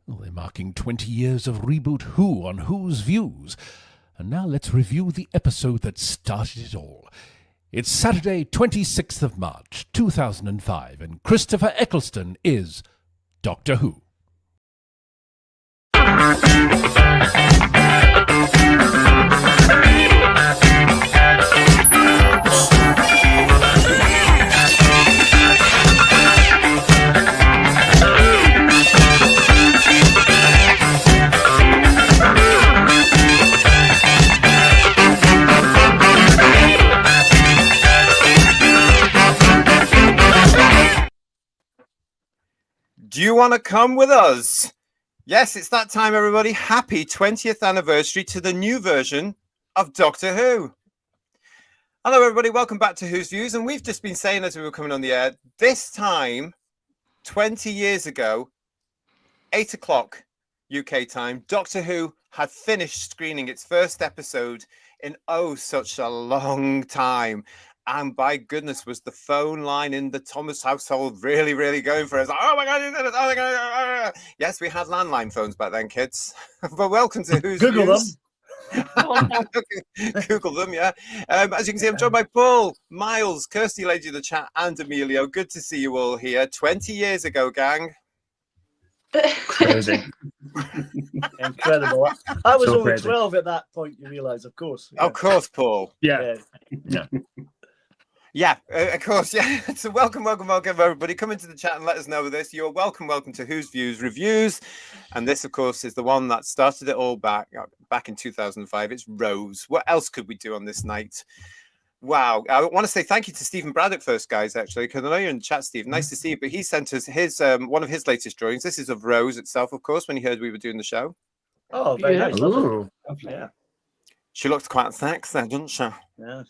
Well, they're marking 20 years of Reboot Who on Who's Views. And now let's review the episode that started it all. It's Saturday, 26th of March, 2005, and Christopher Eccleston is Doctor Who. Do you want to come with us? Yes, it's that time, everybody. Happy 20th anniversary to the new version of Doctor Who. Hello, everybody. Welcome back to Who's Views. And we've just been saying as we were coming on the air, this time, 20 years ago, 8 o'clock UK time, Doctor Who had finished screening its first episode in such a long time. And by goodness, was the phone line in the Thomas household really, really going for us? Oh my God, you did it! Oh my God! Yes, we had landline phones back then, kids. But welcome to Who's Google Views. them. Google them, yeah. As you can see, I'm joined by Paul, Miles, Kirsty, Lady of the Chat, and Emilio. Good to see you all here. 20 years ago, gang. Crazy. Incredible. I was So only crazy. 12 at that point, you realise, of course. Of course, Paul. Yeah. Yeah, of course, yeah. So welcome, everybody. Come into the chat and let us know this. You're welcome to Who's Views Reviews. And this, of course, is the one that started it all back in 2005. It's Rose. What else could we do on this night? Wow. I want to say thank you to Stephen Braddock first, guys, actually, because I know you're in the chat, Steve. Nice to see you. But he sent us his one of his latest drawings. This is of Rose itself, of course, when he heard we were doing the show. Oh, very nice. Ooh. Yeah. She looks quite sexy, doesn't she? Yeah.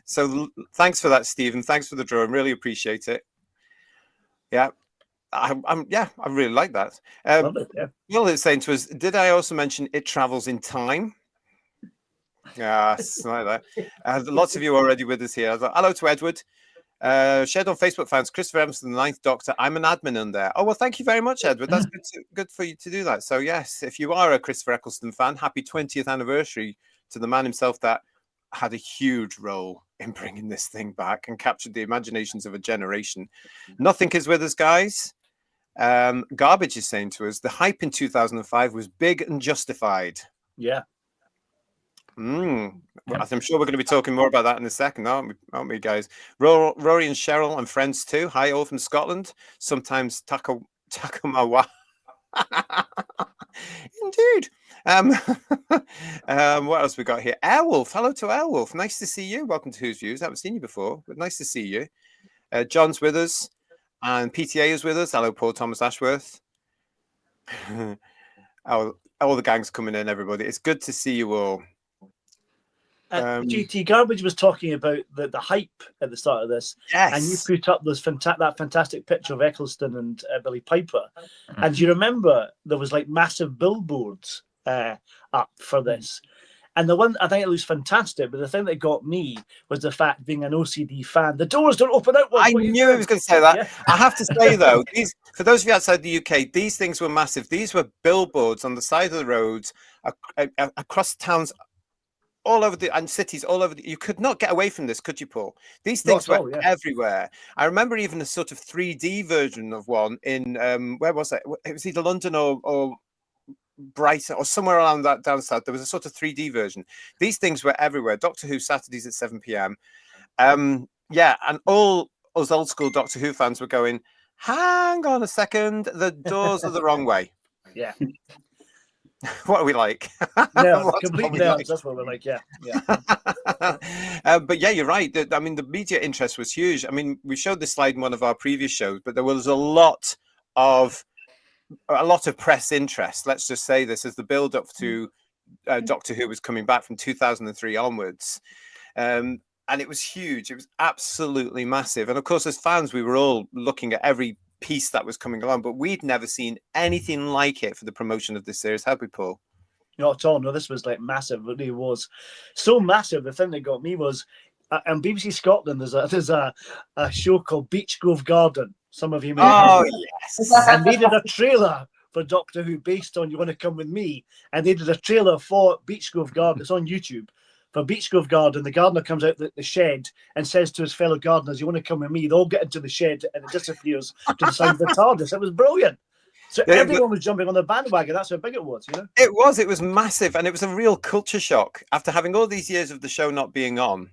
So thanks for that, Stephen. Thanks for the drawing. Really appreciate it. Yeah. I really like that. Love it, yeah. Will is saying to us, did I also mention it travels in time? Yes, like that. Lots of you already with us here. Hello to Edward. Shared on Facebook fans, Christopher Emerson, the Ninth Doctor. I'm an admin on there. Oh, well, thank you very much, Edward. That's good for you to do that. So, yes, if you are a Christopher Eccleston fan, happy 20th anniversary to the man himself that had a huge role in bringing this thing back and captured the imaginations of a generation. Nothing is with us, guys. Garbage is saying to us, the hype in 2005 was big and justified. Yeah. I'm sure we're going to be talking more about that in a second, aren't we, guys? Rory and Cheryl and friends too. Hi, all from Scotland. Sometimes Takamawa. Indeed. What else we got here? Airwolf. Hello to Airwolf. Nice to see you. Welcome to Who's Views. I haven't seen you before, but nice to see you. John's with us, and PTA is with us. Hello, Paul Thomas Ashworth. All the gang's coming in, everybody. It's good to see you all. GT Garbage was talking about the hype at the start of this, Yes. and you put up this that fantastic picture of Eccleston and Billy Piper, and you remember there was like massive billboards up for this, and the one I think it was fantastic. But the thing that got me was the fact, being an OCD fan, the doors don't open outwards. I knew he was going to say that. Yeah. I have to say though, for those of you outside the UK, these things were massive. These were billboards on the side of the roads across towns. All over and cities all over. You could not get away from this, could you, Paul? These things were everywhere. I remember even a sort of 3D version of one in where was it? It was either London or Brighton or somewhere around that down south. There was a sort of 3D version. These things were everywhere. Doctor Who Saturdays at 7 p.m. And all us old school Doctor Who fans were going, hang on a second, the doors are the wrong way. Yeah. What are we like? No, complete nerds. Like? That's what we're like. Yeah. But yeah, you're right. I mean, the media interest was huge. I mean, we showed this slide in one of our previous shows, but there was a lot of press interest. Let's just say this as the build up to Doctor Who was coming back from 2003 onwards. And it was huge. It was absolutely massive. And of course, as fans, we were all looking at every piece that was coming along, but we'd never seen anything like it for the promotion of this series, have we, Paul? Not at all. No, this was like massive. It really was so massive. The thing that got me was on BBC Scotland. There's a show called Beechgrove Garden. Some of you may Oh remember. yes. And they did a trailer for Doctor Who based on You Want to Come With Me, and they did a trailer for Beechgrove Garden. It's on YouTube. For Beechgrove Garden, the gardener comes out the shed and says to his fellow gardeners, "You want to come with me?" They all get into the shed, and it disappears to the side of the TARDIS. It was brilliant. So everyone was jumping on the bandwagon. That's how big it was, you know. It was massive, and it was a real culture shock after having all these years of the show not being on,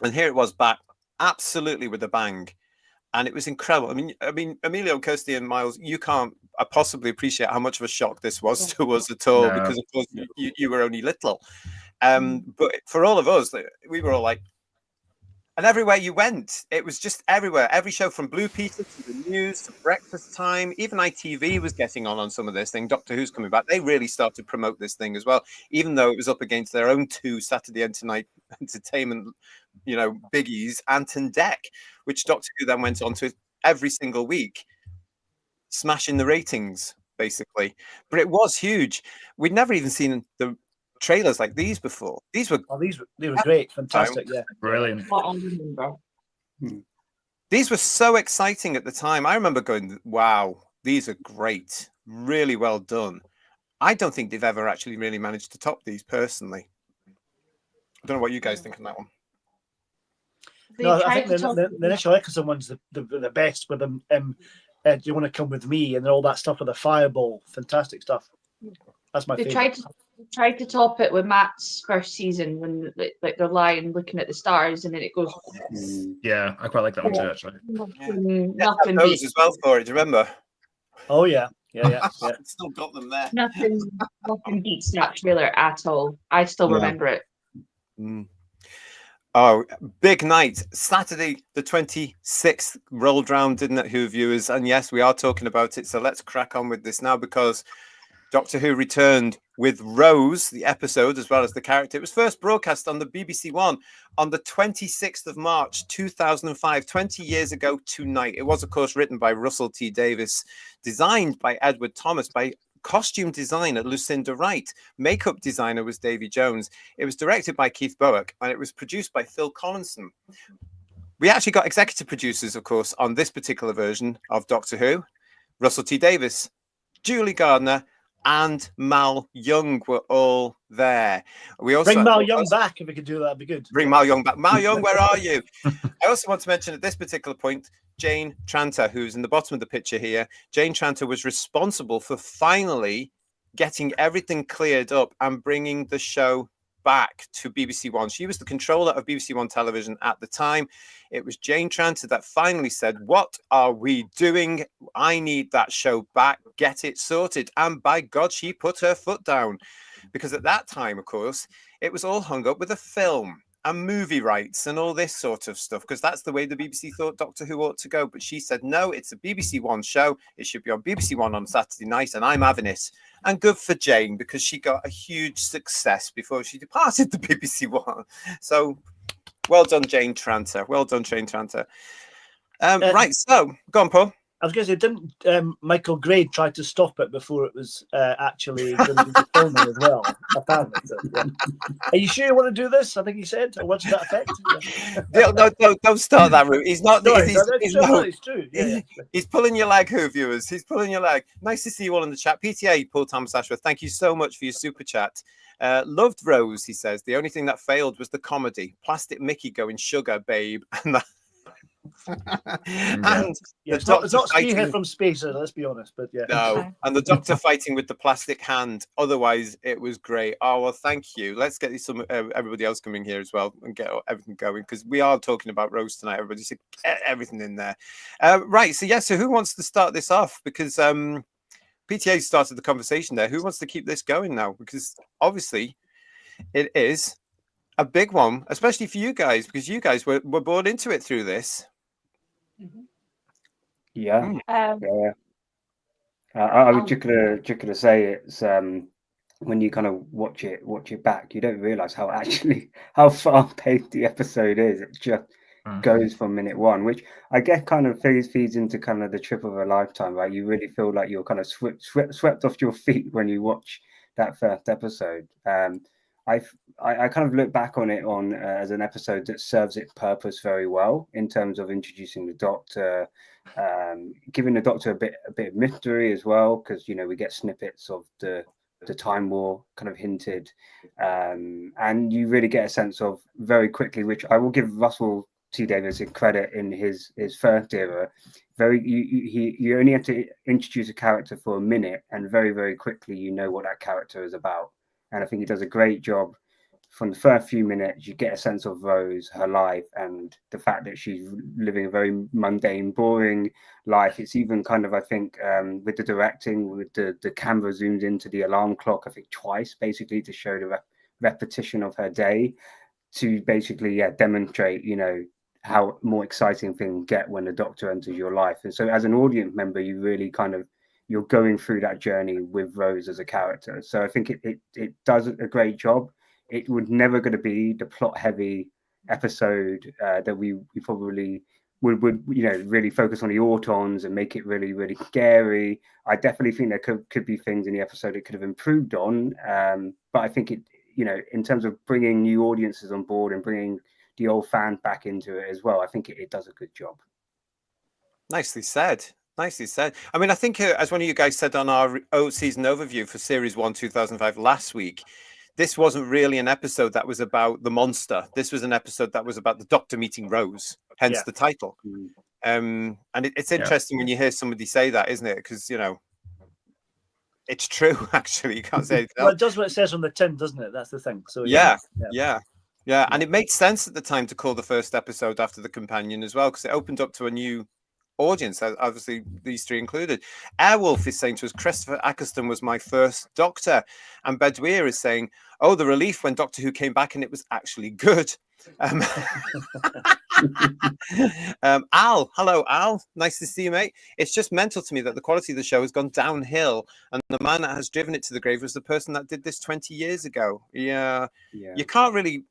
and here it was back, absolutely with a bang, and it was incredible. I mean, Emilio, Kirsty, and Miles, you can't possibly appreciate how much of a shock this was to us at all, because of course you were only little. But for all of us, we were all like, and everywhere you went, it was just everywhere. Every show from Blue Peter to the news to breakfast time, even ITV was getting on some of this thing. Doctor Who's coming back. They really started to promote this thing as well, even though it was up against their own 2 Saturday Night Entertainment, you know, biggies, Ant and Dec, which Doctor Who then went on to every single week, smashing the ratings, basically. But it was huge. We'd never even seen the trailers like these before. They were great, fantastic, yeah, brilliant. These were so exciting at the time. I remember going, "Wow, these are great, really well done." I don't think they've ever actually really managed to top these personally. I don't know what you guys think on that one. No, I think the initial Eccleston one's the best with them. Do you want to come with me? And all that stuff with the fireball, fantastic stuff. That's my favorite. Tried to top it with Matt's first season when like they're lying looking at the stars and then it goes. Yeah, I quite like that one too, actually. Nothing beats as well for it. Do you remember? Oh yeah. Still got them there. Nothing beats that trailer at all. I still remember it. Oh, big night. Saturday the 26th rolled round, didn't it, Who viewers? And yes, we are talking about it. So let's crack on with this now, because Doctor Who returned with Rose, the episode, as well as the character. It was first broadcast on the BBC One on the 26th of March, 2005, 20 years ago tonight. It was, of course, written by Russell T Davies, designed by Edward Thomas, by costume designer Lucinda Wright. Makeup designer was Davy Jones. It was directed by Keith Boak, and it was produced by Phil Collinson. We actually got executive producers, of course, on this particular version of Doctor Who. Russell T Davies, Julie Gardner, and Mal Young were all there. We also bring Mal Young back. If we could do that, that'd be good. Bring Mal Young back. Mal Young, where are you? I also want to mention at this particular point, Jane Tranter, who's in the bottom of the picture here. Jane Tranter was responsible for finally getting everything cleared up and bringing the show back to BBC One. She was the controller of BBC One television at the time. It was Jane Tranter that finally said, "What are we doing? I need that show back. Get it sorted." And by God, she put her foot down, because at that time, of course, it was all hung up with a film and movie rights and all this sort of stuff, because that's the way the BBC thought Doctor Who ought to go. But she said, no, it's a BBC One show. It should be on BBC One on Saturday night, and I'm having it. And good for Jane, because she got a huge success before she departed the BBC One. So well done, Jane Tranter. Well done, Jane Tranter. Right, so go on, Paul. I was going to say, didn't Michael Gray try to stop it before it was actually going to be filming as well? Apparently. So, yeah. Are you sure you want to do this? I think he said. Or what's that effect? Yeah. No, don't start that route. He's not. It's true. Yeah. He's pulling your leg, Who viewers. He's pulling your leg. Nice to see you all in the chat. PTA, Paul Thomas Ashworth, thank you so much for your super chat. Loved Rose, he says. The only thing that failed was the comedy. Plastic Mickey going, "Sugar, babe." And that. And it's not Spearhead from Space, let's be honest, but yeah. No, and the Doctor fighting with the plastic hand. Otherwise, it was great. Oh well, thank you. Let's get some everybody else coming here as well and get everything going, because we are talking about Rose tonight. Everybody should get everything in there. Right. So so who wants to start this off? Because PTA started the conversation there. Who wants to keep this going now? Because obviously, it is a big one, especially for you guys, because you guys were born into it through this. Yeah. I was just gonna say it's when you kind of watch it back, you don't realize how far paced the episode is. It just goes from minute one, which I guess kind of feeds into kind of the trip of a lifetime, right? You really feel like you're kind of swept off your feet when you watch that first episode. I kind of look back on it as an episode that serves its purpose very well in terms of introducing the Doctor, giving the Doctor a bit of mystery as well, because we get snippets of the Time War kind of hinted, and you really get a sense of very quickly, which I will give Russell T Davies credit in his first era. You only have to introduce a character for a minute, and very, very quickly you know what that character is about. And I think he does a great job. From the first few minutes, you get a sense of Rose, her life, and the fact that she's living a very mundane, boring life. It's even kind of, I think, with the directing, with the camera zoomed into the alarm clock, I think twice, basically, to show the repetition of her day, to basically demonstrate, how more exciting things get when the Doctor enters your life. And so as an audience member, you really kind of, you're going through that journey with Rose as a character. So I think it does a great job. It would never going to be the plot heavy episode that we probably would really focus on the Autons and make it really, really scary. I definitely think there could be things in the episode it could have improved on. But I think it, in terms of bringing new audiences on board and bringing the old fans back into it as well, I think it does a good job. Nicely said. Nicely said. I mean, I think as one of you guys said on our season overview for Series 1, 2005 last week, this wasn't really an episode that was about the monster. This was an episode that was about the Doctor meeting Rose, hence the title. And it's interesting when you hear somebody say that, isn't it? Because, it's true, actually. You can't say it. Well, it does what it says on the tin, doesn't it? That's the thing. So Yeah. And it made sense at the time to call the first episode after the companion as well, because it opened up to a new audience, obviously these three included. Airwolf is saying to us, Christopher Eccleston was my first Doctor. And Bedweer is saying, oh, the relief when Doctor Who came back and it was actually good. Al, hello, Al. Nice to see you, mate. It's just mental to me that the quality of the show has gone downhill, and the man that has driven it to the grave was the person that did this 20 years ago. Yeah. You can't really...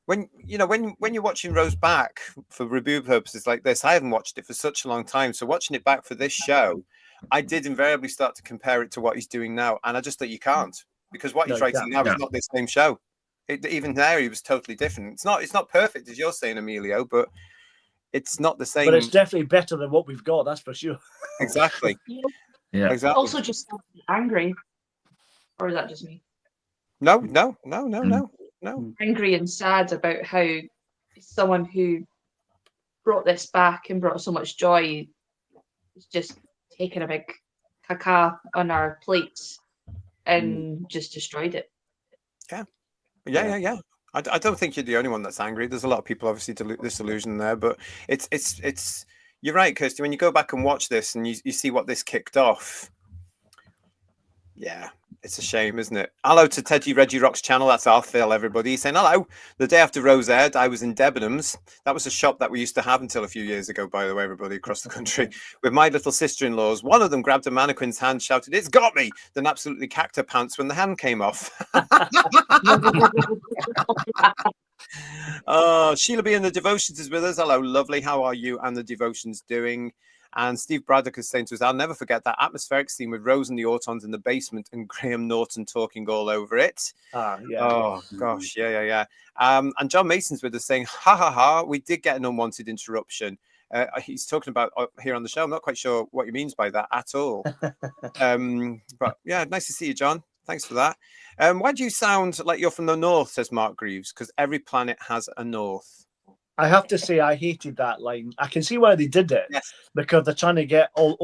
When you're watching Rose back for review purposes like this, I haven't watched it for such a long time. So watching it back for this show, I did invariably start to compare it to what he's doing now. And I just thought you can't, because what he's writing now is not the same show. Even there, he was totally different. It's not perfect, as you're saying, Emilio, but it's not the same. But it's definitely better than what we've got, that's for sure. Exactly. Yeah. Exactly. Also just angry. Or is that just me? No. Angry and sad about how someone who brought this back and brought so much joy is just taking a big caca on our plates and just destroyed it. Yeah. I don't think you're the only one that's angry. There's a lot of people obviously disillusioned there, but it's you're right, Kirsty. When you go back and watch this and you see what this kicked off, it's a shame, isn't it? Hello to Teddy Reggie Rock's channel. That's our Phil, everybody. He's saying, hello. The day after Rose aired, I was in Debenhams. That was a shop that we used to have until a few years ago, by the way, everybody across the country, with my little sister-in-laws. One of them grabbed a mannequin's hand, shouted, "It's got me!" Then absolutely cacked her pants when the hand came off. Sheila B in the Devotions is with us. Hello, lovely. How are you and the Devotions doing? And Steve Braddock is saying to us, I'll never forget that atmospheric scene with Rose and the Autons in the basement and Graham Norton talking all over it. Oh, gosh. Yeah. And John Mason's with us saying, ha, ha, ha, we did get an unwanted interruption. He's talking about here on the show. I'm not quite sure what he means by that at all. But yeah, nice to see you, John. Thanks for that. Why do you sound like you're from the north, says Mark Greaves? Because every planet has a north. I have to say, I hated that line. I can see why they did it, because they're trying to get all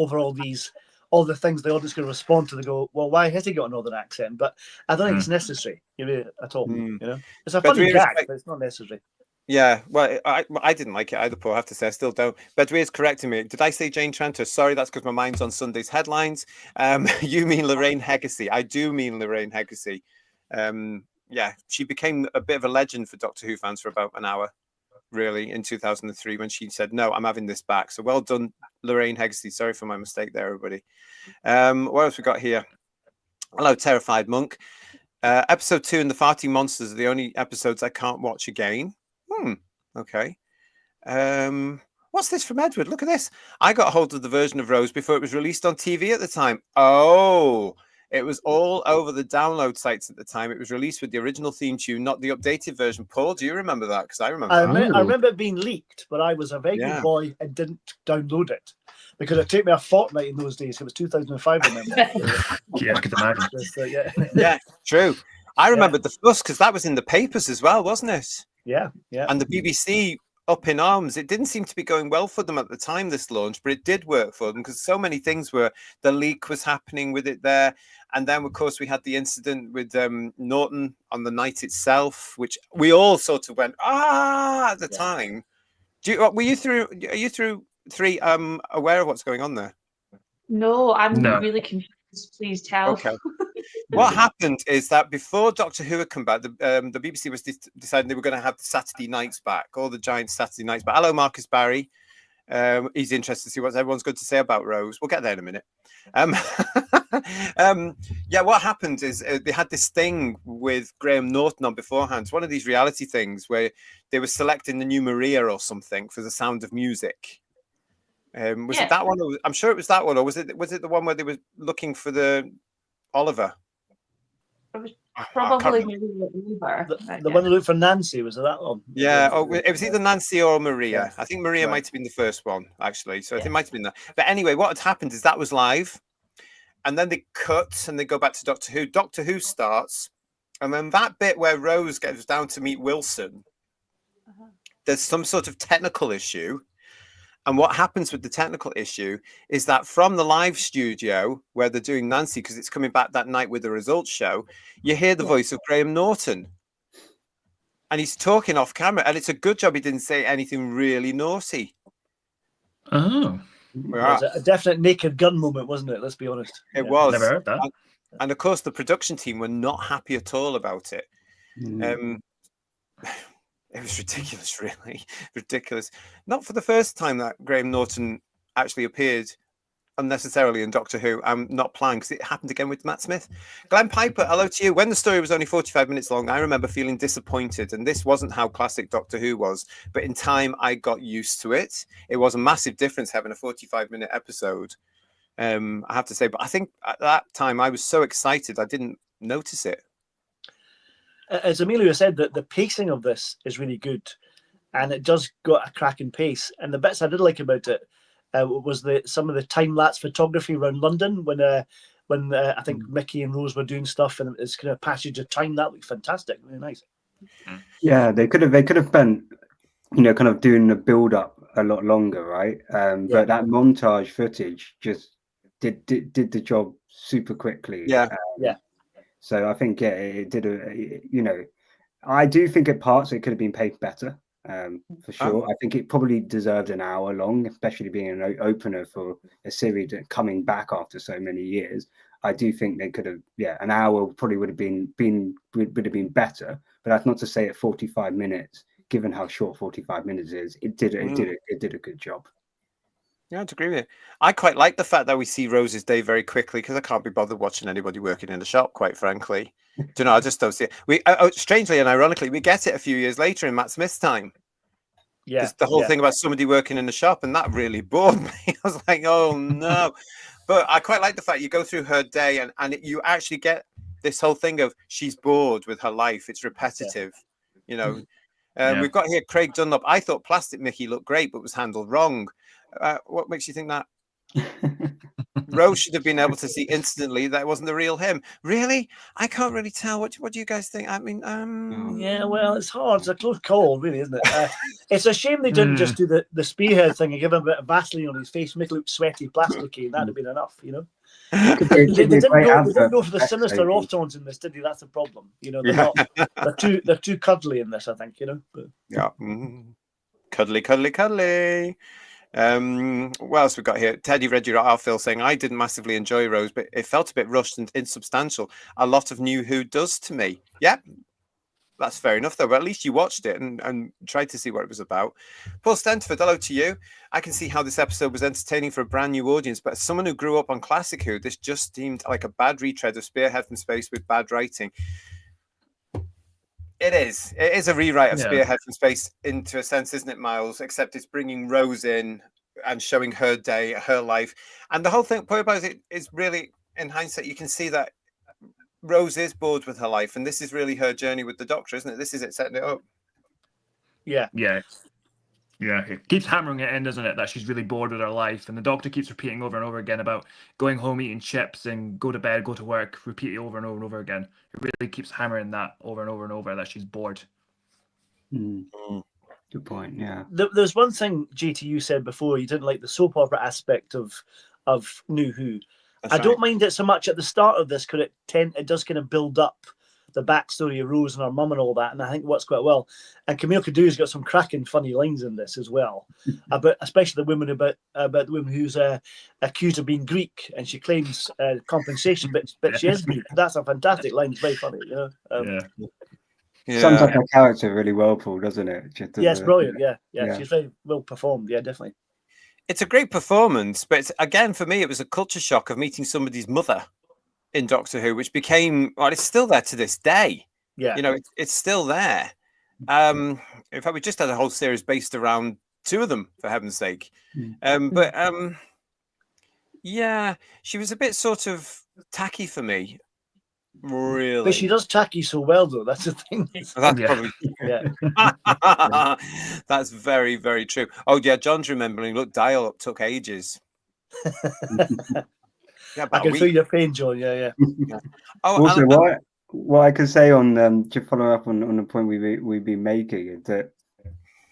the things the audience can respond to. They go, well, why has he got a northern accent? But I don't think it's necessary at all. It's a funny gag, but it's not necessary. Yeah, well, I didn't like it either, Paul. I have to say, I still don't. Bedweir's correcting me. Did I say Jane Tranter? Sorry, that's because my mind's on Sunday's headlines. You mean Lorraine Heggessy? I do mean Lorraine Heggessy. She became a bit of a legend for Doctor Who fans for about an hour, really, in 2003 when she said, no, I'm having this back. So well done, Lorraine Heggessy. Sorry for my mistake there, everybody. What else we got here? Hello, Terrified Monk. Episode 2 and the Farting Monsters are the only episodes I can't watch again. Okay. What's this from Edward? Look at this. I got hold of the version of Rose before it was released on TV at the time. Oh, It was all over the download sites at the time. It was released with the original theme tune, not the updated version. Paul, do you remember that? Because I remember that. I remember it being leaked, but I was a very good boy and didn't download it because it took me a fortnight in those days. It was 2005, I remember. Yeah, I could imagine. Yeah, true. I remembered the fuss because that was in the papers as well, wasn't it? Yeah. And the BBC up in arms. It didn't seem to be going well for them at the time, this launch, but it did work for them because so many things were, the leak was happening with it there. And then, of course, we had the incident with Norton on the night itself, which we all sort of went, at the time. Are you through three aware of what's going on there? No, I'm really confused. Please tell. Okay. What happened is that before Doctor Who had come back, the BBC was deciding they were going to have the Saturday nights back, all the giant Saturday nights back. Hello, Marcus Barry. He's interested to see what everyone's got to say about Rose. We'll get there in a minute. What happened is they had this thing with Graham Norton on beforehand. It's one of these reality things where they were selecting the new Maria or something for The Sound of Music. Was it that one? I'm sure it was that one, or was it the one where they were looking for the Oliver? It was probably Oliver. The one that looked for Nancy, was it that one? Yeah, it was either Nancy or Maria. I think Maria might have been the first one, actually. So it might have been that. But anyway, what had happened is that was live, and then they cut and they go back to Doctor Who. Doctor Who starts, and then that bit where Rose goes down to meet Wilson, there's some sort of technical issue. And what happens with the technical issue is that from the live studio where they're doing Nancy, because it's coming back that night with the results show, you hear the voice of Graham Norton. And he's talking off camera. And it's a good job he didn't say anything really naughty. Oh. It was a definite Naked Gun moment, wasn't it? Let's be honest. It was. Never heard that. And of course, the production team were not happy at all about it. It was ridiculous, really. Ridiculous. Not for the first time that Graham Norton actually appeared unnecessarily in Doctor Who. I'm not playing because it happened again with Matt Smith. Glenn Piper, hello to you. When the story was only 45 minutes long, I remember feeling disappointed. And this wasn't how classic Doctor Who was. But in time, I got used to it. It was a massive difference having a 45-minute episode, I have to say. But I think at that time, I was so excited, I didn't notice it. As Emilio said, that the pacing of this is really good, and it does got a cracking pace. And the bits I did like about it was some of the time lapse photography around London when I think Mickey and Rose were doing stuff, and it's kind of passage of time that looked fantastic, really nice. Yeah, they could have spent, kind of doing the build up a lot longer, right? But that montage footage just did the job super quickly. Yeah. So I think it did I do think at parts it could have been paced better, for sure. I think it probably deserved an hour long, especially being an opener for a series coming back after so many years. I do think they could have, an hour probably would have been better. But that's not to say at 45 minutes, given how short 45 minutes is, it did a good job. Yeah, I'd agree with you. I quite like the fact that we see Rose's day very quickly because I can't be bothered watching anybody working in the shop, quite frankly. Do you know, I just don't see it. We strangely and ironically, we get it a few years later in Matt Smith's time. Yeah. The whole thing about somebody working in the shop, and that really bored me. I was like, oh no. But I quite like the fact you go through her day and you actually get this whole thing of she's bored with her life. It's repetitive, We've got here Craig Dunlop. I thought Plastic Mickey looked great, but was handled wrong. What makes you think that? Rose should have been able to see instantly that it wasn't the real him. Really? I can't really tell. What do you guys think? I mean, yeah, well, it's hard. It's a close call, really, isn't it? It's a shame they didn't just do the spearhead thing and give him a bit of Vaseline on his face, make it look sweaty, plasticky, and that'd have been enough, They didn't go for the sinister off-tones in this, did they? That's a problem. They're too cuddly in this, I think, But... Yeah. Cuddly. What else we got here? Teddy Reggie Phil saying, I didn't massively enjoy Rose, but it felt a bit rushed and insubstantial. A lot of New Who does to me. Yeah, that's fair enough, though. But at least you watched it and tried to see what it was about. Paul Stenford, hello to you. I can see how this episode was entertaining for a brand new audience, but as someone who grew up on Classic Who, this just seemed like a bad retread of Spearhead from Space with bad writing. It is a rewrite of Spearhead from Space into a sense, isn't it, Miles? Except it's bringing Rose in and showing her day, her life. And the whole thing, point about it is really, in hindsight, you can see that Rose is bored with her life, and this is really her journey with the Doctor, isn't it? This is it setting it up. Yeah. Yeah. Yeah, it keeps hammering it in, doesn't it? That she's really bored with her life, and the Doctor keeps repeating over and over again about going home, eating chips, and go to bed, go to work, repeat it over and over and over again. It really keeps hammering that over and over and over that she's bored. Good point. Yeah. There's one thing, JT, you said before. You didn't like the soap opera aspect of New Who. I don't mind it so much at the start of this because it does kind of build up the backstory of Rose and her mum and all that, and I think it works quite well. And Camille Cadou's got some cracking funny lines in this as well, about especially the woman about the woman who's accused of being Greek, and she claims compensation, but she is Greek. That's a fantastic line. It's very funny, you know. Yeah. Sums up her character really well, Paul, doesn't it? Yes, brilliant. Yeah, she's very well performed. Yeah, definitely. It's a great performance, but again, for me, it was a culture shock of meeting somebody's mother in Doctor Who, which became, well, it's still there to this day. Yeah. You know, it's still there. In fact, we just had a whole series based around two of them, for heaven's sake. Yeah, she was a bit sort of tacky for me, really. But she does tacky so well, though. That's the thing. That's probably that's very, very true. Oh yeah, John's remembering. Look, dial-up took ages. Yeah, I can feel your pain, John. Yeah. Oh, also, what I can say on to follow up on the point we've been making is that,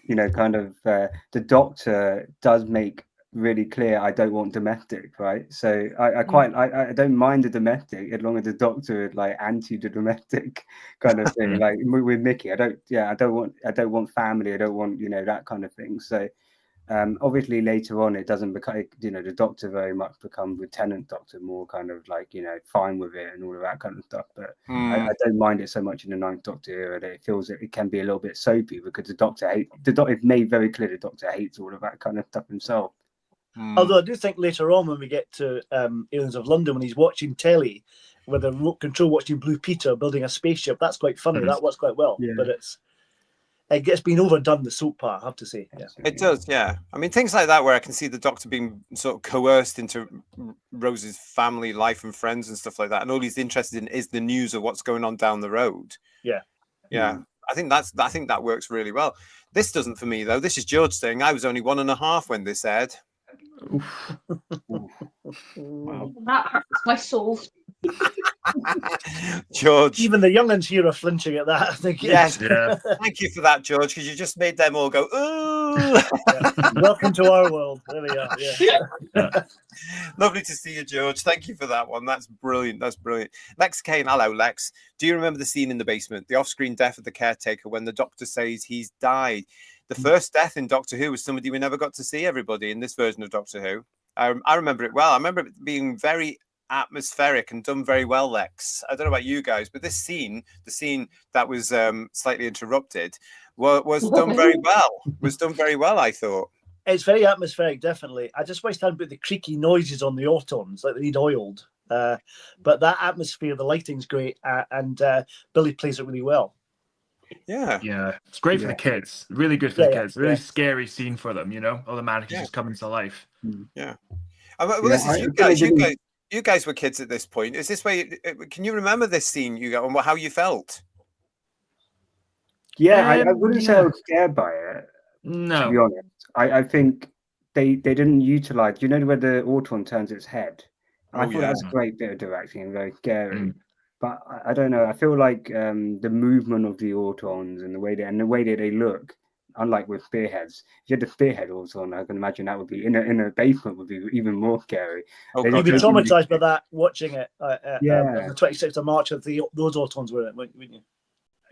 you know, kind of the Doctor does make really clear, I don't want domestic, right? So I don't mind the domestic as long as the Doctor is like anti the domestic kind of thing. Like with Mickey, I don't want family, I don't want, you know, that kind of thing. So obviously later on it doesn't become, you know, the Doctor very much becomes Lieutenant Doctor, more kind of like, you know, fine with it and all of that kind of stuff. But I don't mind it so much in the Ninth Doctor era that it feels that it can be a little bit soapy, because the Doctor it's made very clear the Doctor hates all of that kind of stuff himself. Although I do think later on, when we get to Aliens of London, when he's watching telly with a remote control, watching Blue Peter building a spaceship, that's quite funny. That works quite well. Yeah. But it gets been overdone, the soap part, I have to say. Yeah. It does, yeah. I mean, things like that where I can see the Doctor being sort of coerced into Rose's family life and friends and stuff like that, and all he's interested in is the news of what's going on down the road. Yeah. I think that works really well. This doesn't for me though. This is George saying I was only 1.5 when this aired. Wow. That hurts my soul. George, even the young'uns here are flinching at that, I think. Yes. Yeah. Thank you for that, George, because you just made them all go, ooh. Welcome to our world. There we are. Yeah. Lovely to see you, George. Thank you for that one. That's brilliant. Lex Kane, hello, Lex. Do you remember the scene in the basement, the off-screen death of the caretaker, when the Doctor says he's died? The first death in Doctor Who was somebody we never got to see, everybody, in this version of Doctor Who. I remember it well. I remember it being very atmospheric and done very well, Lex. I don't know about you guys, but this scene, the scene that was slightly interrupted, was done very well. I thought. It's very atmospheric, definitely. I just wish they hadn't put the creaky noises on the autons, like they need oiled. But that atmosphere, the lighting's great, and Billy plays it really well. Yeah, it's great for the kids. Really good for the kids. Really scary scene for them, you know. All the mannequins just coming to life. Yeah. Well, this is you guys were kids at this point. Is this way? Can you remember this scene? And how you felt? Yeah, I wouldn't say I was scared by it. No, to be honest, I think they didn't utilize. You know where the Auton turns its head. I thought that was a great bit of directing and very scary. But I don't know. I feel like the movement of the Autons and the way that they look, unlike with Spearheads. If you had the Spearhead Auton, I can imagine that would be in a basement would be even more scary. You'd be traumatized by that watching it. On the 26th of March of those Autons were it, wouldn't you?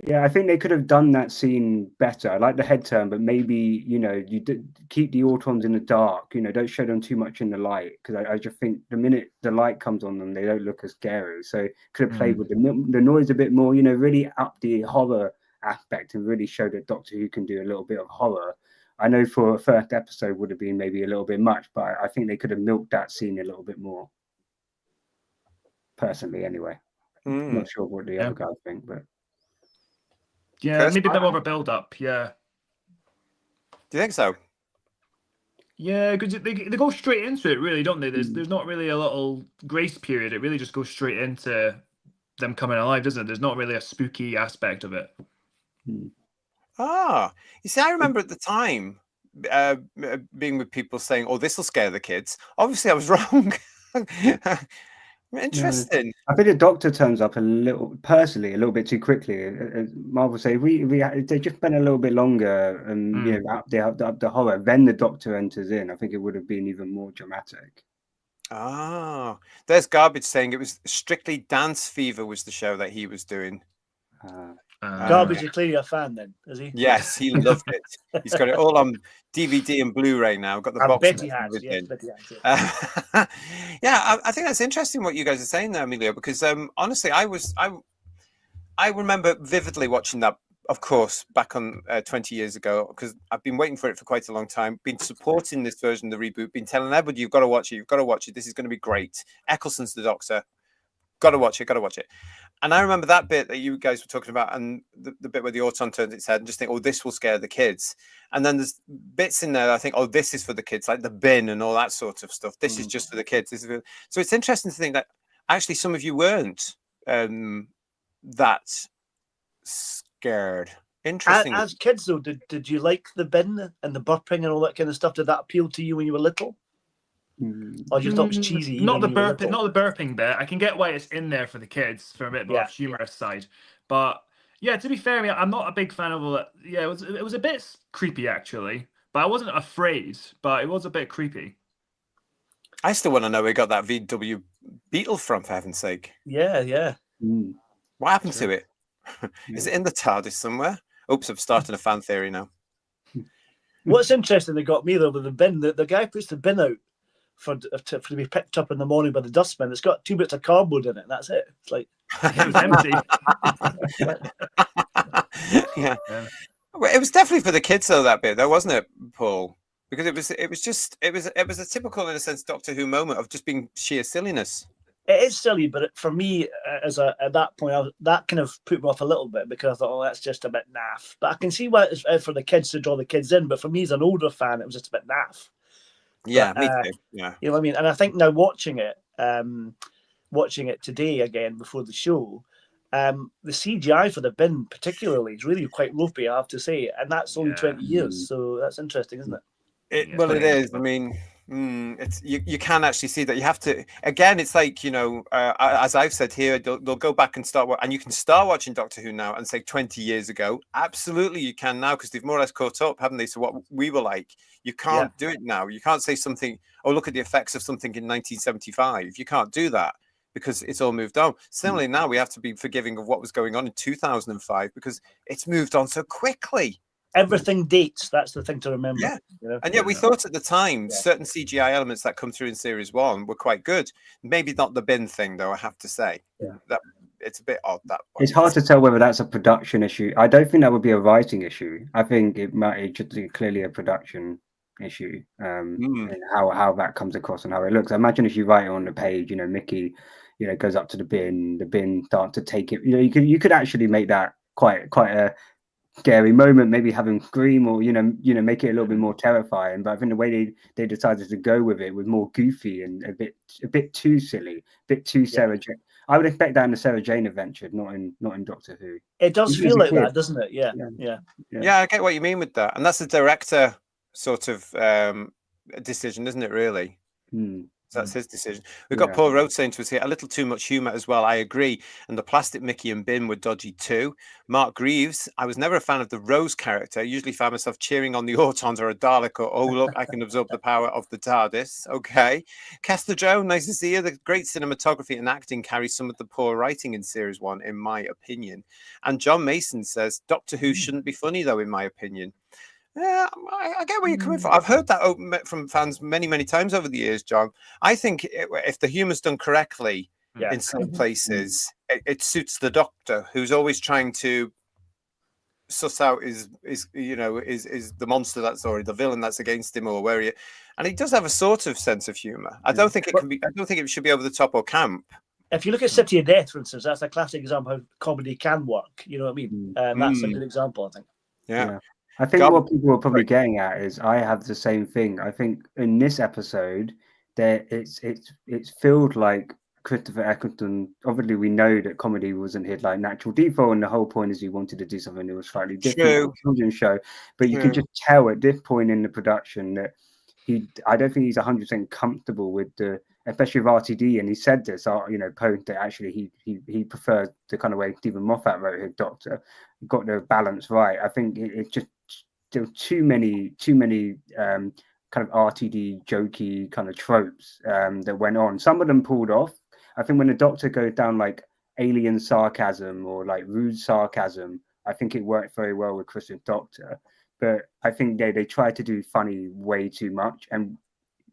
Yeah, I think they could have done that scene better. I like the head turn, but maybe, you know, you keep the Autons in the dark. You know, don't show them too much in the light, because I just think the minute the light comes on them, they don't look as scary. So could have played with the noise a bit more. You know, really up the horror aspect and really show that Doctor Who can do a little bit of horror. I know for a first episode would have been maybe a little bit much, but I think they could have milked that scene a little bit more. Personally, anyway. I'm not sure what the other guys think, but. Yeah, maybe a bit more of a build-up, yeah. Do you think so? Yeah, because they go straight into it, really, don't they? There's not really a little grace period. It really just goes straight into them coming alive, doesn't it? There's not really a spooky aspect of it. Ah, you see, I remember at the time being with people saying, "Oh, this will scare the kids." Obviously, I was wrong. Interesting. I think the Doctor turns up a little bit too quickly. As Marvel say, they just spent a little bit longer and you know, up the horror. Then the Doctor enters in. I think it would have been even more dramatic. Ah, there's Garbage saying it was strictly Dance Fever was the show that he was doing. Garbage is clearly a fan, then, is he? Yes, he loved it. He's got it all on DVD and Blu-ray now. Got the I box. bet he has. Yes, bet he has. Yeah, I think that's interesting what you guys are saying there, Emilio, because honestly, I remember vividly watching that, of course, back on 20 years ago, because I've been waiting for it for quite a long time, been supporting this version of the reboot, been telling everybody, you've got to watch it, this is going to be great. Eccleston's the Doctor. Got to watch it. And I remember that bit that you guys were talking about, and the bit where the Auton turns its head and just think, oh, this will scare the kids. And then there's bits in there that I think, oh, this is for the kids, like the bin and all that sort of stuff. This is just for the kids. So it's interesting to think that actually some of you weren't that scared. Interesting. As kids, though, did you like the bin and the burping and all that kind of stuff? Did that appeal to you when you were little? Or you thought it was cheesy? Not the burping bit. I can get why it's in there for the kids for a bit more humorous side, but yeah, to be fair, I'm not a big fan of all that. Yeah, it was a bit creepy actually, but I wasn't afraid. But it was a bit creepy. I still want to know where we got that VW Beetle from, for heaven's sake. Yeah. What happened to it? Is it in the TARDIS somewhere? Oops, I'm starting a fan theory now. What's interesting that got me though with the bin, the guy puts the bin out for to be picked up in the morning by the dustman. It's got 2 bits of cardboard in it. And that's it. It's like it was empty. Yeah. Well, it was definitely for the kids though, that bit, though, wasn't it, Paul? Because it was a typical, in a sense, Doctor Who moment of just being sheer silliness. It is silly, but for me, at that point, that kind of put me off a little bit because I thought, oh, that's just a bit naff. But I can see why it's for the kids to draw the kids in. But for me, as an older fan, it was just a bit naff. Yeah, me too. Yeah, you know what I mean. And I think now watching it today again before the show, the CGI for the bin particularly is really quite ropey, I have to say, and that's only 20 years, so that's interesting, isn't it? Well, it is. I mean, it's you can actually see that. You have to, again, it's like, you know, as I've said here, they'll go back and and you can start watching Doctor Who now and say 20 years ago. Absolutely, you can now, because they've more or less caught up, haven't they? So what we were like, you can't do it now. You can't say something, oh, look at the effects of something in 1975. You can't do that because it's all moved on. Similarly, now we have to be forgiving of what was going on in 2005 because it's moved on so quickly. Everything dates. That's the thing to remember. Yeah, you know? And yet we thought at the time certain CGI elements that come through in Series 1 were quite good. Maybe not the bin thing, though. I have to say that it's a bit odd. That one. It's hard to tell whether that's a production issue. I don't think that would be a writing issue. I think it should be clearly a production issue. And how that comes across and how it looks. I imagine if you write it on the page, you know, Mickey, you know, goes up to the bin starts to take it. You know, you could actually make that quite a scary moment, maybe have him scream or you know make it a little bit more terrifying. But I think the way they decided to go with it was more goofy and a bit too silly, a bit too Sarah Jane. I would expect that in the Sarah Jane adventure, not in Doctor Who. It does feel like that, doesn't it? Yeah. I get what you mean with that, and that's the director sort of decision, isn't it? Really. So that's his decision. We've got Paul Rhodes saying to us here, a little too much humour as well. I agree. And the plastic Mickey and bin were dodgy too. Mark Greaves, I was never a fan of the Rose character. I usually found myself cheering on the Autons or a Dalek or, oh, look, I can absorb the power of the TARDIS. Okay. Kester Joe, nice to see you. The great cinematography and acting carries some of the poor writing in Series 1, in my opinion. And John Mason says, Doctor Who shouldn't be funny, though, in my opinion. Yeah, I get where you're coming from. I've heard that from fans many, many times over the years, John. I think if the humour's done correctly in some places, it suits the Doctor, who's always trying to suss out is the monster that's already the villain that's against him, or where he, and he does have a sort of sense of humour. I don't think it can be. I don't think it should be over the top or camp. If you look at City of Death, for instance, that's a classic example of how comedy can work. You know what I mean? That's a good example, I think. Yeah. I think what people are probably getting at is I have the same thing. I think in this episode, it's filled like Christopher Eccleston, obviously we know that comedy wasn't his like natural default, and the whole point is he wanted to do something that was slightly different from a children's show. But you can just tell at this point in the production that I don't think he's 100% comfortable with especially with RTD, and he said this, Poe, that actually he prefers the kind of way Stephen Moffat wrote his Doctor, got the balance right. I think it's just there were too many kind of RTD jokey kind of tropes that went on. Some of them pulled off. I think when the Doctor goes down like alien sarcasm or like rude sarcasm, I think it worked very well with Chris's Doctor. But I think they tried to do funny way too much. And,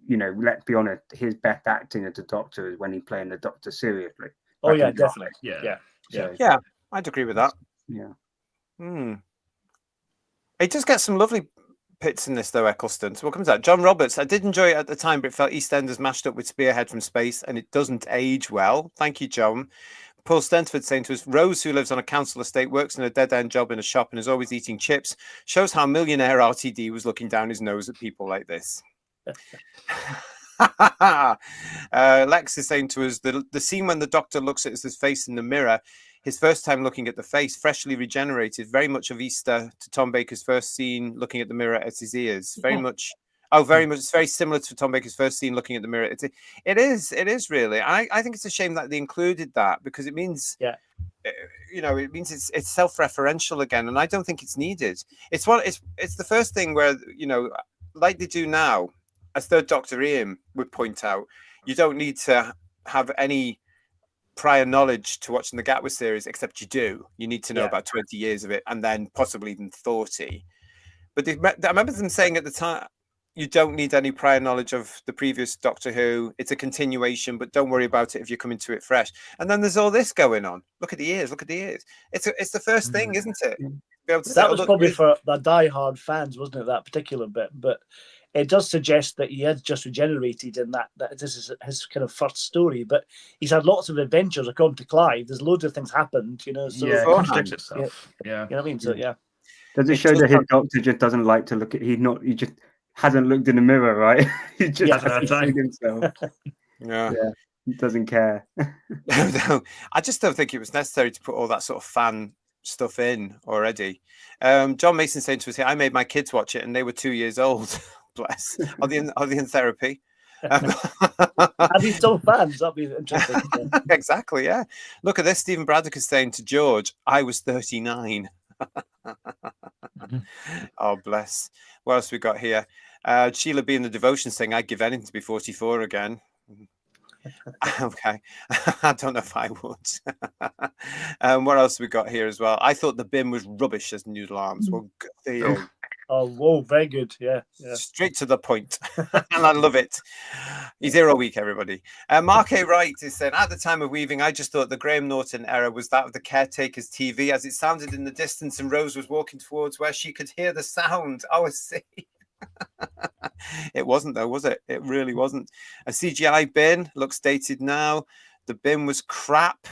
let's be honest, his best acting as the Doctor is when he's playing the Doctor seriously. Oh, yeah, definitely. Yeah, I'd agree with that. Yeah. It does get some lovely bits in this, though, Eccleston. So what comes out? John Roberts. I did enjoy it at the time, but it felt EastEnders mashed up with Spearhead from Space, and it doesn't age well. Thank you, John. Paul Stenford saying to us, Rose, who lives on a council estate, works in a dead-end job in a shop and is always eating chips, shows how millionaire RTD was looking down his nose at people like this. Lex is saying to us, the scene when the Doctor looks at his face in the mirror, his first time looking at the face, freshly regenerated, very much of Easter to Tom Baker's first scene looking at the mirror at his ears. Very much. Oh, very much. It's very similar to Tom Baker's first scene looking at the mirror. It is really. I think it's a shame that they included that, because it means, it means it's self-referential again, and I don't think it's needed. It's the first thing where, like they do now, as Third Doctor Ian would point out, you don't need to have any prior knowledge to watching the Gatwick series, except you do. You need to know about 20 years of it, and then possibly even 40. But I remember them saying at the time, you don't need any prior knowledge of the previous Doctor Who. It's a continuation, but don't worry about it if you're coming to it fresh. And then there's all this going on. Look at the ears. It's the first thing, isn't it? That was probably for the die-hard fans, wasn't it, that particular bit? But it does suggest that he has just regenerated, and that this is his kind of first story. But he's had lots of adventures, according to Clive. There's loads of things happened, So it contradicts itself. Yeah. You know what I mean? So Does it show that his Doctor just doesn't like to look at? He just hasn't looked in the mirror, right? He just hasn't seen himself. Yeah, he doesn't care. No, I just don't think it was necessary to put all that sort of fan stuff in already. John Mason saying to us here, I made my kids watch it and they were 2 years old. Bless. Are they in therapy? Are they still fans? That'd be interesting. Exactly, yeah. Look at this. Stephen Braddock is saying to George, I was 39. Oh, bless. What else we got here? Sheila B in the devotion saying, I'd give anything to be 44 again. Okay. I don't know if I would. What else we got here as well? I thought the bin was rubbish as Noodle Arms. Well, good for you. Oh, whoa, very good. Yeah. Straight to the point. And I love it. He's here all week, everybody. Mark A. Wright is saying, at the time of weaving, I just thought the Graham Norton era was that of the caretaker's TV, as it sounded in the distance and Rose was walking towards where she could hear the sound. Oh, I see. It wasn't, though, was it? It really wasn't. A CGI bin looks dated now. The bin was crap.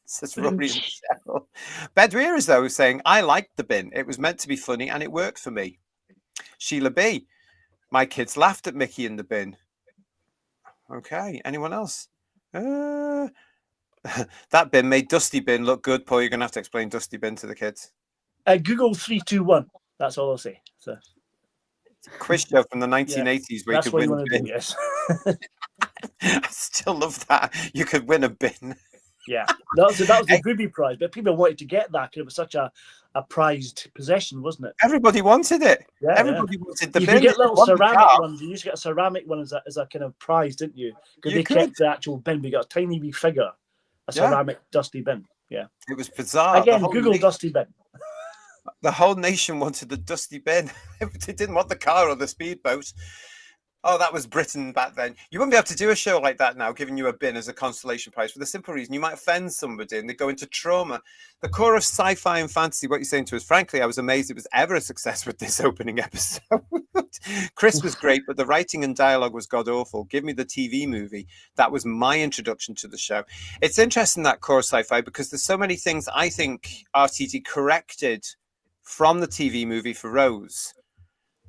Says Rory and Michelle. Bedweir is, though, saying, I liked the bin. It was meant to be funny and it worked for me. Sheila B. My kids laughed at Mickey in the bin. Okay. Anyone else? That bin made Dusty Bin look good. Paul, you're going to have to explain Dusty Bin to the kids. Google 321. That's all I'll say. So. Quiz show from the 1980s where you could win a bin. Yes. I still love that. You could win a bin. Yeah, that was the Groovy prize, but people wanted to get that because it was such a prized possession, wasn't it? Everybody wanted it. Yeah, everybody wanted the you bin. You could get little ceramic ones. You used to get a ceramic one as a kind of prize, didn't you? Because they kept the actual bin. We got a tiny wee figure, a ceramic Dusty Bin. Yeah, it was bizarre. Again, Google Dusty Bin. The whole nation wanted the Dusty Bin. They didn't want the car or the speedboat. Oh, that was Britain back then. You wouldn't be able to do a show like that now, giving you a bin as a consolation prize for the simple reason you might offend somebody and they go into trauma. The core of sci-fi and fantasy, what you're saying to us, frankly, I was amazed it was ever a success with this opening episode. Chris was great, but the writing and dialogue was god-awful. Give me the TV movie. That was my introduction to the show. It's interesting, that core of sci-fi, because there's so many things I think RTD corrected from the TV movie for Rose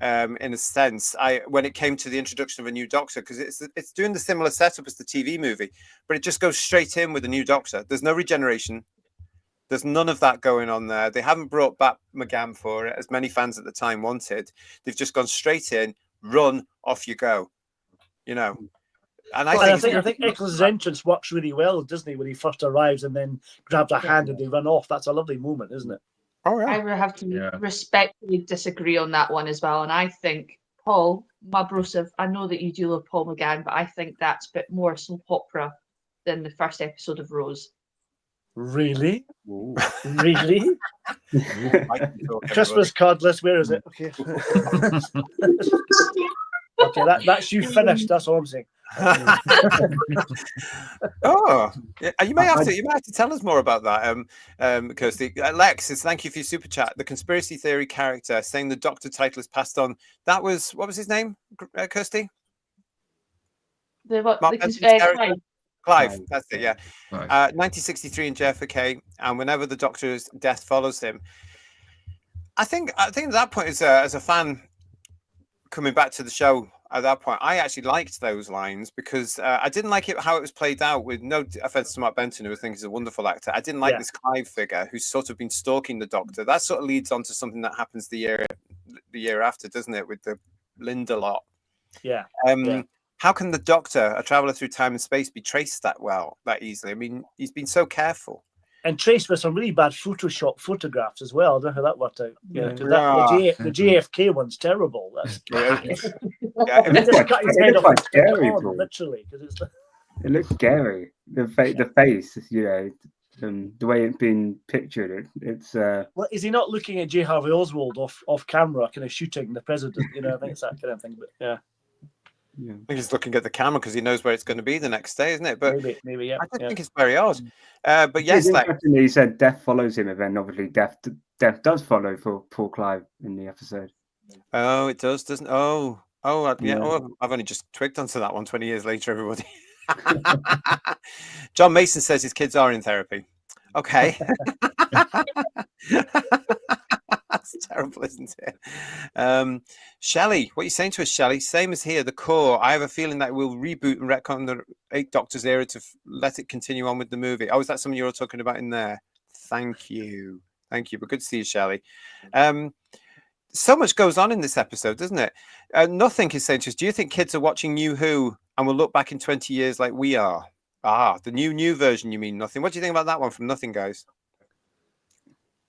in a sense. When it came to the introduction of a new Doctor, because it's doing the similar setup as the TV movie, but it just goes straight in with a new Doctor. There's no regeneration. There's none of that going on there. They haven't brought back McGann for it, as many fans at the time wanted. They've just gone straight in, run, off you go. You know. And I think Eccles' entrance works really well, doesn't he? When he first arrives and then grabs a hand and they run off. That's a lovely moment, isn't it? Oh, yeah. I would have to respectfully disagree on that one as well. And I think, Paul, my brosive, I know that you do love Paul McGann, but I think that's a bit more soap opera than the first episode of Rose. Really? Really? Christmas card list, where is it? Okay. Okay, that's you finished. That's all I'm saying. Oh, yeah, you may have to tell us more about that, Kirsty. Lex says, thank you for your super chat. The conspiracy theory character saying the Doctor title is passed on. That was, what was his name, Kirsty? Clive, that's it, yeah. 1963 in JFK, and whenever the Doctor's death follows him, I think at that point, as a fan coming back to the show at that point, I actually liked those lines because I didn't like it how it was played out. With no offense to Mark Benton, who I think is a wonderful actor, I didn't like this Clive figure who's sort of been stalking the Doctor. That sort of leads on to something that happens the year after, doesn't it, with the Linda lot? Yeah. How can the Doctor, a traveler through time and space, be traced that easily? I mean, he's been so careful. And traced with some really bad Photoshop photographs as well. I don't know how that worked out. The JFK one's terrible. That's scary, literally, because it looks scary. The face, the way it's been pictured. It's. Well, is he not looking at J. Harvey Oswald off camera, kind of shooting the president? I think it's that kind of thing. But yeah. I think he's looking at the camera because he knows where it's going to be the next day, isn't it? But maybe, yeah. I think it's very odd. But yes, he said death follows him, and then obviously death does follow for Paul Clive in the episode. Oh, it does, doesn't? Oh, yeah. Oh, I've only just twigged onto that one 20 years later, everybody. John Mason says his kids are in therapy. Okay. That's terrible, isn't it? Shelley, what are you saying to us, Shelley? Same as here, the core. I have a feeling that we'll reboot and retcon the 8 Doctors era to let it continue on with the movie. Oh, is that something you're all talking about in there? Thank you. But good to see you, Shelley. So much goes on in this episode, doesn't it? Nothing is saying to us, do you think kids are watching New Who and will look back in 20 years like we are? The new version, you mean? Nothing. What do you think about that one from Nothing, guys?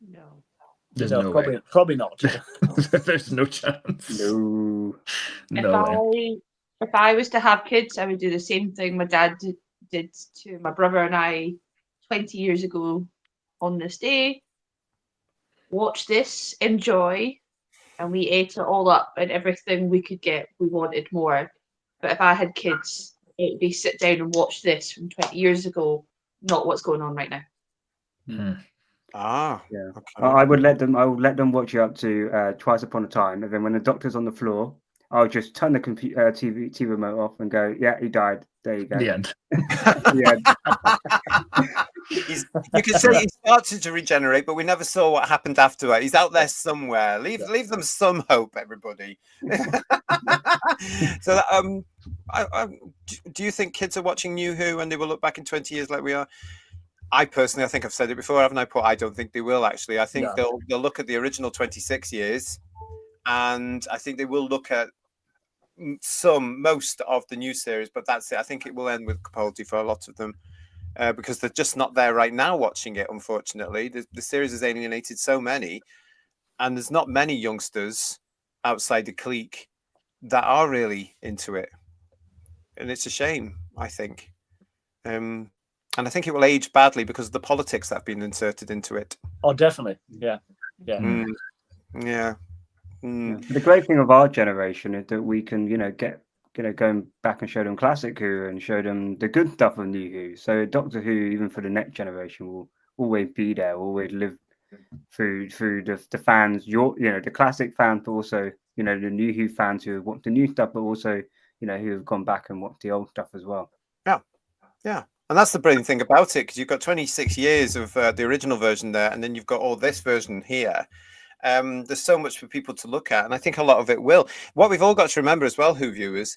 No. There's probably not. There's no chance. No. If I was to have kids, I would do the same thing my dad did to my brother and I 20 years ago on this day. Watch this, enjoy, and we ate it all up, and everything we could get, we wanted more. But if I had kids, it would be sit down and watch this from 20 years ago, not what's going on right now. Mm. Yeah. Okay. I would let them watch it up to Twice Upon a Time, and then when the Doctor's on the floor, I'll just turn the TV remote off and go, yeah, he died. There you go. The end. You can say he started to regenerate, but we never saw what happened afterward. He's out there somewhere. Leave them some hope, everybody. So, do you think kids are watching New Who and they will look back in 20 years like we are? I personally, I think I've said it before, haven't I, Paul? I don't think they will, actually. I think they'll look at the original 26 years, and I think they will look at most of the new series, but that's it. I think it will end with Capaldi for a lot of them, because they're just not there right now watching it, unfortunately. The series has alienated so many, and there's not many youngsters outside the clique that are really into it. And it's a shame, I think. And I think it will age badly because of the politics that have been inserted into it. Oh, definitely. Yeah. Yeah. The great thing of our generation is that we can, going back and show them classic Who and show them the good stuff of New Who. So Doctor Who, even for the next generation, will always be there, always live through the fans, the classic fans, but also, the New Who fans who want the new stuff, but also, who have gone back and watched the old stuff as well. Yeah. And that's the brilliant thing about it, because you've got 26 years of the original version there, and then you've got all this version here. There's so much for people to look at, and I think a lot of it will. What we've all got to remember as well, Who viewers,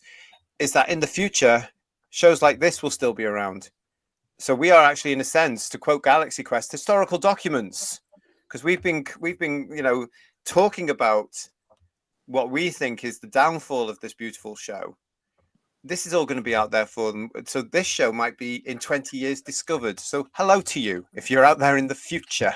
is that in the future, shows like this will still be around. So we are actually, in a sense, to quote Galaxy Quest, historical documents, because we've been talking about what we think is the downfall of this beautiful show. This is all going to be out there for them. So this show might be in 20 years discovered. So hello to you if you're out there in the future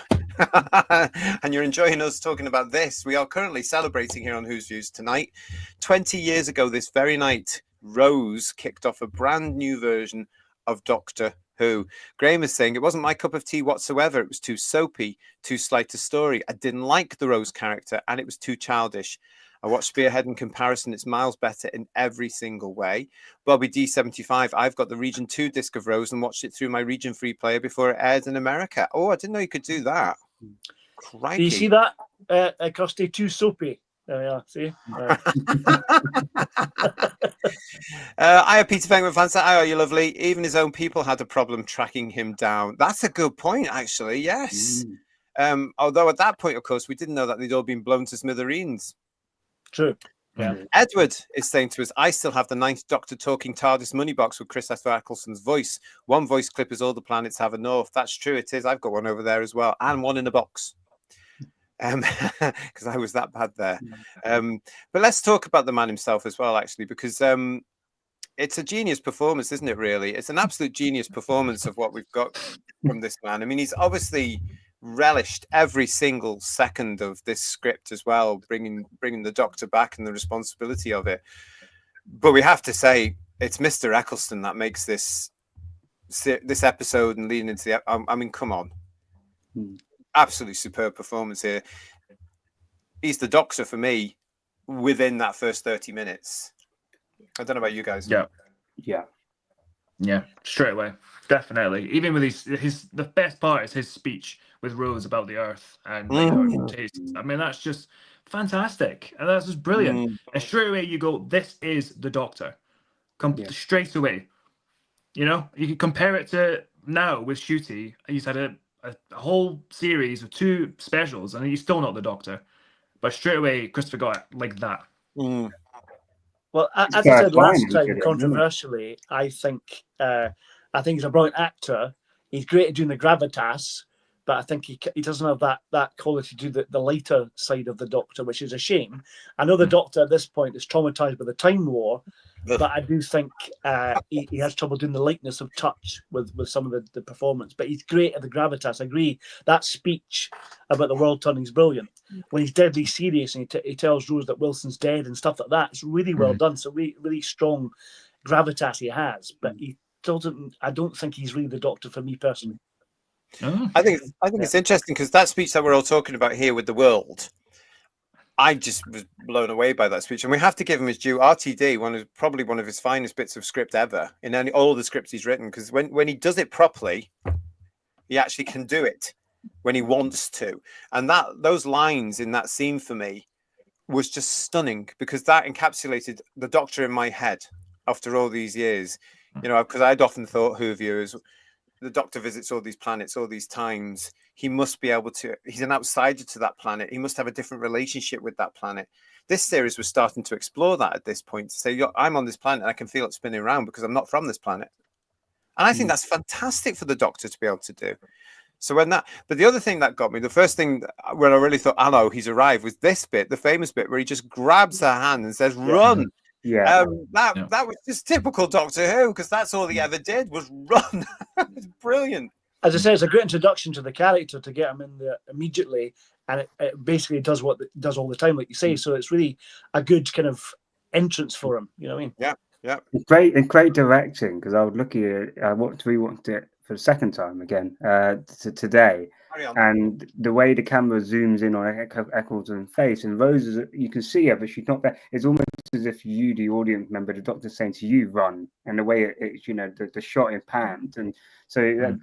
and you're enjoying us talking about this. We are currently celebrating here on Who's Views tonight. 20 years ago this very night, Rose kicked off a brand new version of Doctor Who. Graham is saying, it wasn't my cup of tea whatsoever. It was too soapy, too slight a story. I didn't like the Rose character and it was too childish. I watched Spearhead in comparison. It's miles better in every single way. Bobby D75, I've got the Region 2 disc of Rose and watched it through my Region 3 player before it aired in America. Oh, I didn't know you could do that. Crikey. Do you see that? Kirsty, too soapy. There we are. See? I have Peter Fengman fans. Hi, are you lovely? Even his own people had a problem tracking him down. That's a good point, actually. Yes. Although at that point, of course, we didn't know that they'd all been blown to smithereens. True. Yeah. Edward is saying to us, I still have the Ninth Doctor talking TARDIS money box with Christopher Eccleston's voice. One voice clip is all the planets have a north. That's true. It is. I've got one over there as well, and one in a box. Because I was that bad there. But let's talk about the man himself as well, actually, because it's a genius performance, isn't it? Really, it's an absolute genius performance of what we've got from this man. I mean, he's obviously relished every single second of this script as well, bringing the Doctor back and the responsibility of it. But we have to say, it's Mr. Eccleston that makes this episode and leading into the. I mean, come on. Absolutely superb performance here. He's the Doctor for me within that first 30 minutes. I don't know about you guys. Yeah, straight away, definitely. Even with his the best part is his speech with Rose about the Earth and tastes. I mean, that's just fantastic, and that's just brilliant. And straight away you go, "This is the Doctor." Straight away. You know, you can compare it to now with Ncuti. He's had a whole series of 2 specials, and he's still not the Doctor. But straight away, Christopher got it like that. Well, as I said last time, controversially, I think he's a brilliant actor. He's great at doing the gravitas, but I think he doesn't have that quality to do the lighter side of the Doctor, which is a shame. I know the Doctor at this point is traumatized by the Time War, but I do think he has trouble doing the lightness of touch with some of the performance. But he's great at the gravitas. I agree. That speech about the world turning is brilliant. When he's deadly serious and he tells Rose that Wilson's dead and stuff like that, it's really well done. So really strong gravitas he has, but he doesn't. I don't think he's really the Doctor for me personally. I think it's interesting because that speech that we're all talking about here with the world, I just was blown away by that speech, and we have to give him his due. RTD, probably one of his finest bits of script ever in all the scripts he's written, because when he does it properly, he actually can do it when he wants to, and those lines in that scene for me was just stunning, because that encapsulated the Doctor in my head after all these years. You know, because I'd often thought, Who viewers, the Doctor visits all these planets all these times. He must be able to, he's an outsider to that planet. He must have a different relationship with that planet. This series was starting to explore that at this point, to say, I'm on this planet and I can feel it spinning around because I'm not from this planet. And I think that's fantastic for the Doctor to be able to do. So but the other thing that got me, the first thing when I really thought, hello, he's arrived, was this bit, the famous bit where he just grabs her hand and says, run. That was just typical Doctor Who, because that's all he ever did was run. It's brilliant. As I say, it's a great introduction to the character to get him in there immediately, and it basically does what it does all the time, like you say. So it's really a good kind of entrance for him. You know what I mean? Yeah. Great directing, because I was looking at it. I rewatched it for the second time again today, and the way the camera zooms in on Eccleston's face, and Rose, you can see her, but she's not there. It's almost as if you, the audience member, the Doctor's saying to you, "Run!" And the way it's the shot in pans, and so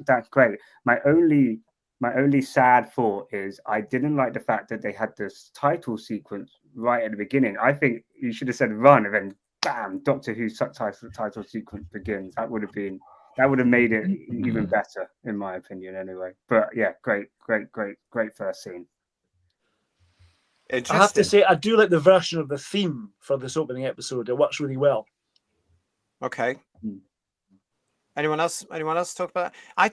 that's great. My only sad thought is I didn't like the fact that they had this title sequence right at the beginning. I think you should have said "Run" and then bam, Doctor Who's title sequence begins. That would have made it even better, in my opinion, anyway. But yeah, great first scene. Interesting. I have to say, I do like the version of the theme for this opening episode. It works really well. Okay. Anyone else talk about that? I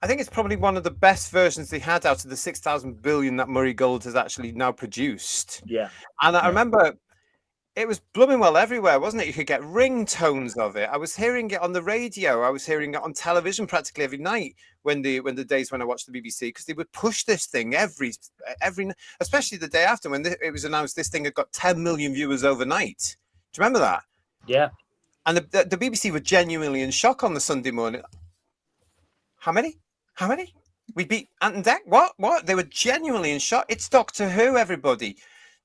think it's probably one of the best versions they had out of the 6,000 billion that Murray Gold has actually now produced. Yeah. And I remember it was blooming well everywhere, wasn't it? You could get ringtones of it. I was hearing it on the radio. I was hearing it on television practically every night when the days when I watched the BBC, because they would push this thing every, especially the day after when it was announced this thing had got 10 million viewers overnight. Do you remember that? Yeah. And the BBC were genuinely in shock on the Sunday morning. How many? We beat Ant and Dec? What? They were genuinely in shock. It's Doctor Who, everybody.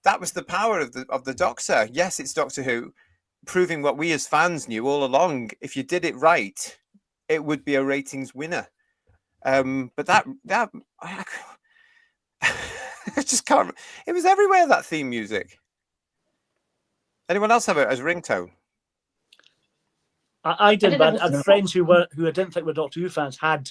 That was the power of the Doctor. Yes, it's Doctor Who, proving what we as fans knew all along. If you did it right, it would be a ratings winner. But that I just can't. It was everywhere, that theme music. Anyone else have it as ringtone? I did, but I had friends who I didn't think were Doctor Who fans had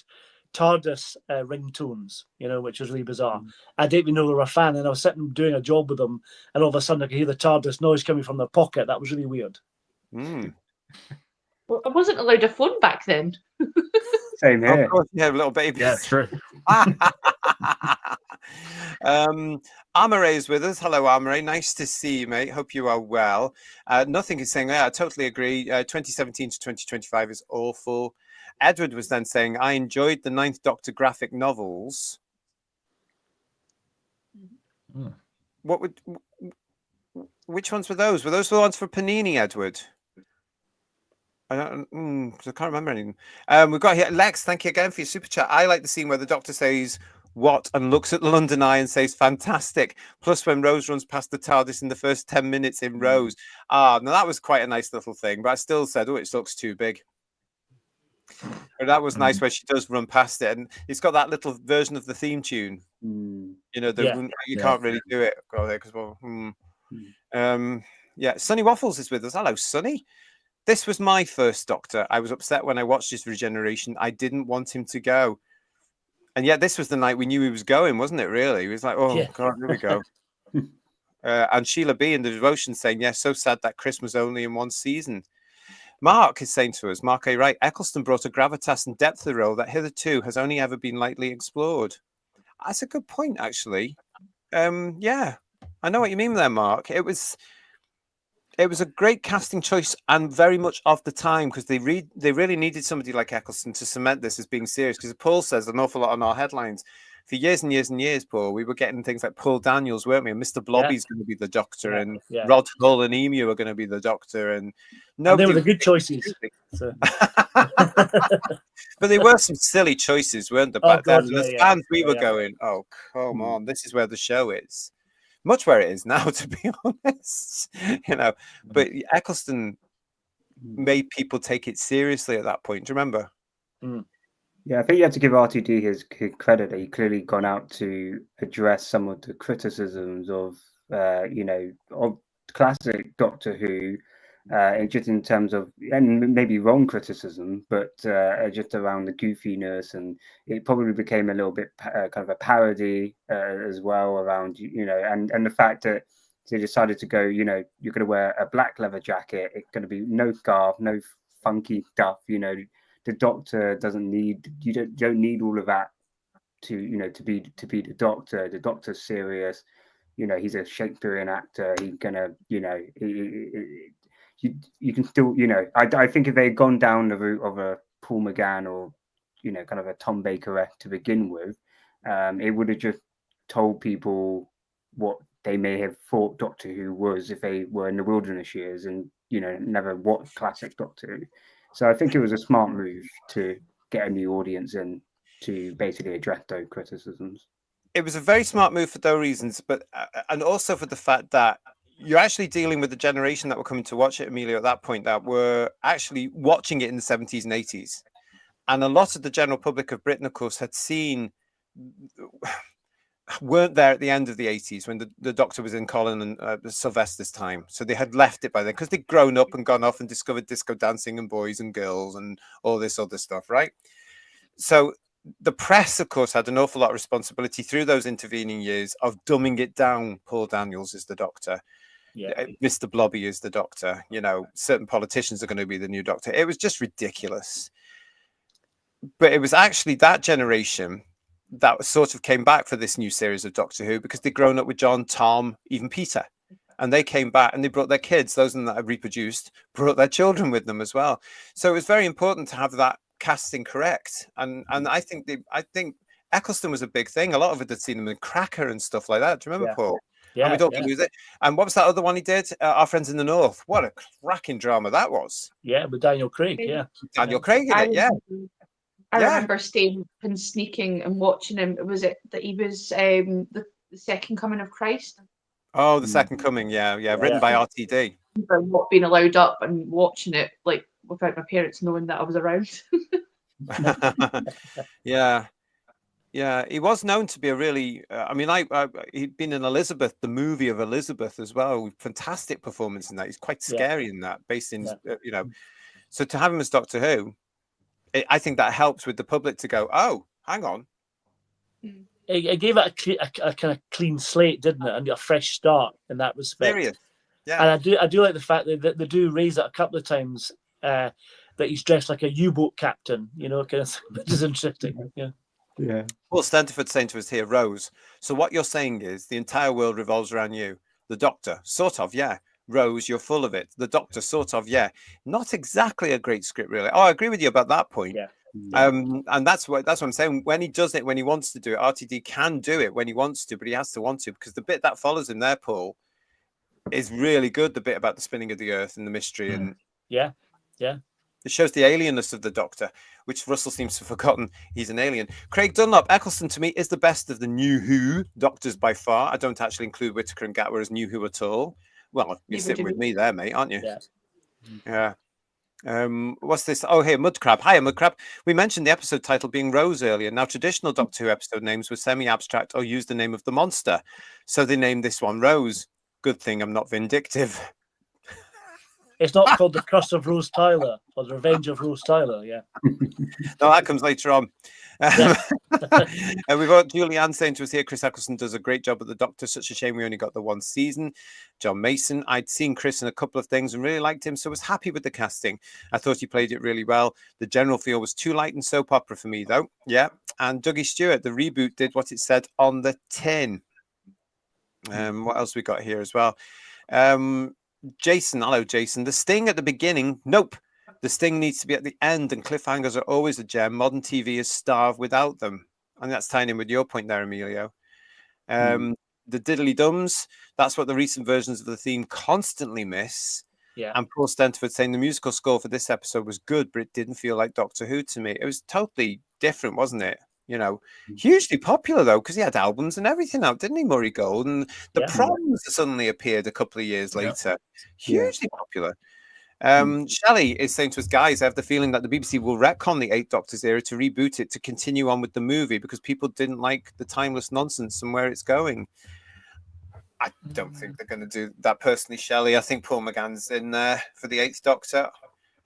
TARDIS ringtones, which was really bizarre. I didn't even know they were a fan, and I was sitting doing a job with them, and all of a sudden I could hear the TARDIS noise coming from their pocket. That was really weird. Mm. Well, I wasn't allowed a phone back then. Same here. Of course, yeah, little babies. Yeah, true. Amare is with us. Hello, Amare. Nice to see you, mate. Hope you are well. Nothing is saying, I totally agree. 2017 to 2025 is awful. Edward was then saying, I enjoyed the Ninth Doctor graphic novels. Which ones were those? Were those the ones for Panini, Edward? I can't remember anything. We've got here Lex. Thank you again for your super chat. I like the scene where the Doctor says what and looks at the London Eye and says fantastic. Plus, when Rose runs past the TARDIS in the first 10 minutes in Rose. Now that was quite a nice little thing. But I still said, it looks too big. But that was nice where she does run past it, and it's got that little version of the theme tune. You can't really do it because Sonny Waffles is with us. Hello, Sonny. This was my first Doctor. I was upset when I watched his regeneration. I didn't want him to go, and yet this was the night we knew he was going, wasn't it? Really, he was like, God, here we go. And Sheila B in the devotion saying, "Yes, so sad that Chris was only in one season." Mark is saying to us, Mark A. Wright, Eccleston brought a gravitas and depth to the role that hitherto has only ever been lightly explored. That's a good point, actually. I know what you mean there, Mark. It was a great casting choice and very much of the time, because they really needed somebody like Eccleston to cement this as being serious, because Paul says an awful lot on our headlines. For years and years and years, Paul, we were getting things like Paul Daniels, weren't we? And Mr. Blobby's going to be the Doctor, and Rod Hull and Emu are going to be the Doctor, and they were the good choices. So. But they were some silly choices, weren't they? Back then, as fans, we were going, "Oh, come on, this is where the show is." Much where it is now, to be honest, But Eccleston made people take it seriously at that point. Do you remember? Yeah, I think you have to give RTD his credit. He clearly gone out to address some of the criticisms of, of classic Doctor Who, just in terms of, and maybe wrong criticism, but just around the goofiness, and it probably became a little bit kind of a parody as well around, and the fact that they decided to go, you're going to wear a black leather jacket. It's going to be no scarf, no funky stuff, The Doctor doesn't need, you don't need all of that to be the Doctor. The Doctor's serious, he's a Shakespearean actor. He's gonna, you can still, I think if they had gone down the route of a Paul McGann or, kind of a Tom Baker to begin with, it would have just told people what they may have thought Doctor Who was if they were in the wilderness years and, never watched classic Doctor Who. So I think it was a smart move to get a new audience in to basically address those criticisms. It was a very smart move for those reasons, but and also for the fact that you're actually dealing with the generation that were coming to watch it, Emilio, at that point, that were actually watching it in the 70s and 80s. And a lot of the general public of Britain, of course, weren't there at the end of the 80s when the Doctor was in Colin and Sylvester's time. So they had left it by then because they'd grown up and gone off and discovered disco dancing and boys and girls and all this other stuff, right? So the press, of course, had an awful lot of responsibility through those intervening years of dumbing it down. Paul Daniels is the Doctor. Yeah. Mr. Blobby is the Doctor. You know, certain politicians are going to be the new Doctor. It was just ridiculous. But it was actually that generation that sort of came back for this new series of Doctor Who because they'd grown up with John, Tom, even Peter. And they came back and they brought their kids, those of them that had reproduced, brought their children with them as well. So it was very important to have that casting correct. And I think Eccleston was a big thing. A lot of it had seen him in Cracker and stuff like that. Do you remember, Paul? Yeah, and we don't lose it. And what was that other one he did? Our Friends in the North. What a cracking drama that was. Yeah, with Daniel Craig. Yeah, Daniel Craig in it. Yeah. I remember staying up and sneaking and watching him. Was it that he was the Second Coming of Christ? Oh, the Second Coming. Yeah, written by RTD. For not being allowed up and watching it like without my parents knowing that I was around. Yeah, he was known to be a really. He'd been in Elizabeth, the movie of Elizabeth as well. Fantastic performance in that. He's quite scary in that, based in So to have him as Doctor Who, I think that helps with the public to go, oh, hang on. It gave it a kind of clean slate, didn't it, and a fresh start in that respect. Serious. Yeah, and I do like the fact that they do raise it a couple of times that he's dressed like a U-boat captain, you know, kind of, which is interesting. Yeah. Yeah. Well, Stenterford saying to us here, Rose. So what you're saying is the entire world revolves around you. The Doctor, sort of, yeah. Rose, you're full of it. The Doctor, sort of, yeah. Not exactly a great script, really. Oh, I agree with you about that point. Yeah. And that's what I'm saying. When he does it, when he wants to do it, RTD can do it when he wants to, but he has to want to, because the bit that follows him there, Paul, is really good. The bit about the spinning of the Earth and the mystery, and yeah. it shows the alienness of the Doctor, which Russell seems to have forgotten. He's an alien. Craig Dunlop, Eccleston to me is the best of the New Who Doctors by far. I don't actually include Whittaker and Gatwa as New Who at all. Well, you're sitting with me there, mate, aren't you? Yeah. What's this? Oh, here, Mudcrab. Hiya, Mudcrab. We mentioned the episode title being Rose earlier. Now, traditional Doctor Who episode names were semi-abstract or used the name of the monster. So they named this one Rose. Good thing I'm not vindictive. It's not called The Curse of Rose Tyler or The Revenge of Rose Tyler, yeah. No, that comes later on. And we've got Julianne saying to us here, Chris Eccleston does a great job at the Doctor. Such a shame we only got the one season. John Mason, I'd seen Chris in a couple of things and really liked him, so was happy with the casting. I thought he played it really well. The general feel was too light and soap opera for me, though. Yeah. And Dougie Stewart, the reboot did what it said on the tin. What else we got here as well? Jason, hello, Jason. The sting at the beginning, nope. The sting needs to be at the end, and cliffhangers are always a gem. Modern TV is starved without them. And that's tying in with your point there, Emilio. The diddly dums, that's what the recent versions of the theme constantly miss. Yeah. And Paul Stenterford saying the musical score for this episode was good, but it didn't feel like Doctor Who to me. It was totally different, wasn't it? You know, hugely popular, though, because he had albums and everything out, didn't he, Murray Gold? And the Proms suddenly appeared a couple of years later. Hugely popular. Shelley is saying to us, guys, I have the feeling that the BBC will retcon the Eighth Doctor's era to reboot it to continue on with the movie because people didn't like the timeless nonsense and where it's going. I don't think they're going to do that personally, Shelley. I think Paul McGann's in there for the Eighth Doctor.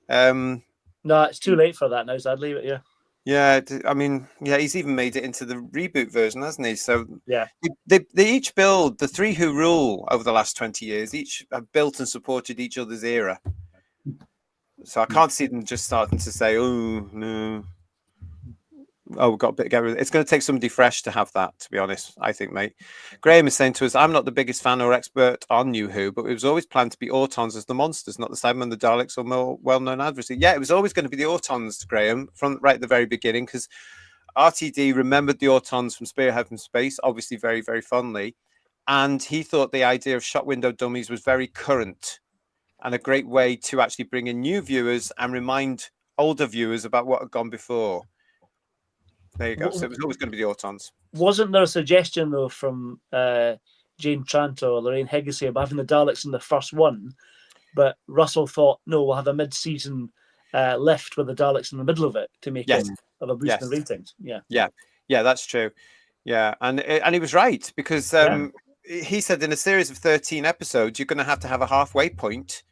No, it's too late for that now, so I'd leave it, yeah. Yeah, I mean, yeah, he's even made it into the reboot version, hasn't he? So yeah, they each build, the three who rule over the last 20 years, each have built and supported each other's era. So I can't see them just starting to say, oh, no. Oh, we've got a bit to get rid of it. It's going to take somebody fresh to have that, to be honest, I think, mate. Graham is saying to us, I'm not the biggest fan or expert on New Who, but it was always planned to be Autons as the monsters, not the Cybermen, the Daleks, or more well-known adversary. Yeah, it was always going to be the Autons, Graham, from right at the very beginning, because RTD remembered the Autons from Spearhead from Space, obviously very, very fondly, and he thought the idea of shot window dummies was very current and a great way to actually bring in new viewers and remind older viewers about what had gone before. There you go. So it was always going to be the Autons. Wasn't there a suggestion, though, from Jane Tranter or Lorraine Heggessey about having the Daleks in the first one? But Russell thought, no, we'll have a mid-season lift with the Daleks in the middle of it to make it of a boost in ratings. Yeah, that's true. Yeah, and he was right, because he said in a series of 13 episodes, you're going to have a halfway point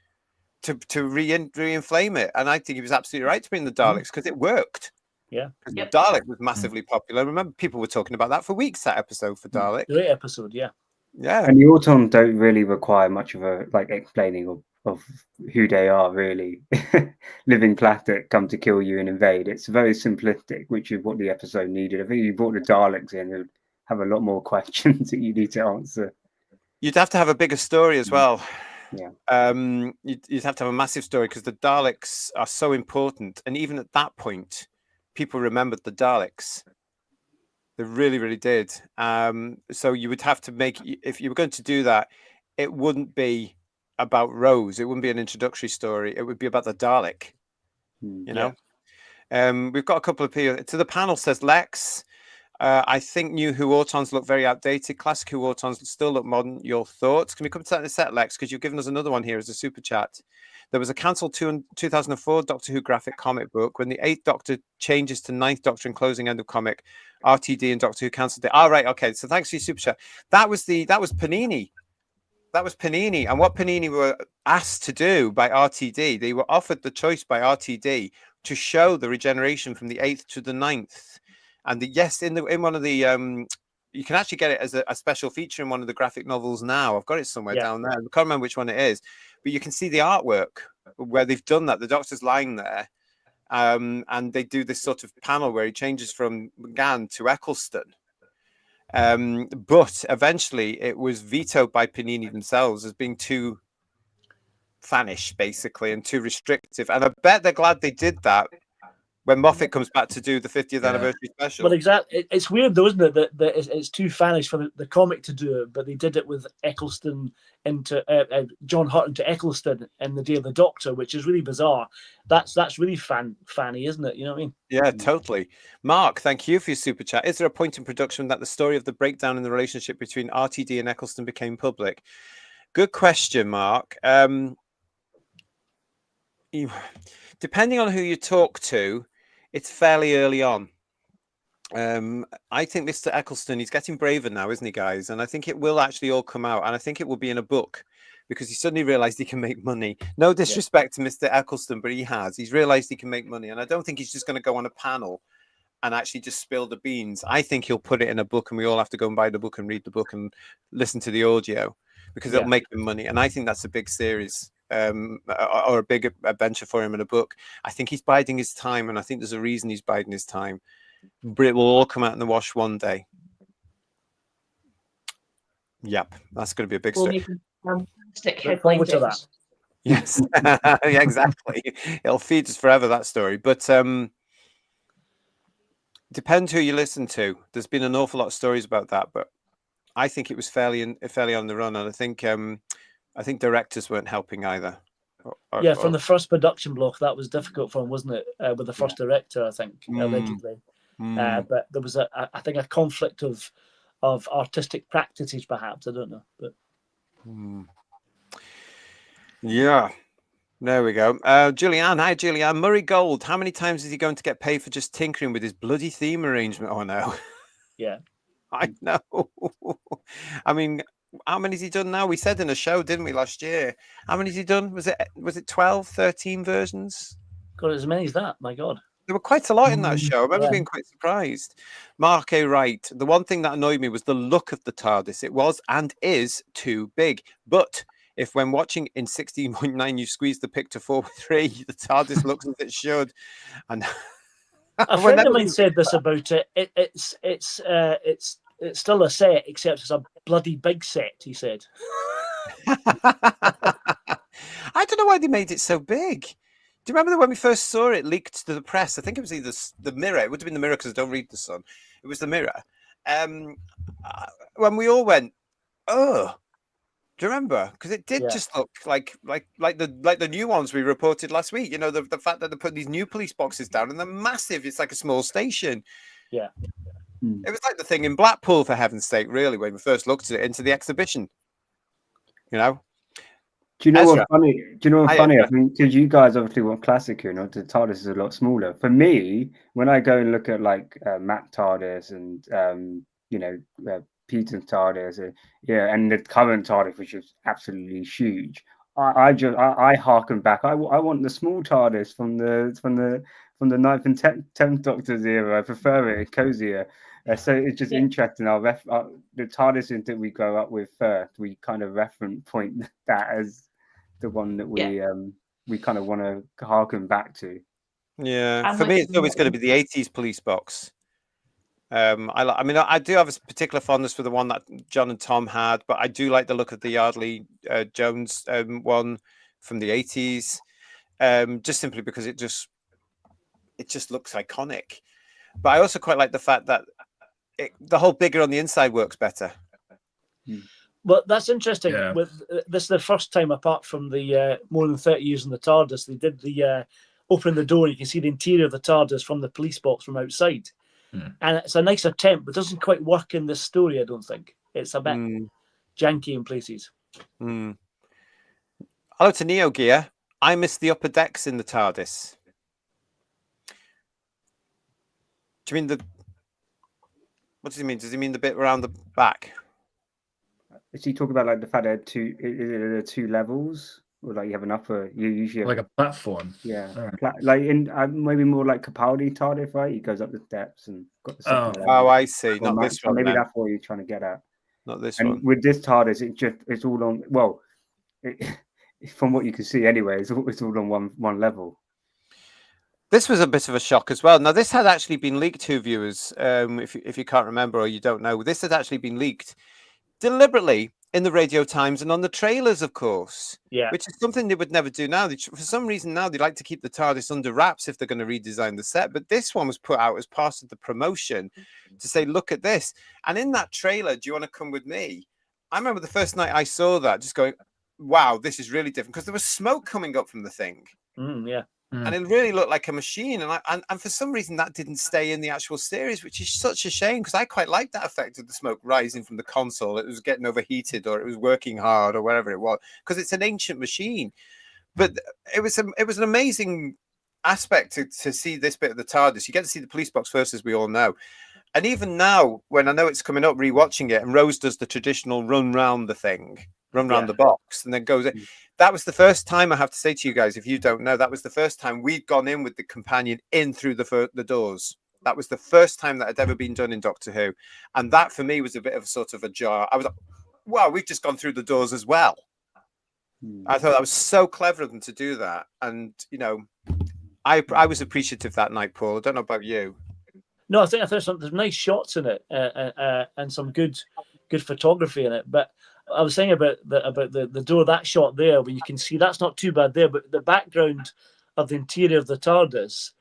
to re-inflame it. And I think he was absolutely right to bring the Daleks because it worked. Yeah. Yep. Dalek was massively popular. I remember people were talking about that for weeks, that episode for Dalek. Great episode, yeah. Yeah. And the Autons don't really require much of a explaining of who they are, really. Living planet come to kill you and invade. It's very simplistic, which is what the episode needed. I think you brought the Daleks in, it would have a lot more questions that you need to answer. You'd have to have a bigger story as well. Yeah. You'd have to have a massive story because the Daleks are so important. And even at that point, people remembered the Daleks. They really, really did. So you would have to make, if you were going to do that, it wouldn't be about Rose. It wouldn't be an introductory story. It would be about the Dalek. You know? We've got a couple of people. To the panel says Lex. I think new Who Autons look very outdated. Classic Who Autons still look modern. Your thoughts? Can we come to that in a set, Lex? Because you've given us another one here as a super chat. There was a cancelled 2004 Doctor Who graphic comic book when the 8th Doctor changes to 9th Doctor and closing end of comic. RTD and Doctor Who cancelled it. All right, okay. So thanks for your super chat. That was Panini. That was Panini. And what Panini were asked to do by RTD, they were offered the choice by RTD to show the regeneration from the 8th to the 9th. And yes, in one of the you can actually get it as a special feature in one of the graphic novels now. I've got it somewhere down there. I can't remember which one it is, but you can see the artwork where they've done that. The Doctor's lying there, and they do this sort of panel where he changes from McGann to Eccleston. But eventually, it was vetoed by Panini themselves as being too fanish, basically, and too restrictive. And I bet they're glad they did that when Moffat comes back to do the 50th anniversary special. Well, exactly. It's weird, though, isn't it, that it's too fanish for the comic to do it, but they did it with Eccleston into John Hurt into Eccleston in the Day of the Doctor, which is really bizarre. That's really fanny, isn't it? You know what I mean? Yeah, totally. Mark, thank you for your super chat. Is there a point in production that the story of the breakdown in the relationship between RTD and Eccleston became public? Good question, Mark. Depending on who you talk to, it's fairly early on. I think Mr. Eccleston, he's getting braver now, isn't he, guys? And I think it will actually all come out. And I think it will be in a book because he suddenly realized he can make money. No disrespect to Mr. Eccleston, but he's realized he can make money. And I don't think he's just going to go on a panel and actually just spill the beans. I think he'll put it in a book and we all have to go and buy the book and read the book and listen to the audio because it'll make him money. And I think that's a big series. Or a big adventure for him in a book. I think he's biding his time, and I think there's a reason he's biding his time. But it will all come out in the wash one day. Yep, that's going to be a big story. Stick headline to that. Yes, yeah, exactly. It'll feed us forever, that story. But depends who you listen to. There's been an awful lot of stories about that, but I think it was fairly on the run, and I think directors weren't helping either. From the first production block, that was difficult for him, wasn't it? With the first director, I think, allegedly. But there was I think a conflict of artistic practices, perhaps. I don't know, but yeah, there we go. Julianne, hi Julianne. Murray Gold. How many times is he going to get paid for just tinkering with his bloody theme arrangement? Oh no. Yeah, I know. I mean, how many has he done now? We said in a show, didn't we, last year? How many has he done? Was it 12, 13 versions? got as many as that. My God. There were quite a lot in that show. I remember being quite surprised. Mark A. Wright. The one thing that annoyed me was the look of the TARDIS. It was and is too big. But if when watching in 16.9 you squeeze the pic to 4:3, the TARDIS looks as it should. And a friend of mine said this about it. It's still a set, except it's a bloody big set, he said. I don't know why they made it so big. Do you remember when we first saw it leaked to the press? I think it was either the Mirror. It would have been the Mirror because I don't read The Sun. It was the Mirror. When we all went, oh, do you remember? Because it did just look like the new ones we reported last week. You know, the fact that they put these new police boxes down and they're massive. It's like a small station. Yeah. It was like the thing in Blackpool, for heaven's sake, really, when we first looked at it into the exhibition. You know? Do you know what's funny? I think because you guys obviously want classic, you know, the TARDIS is a lot smaller. For me, when I go and look at like Matt TARDIS and Peter's TARDIS, and the current TARDIS, which is absolutely huge, I harken back. I want the small TARDIS from the ninth and tenth Doctor's era. I prefer it cozier. So it's just interesting. The TARDIS that we grow up with first, we kind of reference point that as the one that we kind of want to harken back to. Yeah, for me, it's always going to be the 80s police box. I mean, I do have a particular fondness for the one that John and Tom had, but I do like the look of the Yardley Jones one from the 80s, just simply because it just looks iconic. But I also quite like the fact that the whole bigger on the inside works better. Well, that's interesting. Yeah. With this is the first time, apart from the more than 30 years in the TARDIS, they did the opening the door. You can see the interior of the TARDIS from the police box from outside. And it's a nice attempt, but doesn't quite work in this story, I don't think. It's a bit janky in places. Hello to Neo Gear. I miss the upper decks in the TARDIS. Do you mean what does he mean? Does he mean the bit around the back? Is he talking about like the fact that there are two levels? Or like you have an upper, you usually have like a platform. Yeah, like in maybe more like Capaldi TARDIS, right? He goes up the steps and got the second level. Oh, I see. Not this one. Maybe that's what you're trying to get at. Not this and one. With this TARDIS, it's all on. Well, from what you can see anyway, it's all on one level. This was a bit of a shock as well. Now, this had actually been leaked to viewers. If you can't remember or you don't know, this had actually been leaked deliberately in the Radio Times and on the trailers, of course. Yeah. Which is something they would never do now. For some reason now they like to keep the TARDIS under wraps if they're going to redesign the set. But this one was put out as part of the promotion to say, look at this. And in that trailer, do you want to come with me? I remember the first night I saw that, just going, wow, this is really different. Because there was smoke coming up from the thing. Yeah. And it really looked like a machine. And for some reason, that didn't stay in the actual series, which is such a shame, because I quite liked that effect of the smoke rising from the console. It was getting overheated or it was working hard or whatever it was, because it's an ancient machine. But it was an amazing aspect to see this bit of the TARDIS. You get to see the police box first, as we all know. And even now, when I know it's coming up, rewatching it, and Rose does the traditional run round the box and then goes in. That was the first time, I have to say to you guys, if you don't know, that was the first time we'd gone in with the companion in through the doors. That was the first time that had ever been done in Doctor Who. And that for me was a bit of a sort of a jar. I was like, wow, we've just gone through the doors as well. I thought that was so clever of them to do that. And, you know, I was appreciative that night, Paul. I don't know about you. No, I think there's some nice shots in it and some good photography in it. But I was saying about the door, that shot there, where you can see that's not too bad there, but the background of the interior of the TARDIS,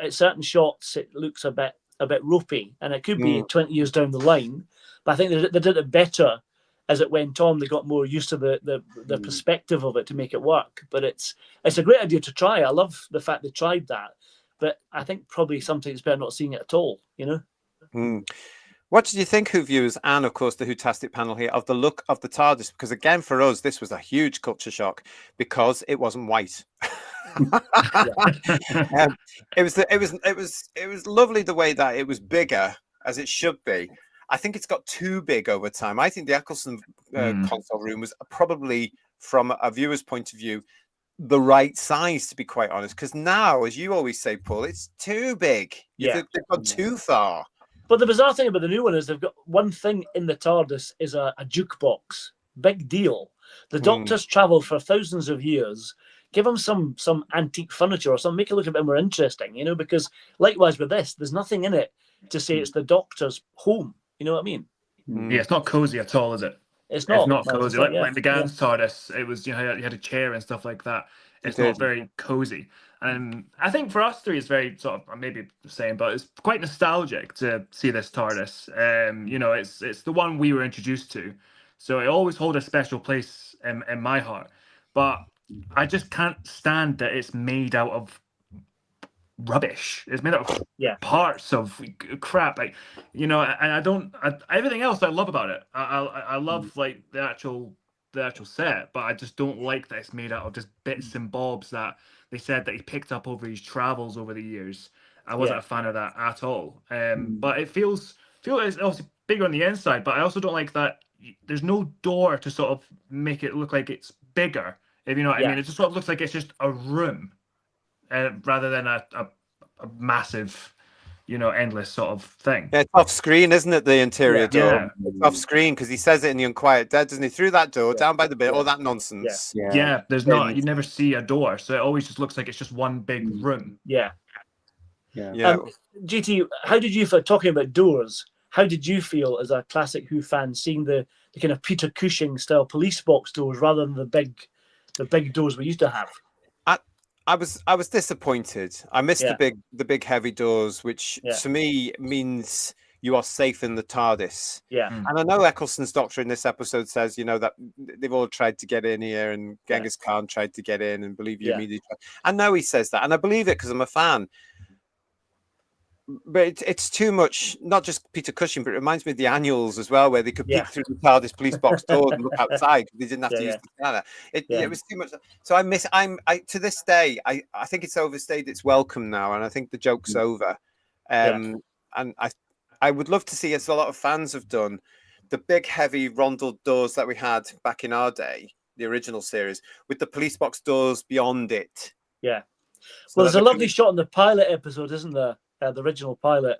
at certain shots, it looks a bit ropey, and it could be 20 years down the line. But I think they did it better as it went on. They got more used to the perspective of it to make it work. But it's a great idea to try. I love the fact they tried that. But I think probably sometimes it's better not seeing it at all, you know? What did you think, Who viewers, and of course the Whotastic panel here, of the look of the TARDIS? Because again, for us, this was a huge culture shock because it wasn't white. It was lovely the way that it was bigger, as it should be. I think it's got too big over time. I think the Eccleston console room was probably, from a viewer's point of view, the right size, to be quite honest. Because now, as you always say, Paul, it's too big. They've gone too far. But the bizarre thing about the new one is they've got one thing in the TARDIS is a jukebox. Big deal. The Doctors travelled for thousands of years. Give them some antique furniture or something. Make it look a bit more interesting, you know, because likewise with this, there's nothing in it to say it's the Doctor's home. You know what I mean? Yeah, it's not cozy at all, is it? It's not cozy. Like the Gans TARDIS, it was, you know, you had a chair and stuff like that. It's not very cozy. And I think for us three, it's very sort of maybe the same, but it's quite nostalgic to see this TARDIS. You know, it's the one we were introduced to, so it always holds a special place in my heart. But I just can't stand that it's made out of rubbish. It's made out of parts of crap, like, you know. And everything else I love about it. I love like the actual set, but I just don't like that it's made out of just bits and bobs that they said that he picked up over his travels over the years. I wasn't a fan of that at all. But it feels it's also bigger on the inside, but I also don't like that there's no door to sort of make it look like it's bigger. If you know what I Yeah. mean, it just sort of looks like it's just a room rather than a massive, endless sort of thing. Yeah, it's off screen, isn't it? The interior Yeah. door. Yeah. It's off screen because he says it in The Unquiet Dead, doesn't he? Through that door, Yeah. down by the bit, Yeah. all that nonsense. Yeah, there's not. You never see a door, so it always just looks like it's just one big room. Yeah. Yeah. GT, how did you feel, talking about doors, how did you feel as a classic Who fan seeing the kind of Peter Cushing style police box doors rather than the big doors we used to have? I was disappointed. I missed Yeah. the big heavy doors, which Yeah. to me means you are safe in the TARDIS. Yeah. And I know Eccleston's doctor in this episode says, that they've all tried to get in here, and Genghis Khan tried to get in, and believe you me, I know he says that, and I believe it because I'm a fan. But it's too much. Not just Peter Cushing, but it reminds me of the annuals as well, where they could peek through the TARDIS police box door and look outside. They didn't have to use the scanner. It was too much. So I to this day, I think it's overstayed its welcome now, and I think the joke's over. And I would love to see, as a lot of fans have done, the big heavy rondel doors that we had back in our day, the original series, with the police box doors beyond it. Yeah. So Well, there's a lovely shot in the pilot episode, isn't there? The original pilot,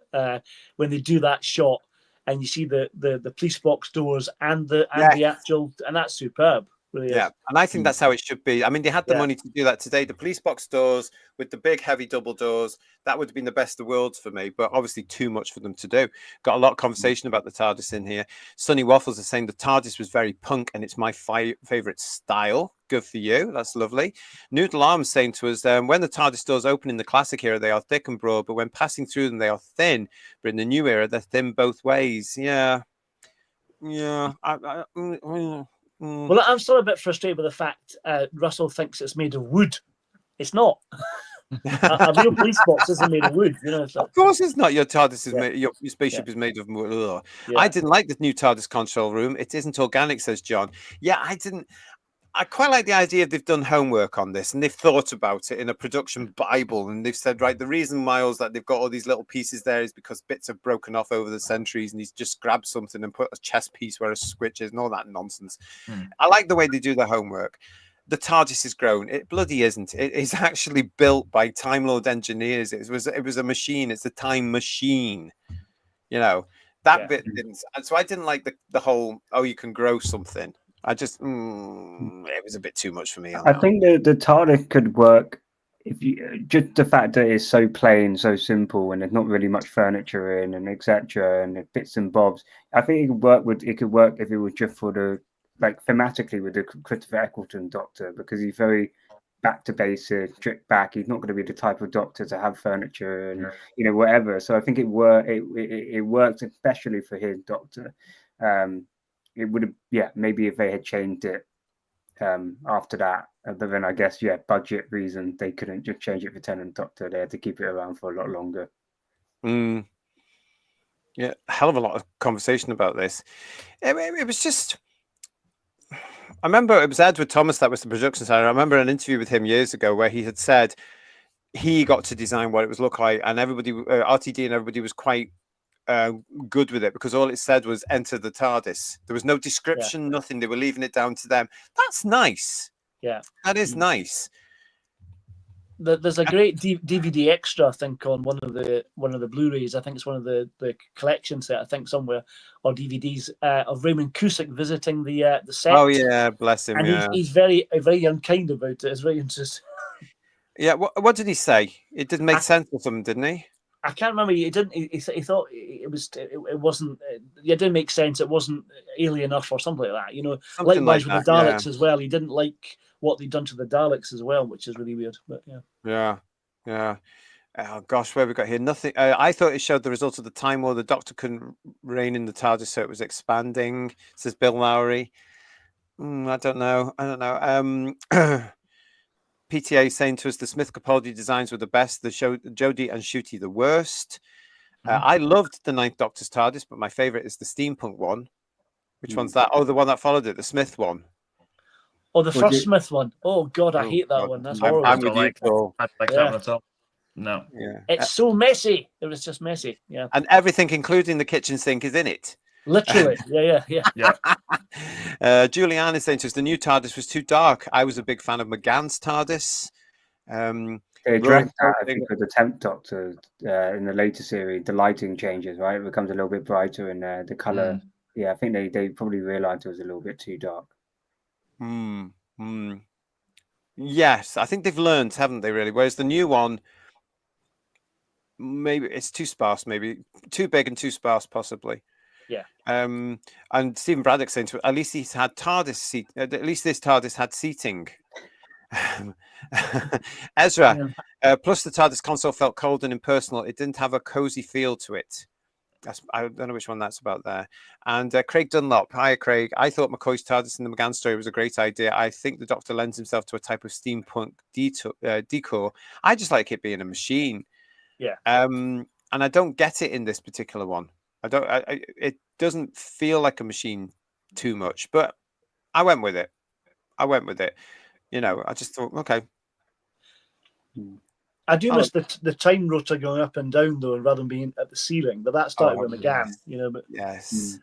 when they do that shot, and you see the police box doors and the actual, and that's superb. Really is. And I think that's how it should be. I mean, they had the money to do that today. The police box doors with the big heavy double doors, that would have been the best of worlds for me, but obviously too much for them to do. Got a lot of conversation about the TARDIS in here. Sunny Waffles is saying the TARDIS was very punk and it's my favorite style. Good for you. That's lovely. Noodle Arms saying to us, when the TARDIS doors open in the classic era, they are thick and broad, but when passing through them, they are thin. But in the new era, they're thin both ways. Yeah. Well, I'm still a bit frustrated with the fact Russell thinks it's made of wood. It's not. A real police box isn't made of wood. Of course it's not. Your TARDIS is made, your spaceship is made of wood. I didn't like the new TARDIS control room. It isn't organic, says John. Yeah, I quite like the idea they've done homework on this and they've thought about it in a production Bible, and they've said, right, the reason, Miles, that they've got all these little pieces there is because bits have broken off over the centuries and he's just grabbed something and put a chess piece where a switch is and all that nonsense. I like the way they do the homework. The TARDIS is grown. It bloody isn't. It is actually built by Time Lord engineers. It was a machine. It's a time machine. That bit didn't. And so I didn't like the whole, you can grow something. I just, it was a bit too much for me. I think the TARDIS could work if you just the fact that it's so plain, so simple, and there's not really much furniture in, and etc. and bits and bobs. I think it could work if it was just for the thematically with the Christopher Eccleston Doctor, because he's very back to basics, stripped back. He's not going to be the type of Doctor to have furniture and whatever. So I think it worked especially for his Doctor. It would have, maybe if they had changed it after that. But then I guess, budget reason, they couldn't just change it for Tenant Doctor. They had to keep it around for a lot longer. Yeah, hell of a lot of conversation about this. It was just... I remember it was Edward Thomas that was the production designer. I remember an interview with him years ago where he had said he got to design what it was look like, and everybody, RTD and everybody was quite good with it because all it said was enter the TARDIS. There was no description, nothing. They were leaving it down to them. That's nice. Yeah, that is nice. There's a great DVD extra, I think, on one of the Blu-rays. I think it's one of the collection set, I think, somewhere, or DVDs of Raymond Cusick visiting the set. Oh yeah, bless him. And he's very unkind about it. It's very interesting. Yeah, what did he say? It didn't make sense or something, didn't he? I can't remember. He didn't. He thought it wasn't. It didn't make sense. It wasn't alien enough or something like that. Something likewise like with the Daleks as well. He didn't like what they'd done to the Daleks as well, which is really weird. But yeah. Oh gosh, where have we got here? Nothing. I thought it showed the results of the time where the Doctor couldn't reign in the TARDIS, so it was expanding. Says Bill Lowry. I don't know. PTA saying to us the Smith Capaldi designs were the best, the Jodie and Ncuti the worst. I loved the Ninth Doctor's TARDIS, but my favorite is the steampunk one. Which one's that? Oh, the one that followed it, the Smith one. Oh, the first Smith one. Oh God, I hate that one. That's horrible. I'm with you, Paul. I like that one at all. No. Yeah. It's so messy. It was just messy. Yeah. And everything, including the kitchen sink, is in it. Literally. Yeah. Julianne is saying to us, the new TARDIS was too dark. I was a big fan of McGann's TARDIS. They addressed that, I think, with the 10th Doctor in the later series. The lighting changes, right? It becomes a little bit brighter, and the color. Yeah, I think they probably realized it was a little bit too dark. Yes, I think they've learned, haven't they? Really. Whereas the new one, maybe it's too sparse, maybe too big and too sparse, possibly. Yeah. And Stephen Braddock saying to at least he's had TARDIS seat. At least this TARDIS had seating. Ezra, plus the TARDIS console felt cold and impersonal. It didn't have a cozy feel to it. I don't know which one that's about there. And Craig Dunlop, hi Craig. I thought McCoy's TARDIS in the McGann story was a great idea. I think the Doctor lends himself to a type of steampunk decor. I just like it being a machine. Yeah. And I don't get it in this particular one. It doesn't feel like a machine too much, but I went with it. You know, I just thought, okay. I do miss the time rotor going up and down though, rather than being at the ceiling. But that started with McGann, you know. But yes.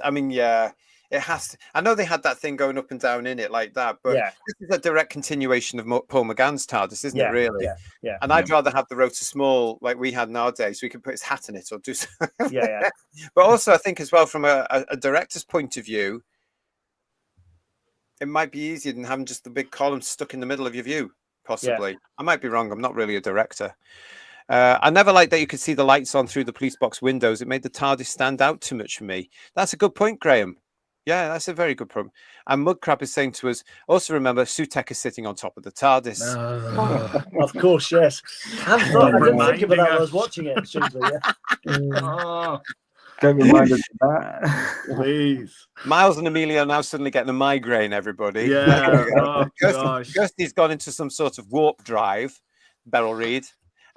I mean, yeah, it has to. I know they had that thing going up and down in it like that, but this is a direct continuation of Paul McGann's TARDIS, isn't it? Really? Yeah. And I'd rather have the rotor small, like we had in our day, so we could put his hat in it or do something. Yeah. But also, I think as well from a director's point of view, it might be easier than having just the big column stuck in the middle of your view. Possibly. I might be wrong. I'm not really a director. I never liked that you could see the lights on through the police box windows. It made the TARDIS stand out too much for me. That's a good point, Graham. Yeah, that's a very good point. And Mudcrab is saying to us, also remember, Sutek is sitting on top of the TARDIS. Of course, yes. I didn't think about that when I was watching it. Don't remind us of that. Please. Miles and Amelia are now suddenly getting a migraine, everybody. Yeah. Oh, gosh. Kirsty's gone into some sort of warp drive, Beryl Reid.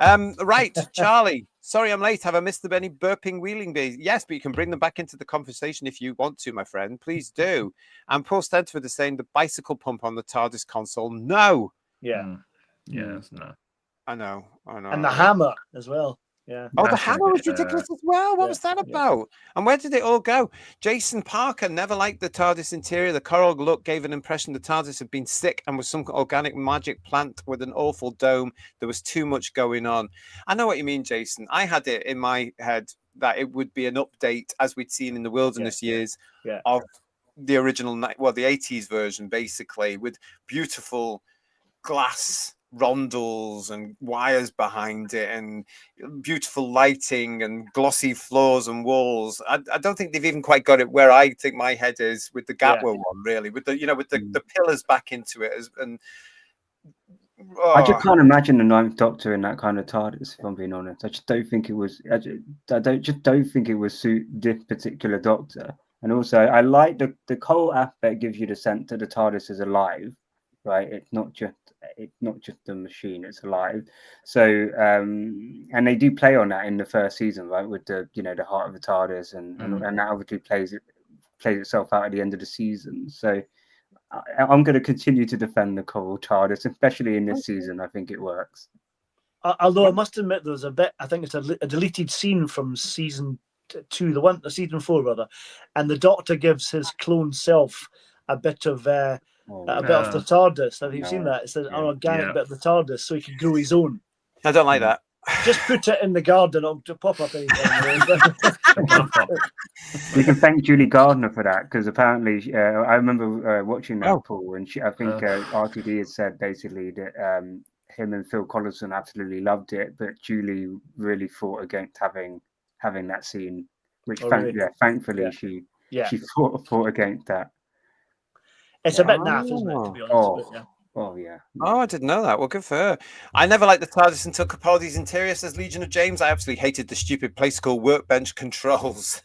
Right, Charlie. Sorry I'm late. Have I missed any burping wheeling bees? Yes, but you can bring them back into the conversation if you want to, my friend. Please do. And Paul Stenford is saying the bicycle pump on the TARDIS console. No. Yeah. Yes, no. I know. And the hammer as well. Yeah. Oh, the hammer was ridiculous as well. What was that about? And where did it all go? Jason Parker never liked the TARDIS interior. The coral look gave an impression the TARDIS had been sick and was some organic magic plant with an awful dome. There was too much going on. I know what you mean, Jason. I had it in my head that it would be an update, as we'd seen in the Wilderness years, of the original, the 80s version, basically, with beautiful glass rondels and wires behind it and beautiful lighting and glossy floors and walls. I don't think they've even quite got it where I think my head is with the Gatwa one, really, with the pillars back into it. I just can't imagine the Ninth Doctor in that kind of TARDIS, if I'm being honest. I just don't think it was. I don't think it would suit this particular Doctor. And also, I like the whole aspect gives you the sense that the TARDIS is alive, right? It's not just a machine; it's alive. So, and they do play on that in the first season, right? With the the heart of the TARDIS, and that obviously plays itself out at the end of the season. So, I'm going to continue to defend the coral TARDIS, especially in this season. I think it works. Although I must admit, there's a bit. I think it's a deleted scene from season 2, season 4 rather, and the Doctor gives his clone self a bit of the TARDIS. Have you seen that? It's an organic bit of the TARDIS, so he can grow his own. I don't like that. Just put it in the garden; it'll pop up anytime. You can thank Julie Gardner for that, because apparently I remember watching that Paul, and I think RTD had said basically that him and Phil Collinson absolutely loved it, but Julie really fought against having that scene, which thankfully she fought against that. It's a bit naff, isn't it? To be honest. Oh yeah. Oh, I didn't know that. Well, good for her. I never liked the TARDIS until Capaldi's interior, says Legion of James. I absolutely hated the stupid place called workbench controls.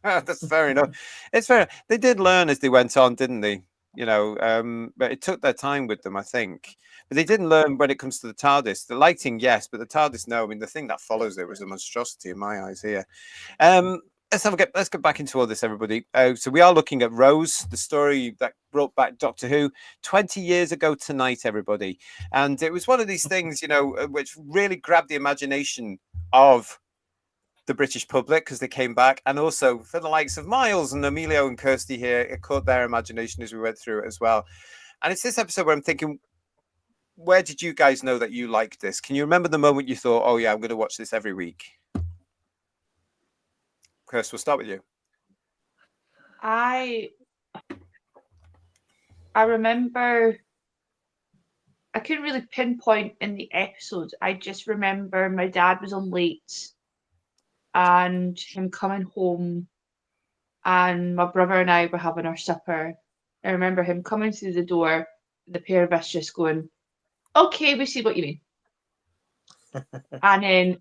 That's fair enough. It's fair. They did learn as they went on, didn't they? But it took their time with them, I think. But they didn't learn when it comes to the TARDIS. The lighting, yes, but the TARDIS, no. I mean, the thing that follows it was a monstrosity in my eyes here. Let's get back into all this, everybody. So we are looking at Rose, the story that brought back Doctor Who 20 years ago tonight, everybody. And it was one of these things, which really grabbed the imagination of the British public because they came back, and also for the likes of Miles and Emilio and Kirsty here. It caught their imagination as we went through it as well. And it's this episode where I'm thinking, where did you guys know that you liked this? Can you remember the moment you thought, oh yeah, I'm going to watch this every week? Kirst, we'll start with you. I remember, I couldn't really pinpoint in the episode. I just remember my dad was on late and him coming home, and my brother and I were having our supper. I remember him coming through the door, the pair of us just going, okay, we see what you mean. And then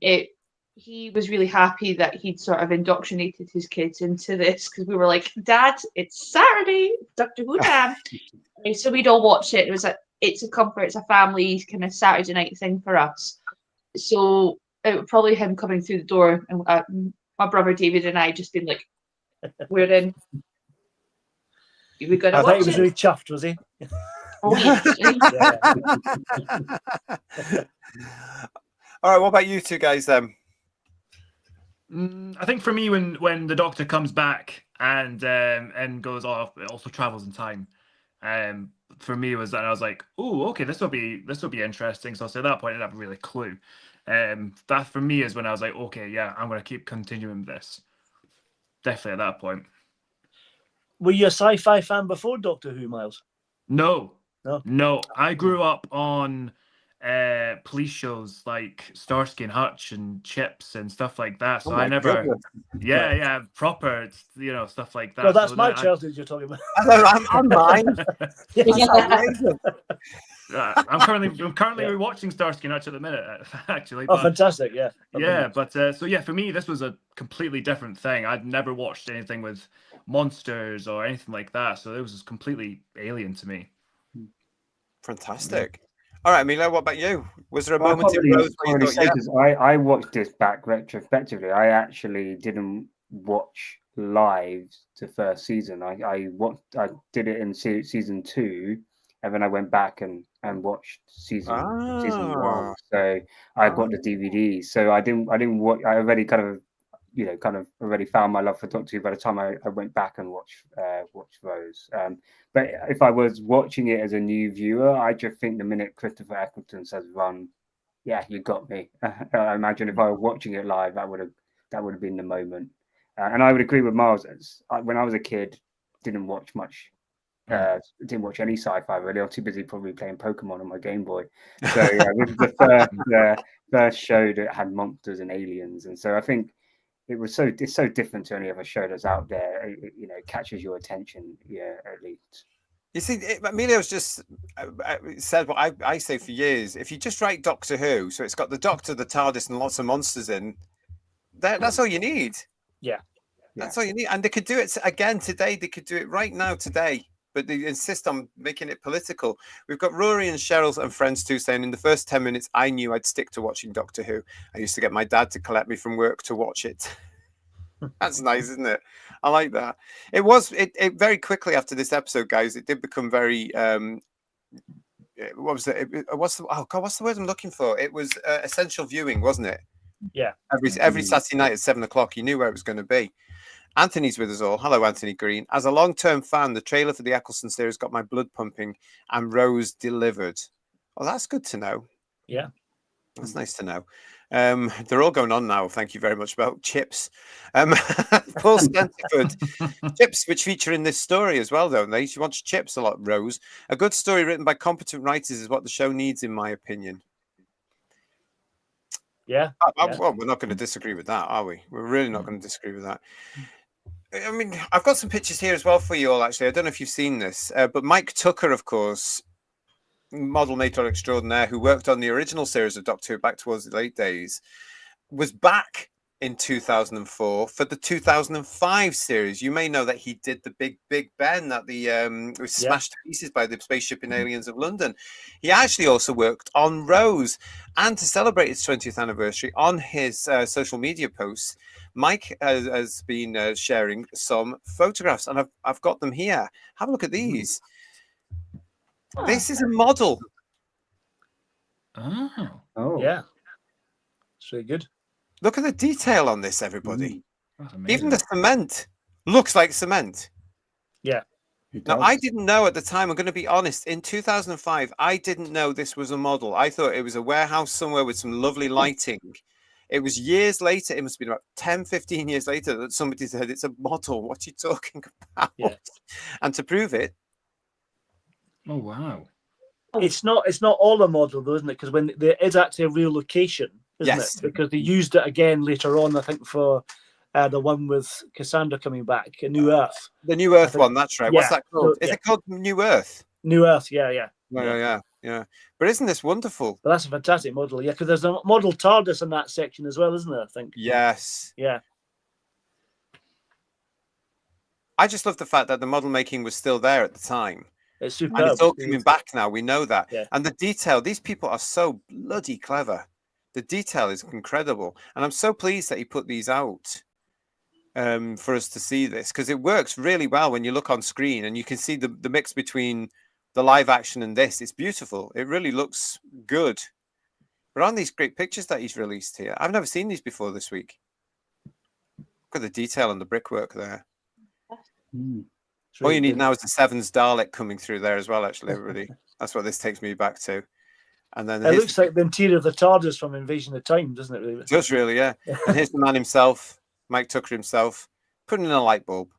he was really happy that he'd sort of indoctrinated his kids into this, because we were like, Dad, it's Saturday, Doctor Who time. So we'd all watch it. It was it's a comfort, it's a family kind of Saturday night thing for us. So it was probably him coming through the door, and my brother David and I just been like, we're in. We're gonna I watch think he was it. really chuffed, was he? Oh, yes. All right, what about you two guys then? I think for me, when the Doctor comes back and goes off, it also travels in time. For me, was that I was like, oh, okay, this will be interesting. So at that point, I didn't have a really clue. That for me is when I was like, okay, yeah, I'm going to keep continuing this. Definitely at that point. Were you a sci-fi fan before Doctor Who, Miles? No. No. I grew up on police shows like Starsky and Hutch and Chips and stuff like that. So I never, goodness. Proper, stuff like that. Well, that's so my childhood you're talking about. I'm mine. I'm currently rewatching Starsky and Hutch at the minute, actually. Oh, fantastic! Yeah. So for me, this was a completely different thing. I'd never watched anything with monsters or anything like that, so it was just completely alien to me. Fantastic. All right, Emilio, what about you? Was there a moment in Rose where you thought, I watched this back retrospectively. I actually didn't watch live the first season. I did it in season 2, and then I went back and watched season 1. So I got the DVD. So I didn't watch. I already kind of already found my love for Doctor Who by the time I went back and watched Rose. But if I was watching it as a new viewer, I just think the minute Christopher Eccleston says "run," yeah, you got me. I imagine if I were watching it live, that would have been the moment. And I would agree with Miles. When I was a kid, didn't watch much. Didn't watch any sci-fi really. I was too busy probably playing Pokemon on my Game Boy. So yeah, this is the first show that had monsters and aliens, and so I think it's so different to any other show that's out there. It catches your attention, at least. You see, Emilio's just said what I say for years. If you just write Doctor Who, so it's got the Doctor, the TARDIS, and lots of monsters in, that's all you need. Yeah. That's all you need. And they could do it again today. They could do it right now today. But they insist on making it political. We've got Rory and Cheryl and friends too saying, in the first 10 minutes, I knew I'd stick to watching Doctor Who. I used to get my dad to collect me from work to watch it. That's nice, isn't it? I like that. It very quickly after this episode, guys, it did become very, what was it? What's the word I'm looking for? It was essential viewing, wasn't it? Yeah. Every Saturday night at 7:00, you knew where it was going to be. Anthony's with us all. Hello, Anthony Green. As a long-term fan, the trailer for the Eccleston series got my blood pumping, and Rose delivered. Well, that's good to know. Yeah. That's nice to know. They're all going on now. Thank you very much about Chips. Paul Stanford. Chips, which feature in this story as well, don't they? She wants Chips a lot, Rose. A good story written by competent writers is what the show needs, in my opinion. Yeah. Well, we're not going to disagree with that, are we? We're really not going to disagree with that. I mean, I've got some pictures here as well for you all, actually. I don't know if you've seen this, but Mike Tucker, of course, model maker extraordinaire, who worked on the original series of Doctor Who back towards the late days, was back in 2004 for the 2005 series. You may know that he did the Big Ben that was smashed to pieces by the spaceship in Aliens of London. He actually also worked on Rose, and to celebrate its 20th anniversary, on his social media posts, Mike has been sharing some photographs, and I've got them here. Have a look at these. This is a model. Oh. Yeah. It's really good. Look at the detail on this, everybody. That's amazing. Even the cement looks like cement. Yeah. Now, I didn't know at the time, I'm going to be honest, in 2005, I didn't know this was a model. I thought it was a warehouse somewhere with some lovely lighting. It was years later, it must have been about 10, 15 years later, that somebody said, it's a model. What are you talking about? Yeah. And to prove it, Oh wow. It's not all a model though, isn't it? Because when there is actually a real location, isn't Yes. it? Because they used it again later on, I think, for the one with Cassandra coming back, A New Earth. the New Earth one, that's right. What's Yeah, that called? so, Is yeah. it called New Earth? New Earth, yeah. Yeah. But isn't this wonderful? But that's a fantastic model, yeah, because there's a model TARDIS in that section as well, isn't there, I think? Yes. Yeah. I just love the fact that the model making was still there at the time. It's superb. And it's all coming back now. We know that. Yeah. And the detail, these people are so bloody clever. The detail is incredible. And I'm so pleased that he put these out for us to see this, because it works really well when you look on screen and you can see the mix between the live action and this. It's beautiful. It really looks good. But on these great pictures that he's released here, I've never seen these before this week. Look at the detail and the brickwork there. It's All really you need good. now is the Sevens Dalek coming through there as well, actually, everybody. That's what this takes me back to. And then It here's looks like the interior of the TARDIS from Invasion of Time, doesn't it, really? it does really, yeah. And here's the man himself, Mike Tucker himself, putting in a light bulb.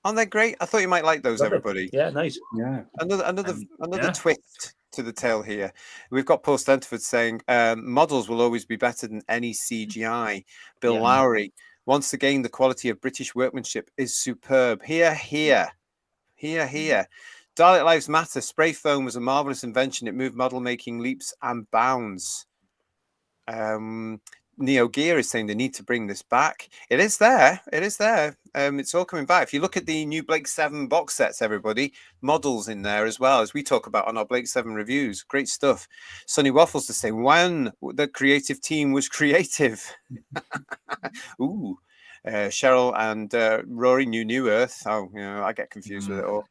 Aren't they great? I thought you might like those, Lovely. everybody. Yeah, nice. Yeah. Another yeah. twist to the tale here. We've got Paul Stenterford saying models will always be better than any CGI. Bill Yeah. Lowry, once again, the quality of British workmanship is superb. Here. Dalek Lives Matter. Spray foam was a marvelous invention. It moved model making leaps and bounds. Neo Gear is saying they need to bring this back. It is there. It's all coming back. If you look at the new Blake 7 box sets, everybody, models in there as well, as we talk about on our Blake 7 reviews. Great stuff. Sonny Waffles is saying when the creative team was creative. Ooh. Cheryl and Rory knew New Earth. Oh, I get confused with it all.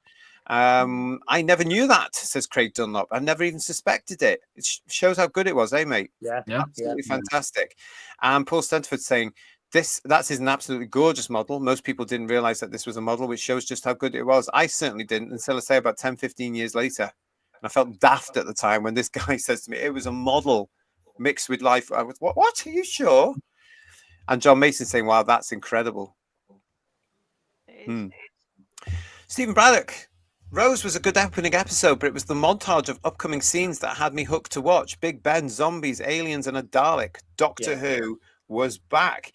I never knew that, says Craig Dunlop. I never even suspected it. It shows how good it was, eh, mate? Yeah. Absolutely fantastic. And Paul Stenterford saying that is an absolutely gorgeous model. Most people didn't realize that this was a model, which shows just how good it was. I certainly didn't until I say about 10, 15 years later. And I felt daft at the time when this guy says to me, it was a model mixed with life. I was, what? Are you sure? And John Mason saying, wow, that's incredible. Stephen Braddock. Rose was a good opening episode, but it was the montage of upcoming scenes that had me hooked to watch. Big Ben, zombies, aliens, and a Dalek. Doctor Who was back.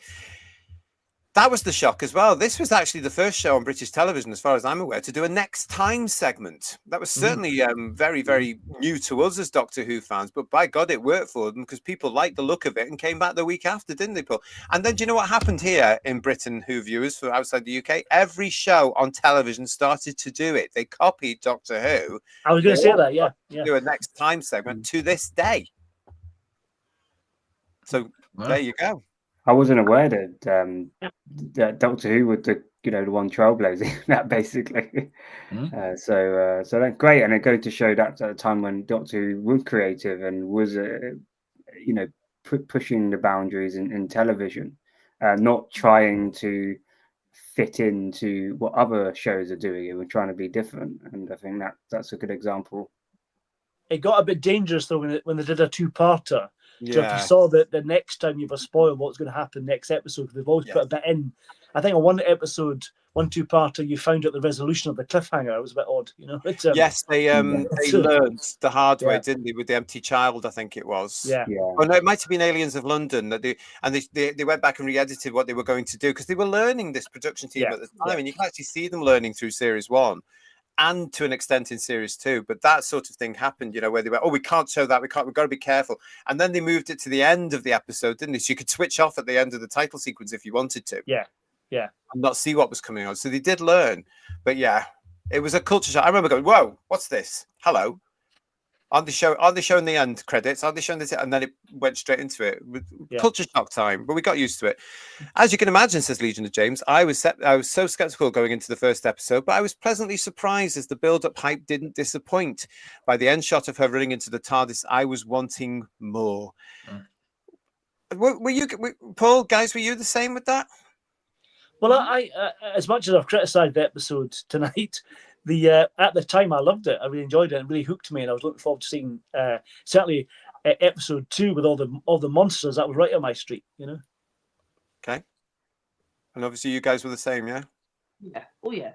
That was the shock as well. This was actually the first show on British television, as far as I'm aware, to do a Next Time segment. That was certainly very, very new to us as Doctor Who fans, but by God, it worked for them because people liked the look of it and came back the week after, didn't they, Paul? And then do you know what happened here in Britain, Who viewers for outside the UK? Every show on television started to do it. They copied Doctor Who. I was going to say that, yeah. Do a Next Time segment to this day. So there you go. I wasn't aware that Doctor Who would the one trailblazing that basically. So that's great, and it goes to show that at a time when Doctor Who was creative and was pushing the boundaries in television, not trying to fit into what other shows are doing. It was trying to be different, and I think that's a good example. It got a bit dangerous though when they did a two-parter. So if Yeah. you saw that the next time you've a spoil what's going to happen next episode, because they've always put a bit in. I think on one episode, one two-parter, you found out the resolution of the cliffhanger. It was a bit odd, It's, Yes, they learned the hard way, Yeah. didn't they, with the Empty Child? I think it was. Yeah. Oh no, it might have been Aliens of London that they went back and re-edited what they were going to do because they were learning, this production team at the time, and you can actually see them learning through series 1 and to an extent in series 2. But that sort of thing happened, where they went, oh, we can't show that, we've got to be careful. And then they moved it to the end of the episode, didn't they? So you could switch off at the end of the title sequence if you wanted to. Yeah. And not see what was coming on. So they did learn. But yeah, it was a culture shock. I remember going, whoa, what's this? Hello. On the show in the end credits, on the show, and then it went straight into it. Yeah. Culture shock time, but we got used to it. As you can imagine, says Legion of James, I was so skeptical going into the first episode, but I was pleasantly surprised as the build-up hype didn't disappoint. By the end shot of her running into the TARDIS, I was wanting more. Were you, Paul, guys? Were you the same with that? Well, I as much as I've criticised the episode tonight, at the time I loved it. I really enjoyed it and really hooked me, and I was looking forward to seeing certainly episode 2 with all the monsters. That was right up my street, you know. Okay, and obviously you guys were the same, yeah. Yeah. Oh yeah.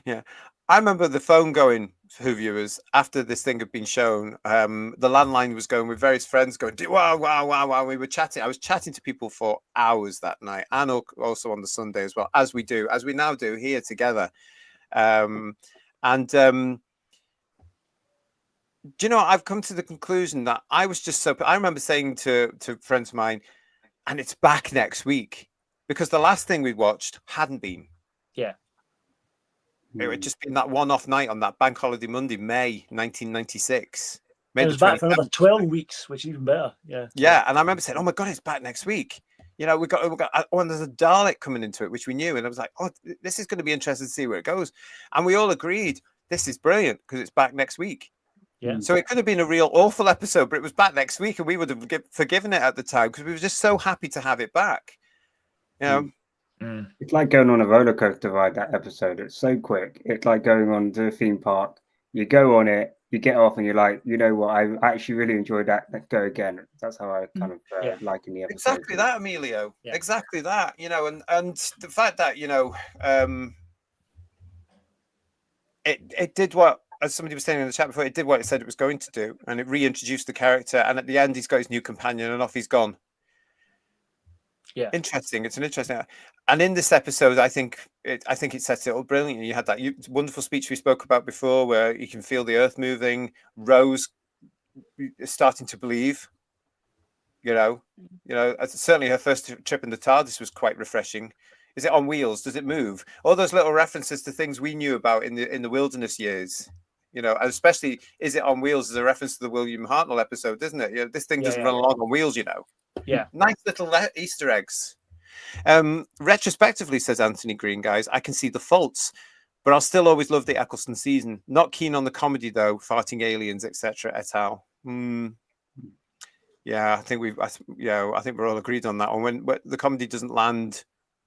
Yeah, I remember the phone going, Who viewers, after this thing had been shown. The landline was going with various friends going, wow, wow, wow, wow. We were chatting. I was chatting to people for hours that night, and also on the Sunday as well, as we now do here together. Do you know, I've come to the conclusion that I was just I remember saying to friends of mine, and it's back next week, because the last thing we watched hadn't been. Yeah. It had just been that one-off night on that Bank Holiday Monday, May 1996. It was back for another 12 weeks, which is even better. Yeah. Yeah, and I remember saying, "Oh my god, it's back next week." You know, we got. Oh, and there's a Dalek coming into it, which we knew, and I was like, "Oh, this is going to be interesting to see where it goes." And we all agreed, "This is brilliant because it's back next week." Yeah. So it could have been a real awful episode, but it was back next week, and we would have forgiven it at the time because we were just so happy to have it back. You know. It's like going on a roller coaster ride, that episode. It's so quick. It's like going on to a theme park. You go on it, you get off, and you're like, you know what? I actually really enjoyed that. Let's go again. That's how I kind of like in the episode. Exactly that, Emilio. Yeah. Exactly that. You know, and the fact that, you know, it did what, as somebody was saying in the chat before, it did what it said it was going to do, and it reintroduced the character. And at the end, he's got his new companion, and off he's gone. Yeah, interesting. It's an interesting, and in this episode, I think it sets it up brilliantly. You had that wonderful speech we spoke about before, where you can feel the earth moving. Rose is starting to believe. You know, certainly her first trip in the TARDIS was quite refreshing. Is it on wheels? Does it move? All those little references to things we knew about in the wilderness years. You know, and especially, is it on wheels? Is a reference to the William Hartnell episode, isn't it? You know, this thing doesn't run along on wheels. You know. Yeah, nice little Easter eggs. Retrospectively, says Anthony Green, guys, I can see the faults, but I'll still always love the Eccleston season. Not keen on the comedy though, farting aliens, etc. et al. Yeah, I think we're all agreed on that one. When the comedy doesn't land,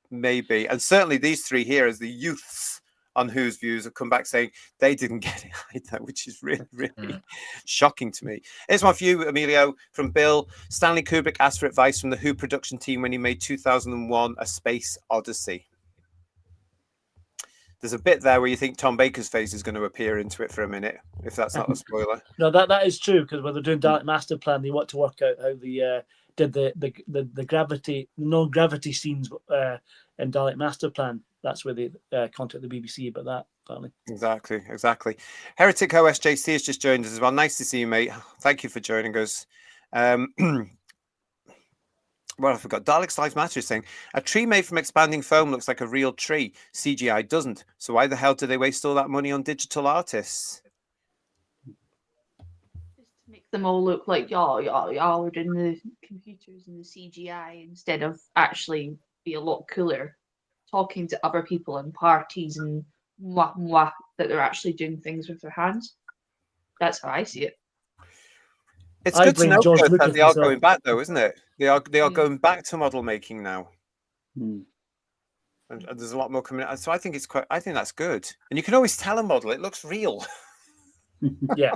maybe, and certainly these three here as the youths on Whose Views have come back saying they didn't get it either, which is really, really shocking to me. Here's one for you, Emilio, from Bill. Stanley Kubrick asked for advice from the Who production team when he made 2001 A Space Odyssey. There's a bit there where you think Tom Baker's face is going to appear into it for a minute, if that's not a spoiler. No, that is true, because when they're doing Dalek Master Plan, they want to work out how they did the non-gravity scenes in Dalek Master Plan. That's where they contact the BBC about that, apparently. Exactly. Heretic OSJC has just joined us as well. Nice to see you, mate. Thank you for joining us. Well, I forgot. Daleks Lives Matter is saying, a tree made from expanding foam looks like a real tree. CGI doesn't. So why the hell do they waste all that money on digital artists? Just to make them all look like, y'all are doing the computers and the CGI instead of actually be a lot cooler. Talking to other people in parties and that they're actually doing things with their hands. That's how I see it. It's good to know that they are going back, though, isn't it? They are going back to model making now, and there's a lot more coming out. So I think that's good, and you can always tell a model it looks real. Yeah.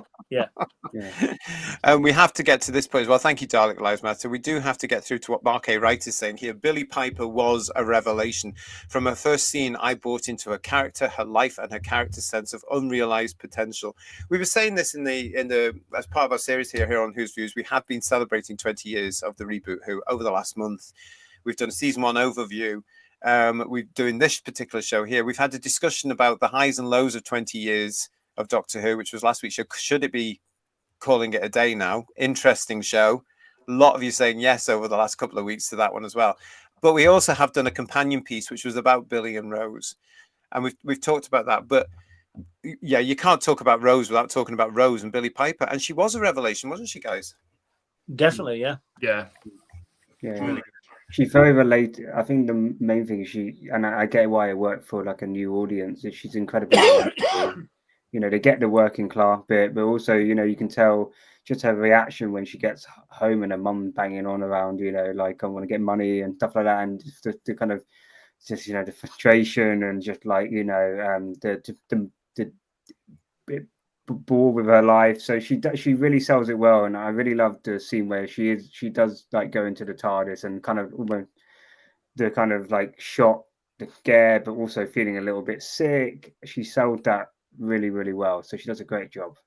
And we have to get to this point as well. Thank you, Dalek Lives Matter. We do have to get through to what Mark A. Wright is saying here. Billie Piper was a revelation. From her first scene, I bought into her character, her life, and her character's sense of unrealized potential. We were saying this in the as part of our series here on Whose Views. We have been celebrating 20 years of the reboot Who over the last month. We've done a season 1 overview. We're doing this particular show here. We've had a discussion about the highs and lows of 20 years of Doctor Who, which was last week's show. Should it be calling it a day now? Interesting show. A lot of you saying yes over the last couple of weeks to that one as well. But we also have done a companion piece, which was about Billy and Rose, and we've talked about that. But yeah, you can't talk about Rose without talking about Rose and Billie Piper, and she was a revelation, wasn't she, guys? Definitely, yeah. Yeah. Yeah, she's very related. I think the main thing and I get why it worked for like a new audience, is she's incredibly relatable. You know, they get the working class bit, but also, you know, you can tell just her reaction when she gets home and her mum banging on around, you know, like I want to get money and stuff like that, and just the kind of just, you know, the frustration and just like, you know, the bore with her life. So she really sells it well, and I really love the scene where she does like go into the TARDIS and kind of almost the kind of like shock, the scare, but also feeling a little bit sick. She sold that really, really well. So she does a great job.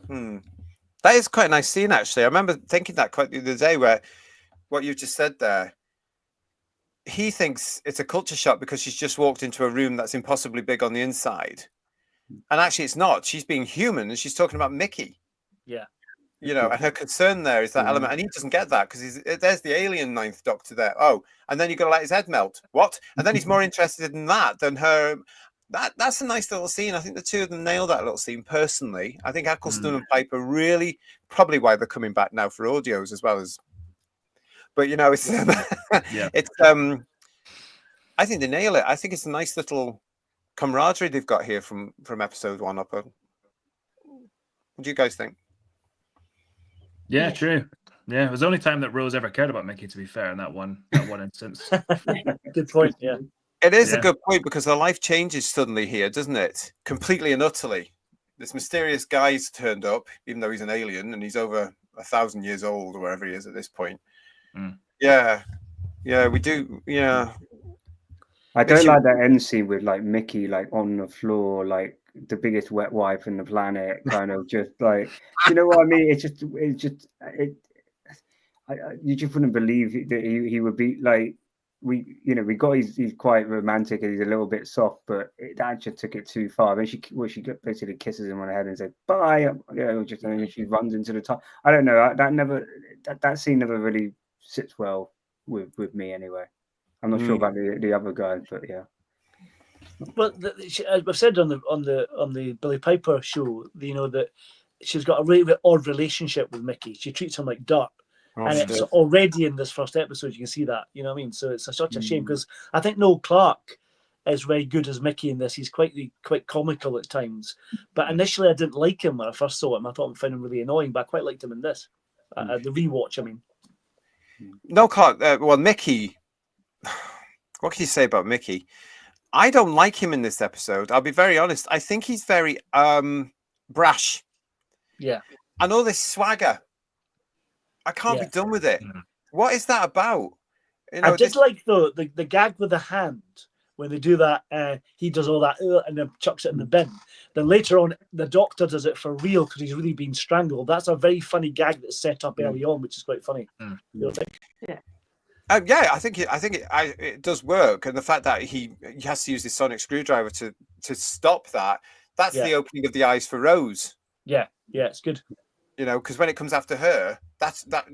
That is quite a nice scene, actually. I remember thinking that quite the other day, where what you just said there. He thinks it's a culture shock because she's just walked into a room that's impossibly big on the inside. And actually it's not. She's being human and she's talking about Mickey. Yeah. You know, and her concern there is that element. And he doesn't get that because there's the alien Ninth Doctor there. Oh, and then you've got to let his head melt. What? And then he's more interested in that than her. That's a nice little scene. I think the two of them nailed that little scene personally. I think Eccleston and Piper really, probably why they're coming back now for audios as well as. But you know, it's it's I think they nail it. I think it's a nice little camaraderie they've got here from episode 1 up. What do you guys think? Yeah, true. Yeah, it was the only time that Rose ever cared about Mickey, to be fair, in that one instance. Good point. Yeah, it is a good point because her life changes suddenly here, doesn't it? Completely and utterly. This mysterious guy's turned up, even though he's an alien and he's over 1,000 years old or wherever he is at this point. Yeah, we do. Yeah, I don't like that end scene with like Mickey like on the floor, like the biggest wet wipe in the planet, kind of just like, you know what I mean? You just wouldn't believe that he would be like, we got he's quite romantic and he's a little bit soft, but that just took it too far. Then she basically kisses him on the head and says bye, you know, just and then she runs into the top. I don't know. That scene never really sits well with me anyway. I'm not sure about the other guys, but yeah. Well, I've said on the Billie Piper show, you know, that she's got a really odd relationship with Mickey. She treats him like dirt. And it's already in this first episode, you can see that, you know what I mean? So it's such a shame because I think Noel Clarke is very good as Mickey in this. He's quite comical at times. But initially, I didn't like him when I first saw him. I found him really annoying, but I quite liked him in this. The rewatch, I mean. Noel Clarke, well, Mickey, what can you say about Mickey? I don't like him in this episode. I'll be very honest. I think he's very brash. Yeah. And all this swagger. I can't be done with it. What is that about? You know, I just like the gag with the hand when they do that. He does all that and then chucks it in the bin. Then later on, the Doctor does it for real because he's really been strangled. That's a very funny gag that's set up early on, which is quite funny. You don't think? Yeah. I think it does work, and the fact that he has to use this sonic screwdriver to stop that's the opening of the eyes for Rose. Yeah, it's good. You know, because when it comes after her,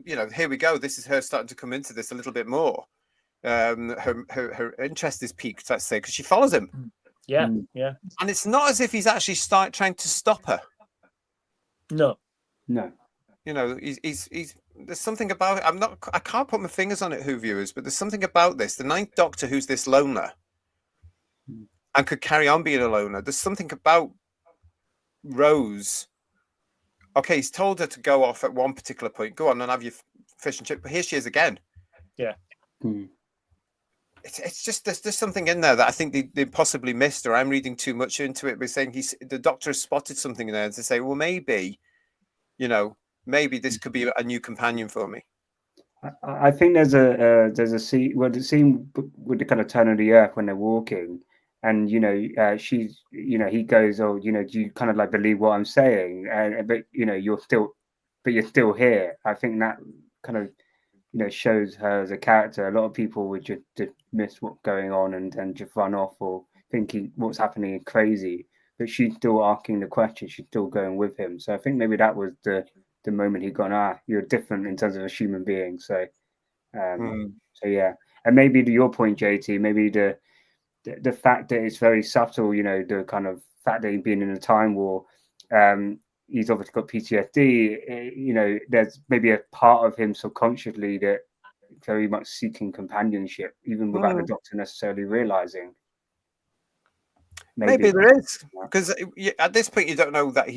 you know, here we go. This is her starting to come into this a little bit more. Her interest is piqued, let's say, because she follows him. Yeah. And it's not as if he's actually trying to stop her. No. You know, he's there's something about it. I can't put my fingers on it, who viewers, but there's something about this. The Ninth Doctor, who's this loner and could carry on being a loner. There's something about Rose. Okay, he's told her to go off at one particular point. Go on and have your fish and chip. But here she is again. Yeah. It's just there's something in there that I think they possibly missed, or I'm reading too much into it. By saying the Doctor has spotted something in there to say, well, maybe, you know, maybe this could be a new companion for me. I think there's a scene. Well, the scene with the kind of turn of the earth when they're walking. And, you know, she's, you know, he goes, oh, you know, do you kind of like believe what I'm saying? But, you know, you're still here. I think that kind of, you know, shows her as a character. A lot of people would just miss what's going on and just run off or thinking what's happening is crazy. But she's still asking the question. She's still going with him. So I think maybe that was the moment he gone, you're different in terms of a human being. So, so yeah. And maybe to your point, JT, maybe the fact that it's very subtle, you know, the kind of fact that he'd been in a time war. He's obviously got PTSD. You know, there's maybe a part of him subconsciously that very much seeking companionship, even without the Doctor necessarily realizing. Maybe there is, because at this point you don't know that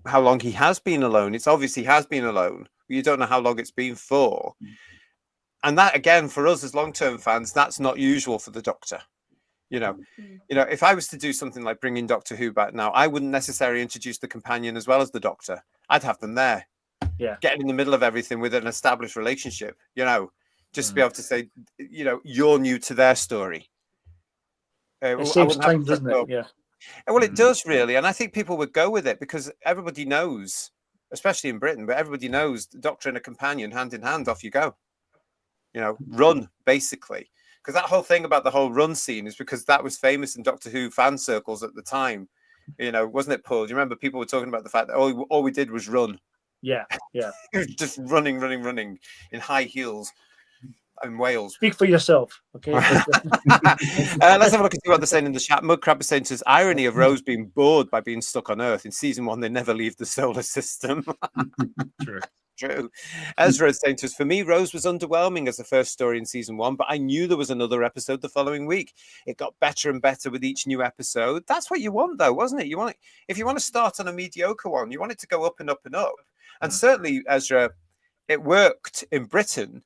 how long he has been alone. It's obvious he has been alone. You don't know how long it's been for. And that, again, for us as long-term fans, that's not usual for the Doctor. You know, if I was to do something like bringing Doctor Who back now, I wouldn't necessarily introduce the companion as well as the Doctor. I'd have them there, getting in the middle of everything with an established relationship. You know, just to be able to say, you know, you're new to their story. It saves time, doesn't it? Yeah. Well, it does really, and I think people would go with it because everybody knows, especially in Britain, but everybody knows the Doctor and a companion, hand in hand, off you go. You know, run basically. Because that whole thing about the whole run scene is because that was famous in Doctor Who fan circles at the time. You know, wasn't it, Paul? Do you remember people were talking about the fact that all we did was run? Yeah. Just running in high heels in Wales. Speak for yourself, okay? Let's have a look and see what they're saying in the chat. Mudcrab is saying, says, irony of Rose being bored by being stuck on Earth. In season 1, they never leave the solar system. True. Ezra is saying to us, for me, Rose was underwhelming as the first story in season 1, but I knew there was another episode the following week. It got better and better with each new episode. That's what you want, though, wasn't it? You want it, if you want to start on a mediocre one, you want it to go up and up and up. And certainly, Ezra, it worked in Britain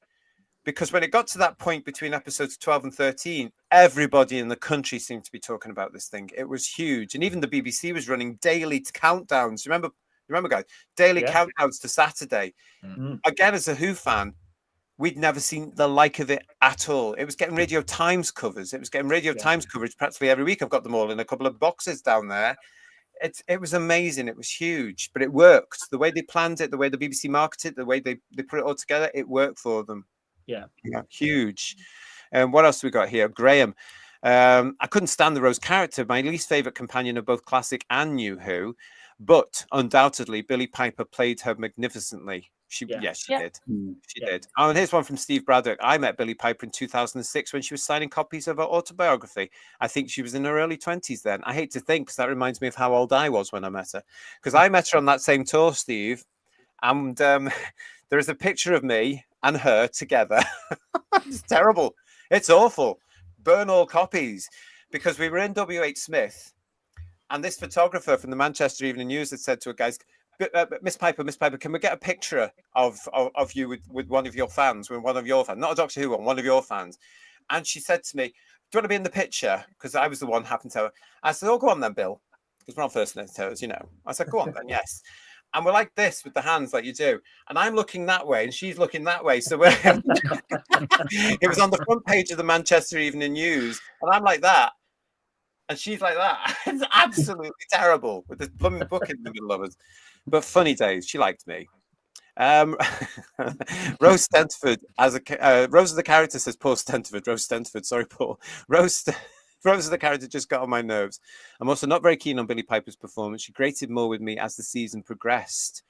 because when it got to that point between episodes 12 and 13, everybody in the country seemed to be talking about this thing. It was huge. And even the BBC was running daily countdowns. Remember, guys, daily countdowns to Saturday. Again, as a Who fan, we'd never seen the like of it at all. It was getting Radio Times covers. It was getting Radio Times coverage practically every week. I've got them all in a couple of boxes down there. It was amazing. It was huge, but it worked. The way they planned it, the way the BBC marketed it, the way they put it all together, it worked for them. Yeah, huge. And what else do we got here? Graham. I couldn't stand the Rose character. My least favorite companion of both classic and New Who. But undoubtedly, Billie Piper played her magnificently. She did. She did. Oh, and here's one from Steve Braddock. I met Billie Piper in 2006 when she was signing copies of her autobiography. I think she was in her early 20s then. I hate to think because that reminds me of how old I was when I met her. Because I met her on that same tour, Steve. And there is a picture of me and her together. It's terrible. It's awful. Burn all copies. Because we were in WH Smith. And this photographer from the Manchester Evening News had said to her, guys, Miss Piper, can we get a picture of you with one of your fans, not a Doctor Who one of your fans? And she said to me, do you want to be in the picture? Because I was the one happened to her. I said, oh, go on then, Bill. Because we're on first name terms, you know. I said, go on then, yes. And we're like this with the hands like you do. And I'm looking that way and she's looking that way. So it was on the front page of the Manchester Evening News. And I'm like that. And she's like that. It's absolutely terrible with this blooming book in the middle of us. But funny days. She liked me. Rose Stenterford, Rose of the character says Paul Stenterford. Rose Stenterford. Sorry, Paul. Rose of the character just got on my nerves. I'm also not very keen on Billie Piper's performance. She grated more with me as the season progressed.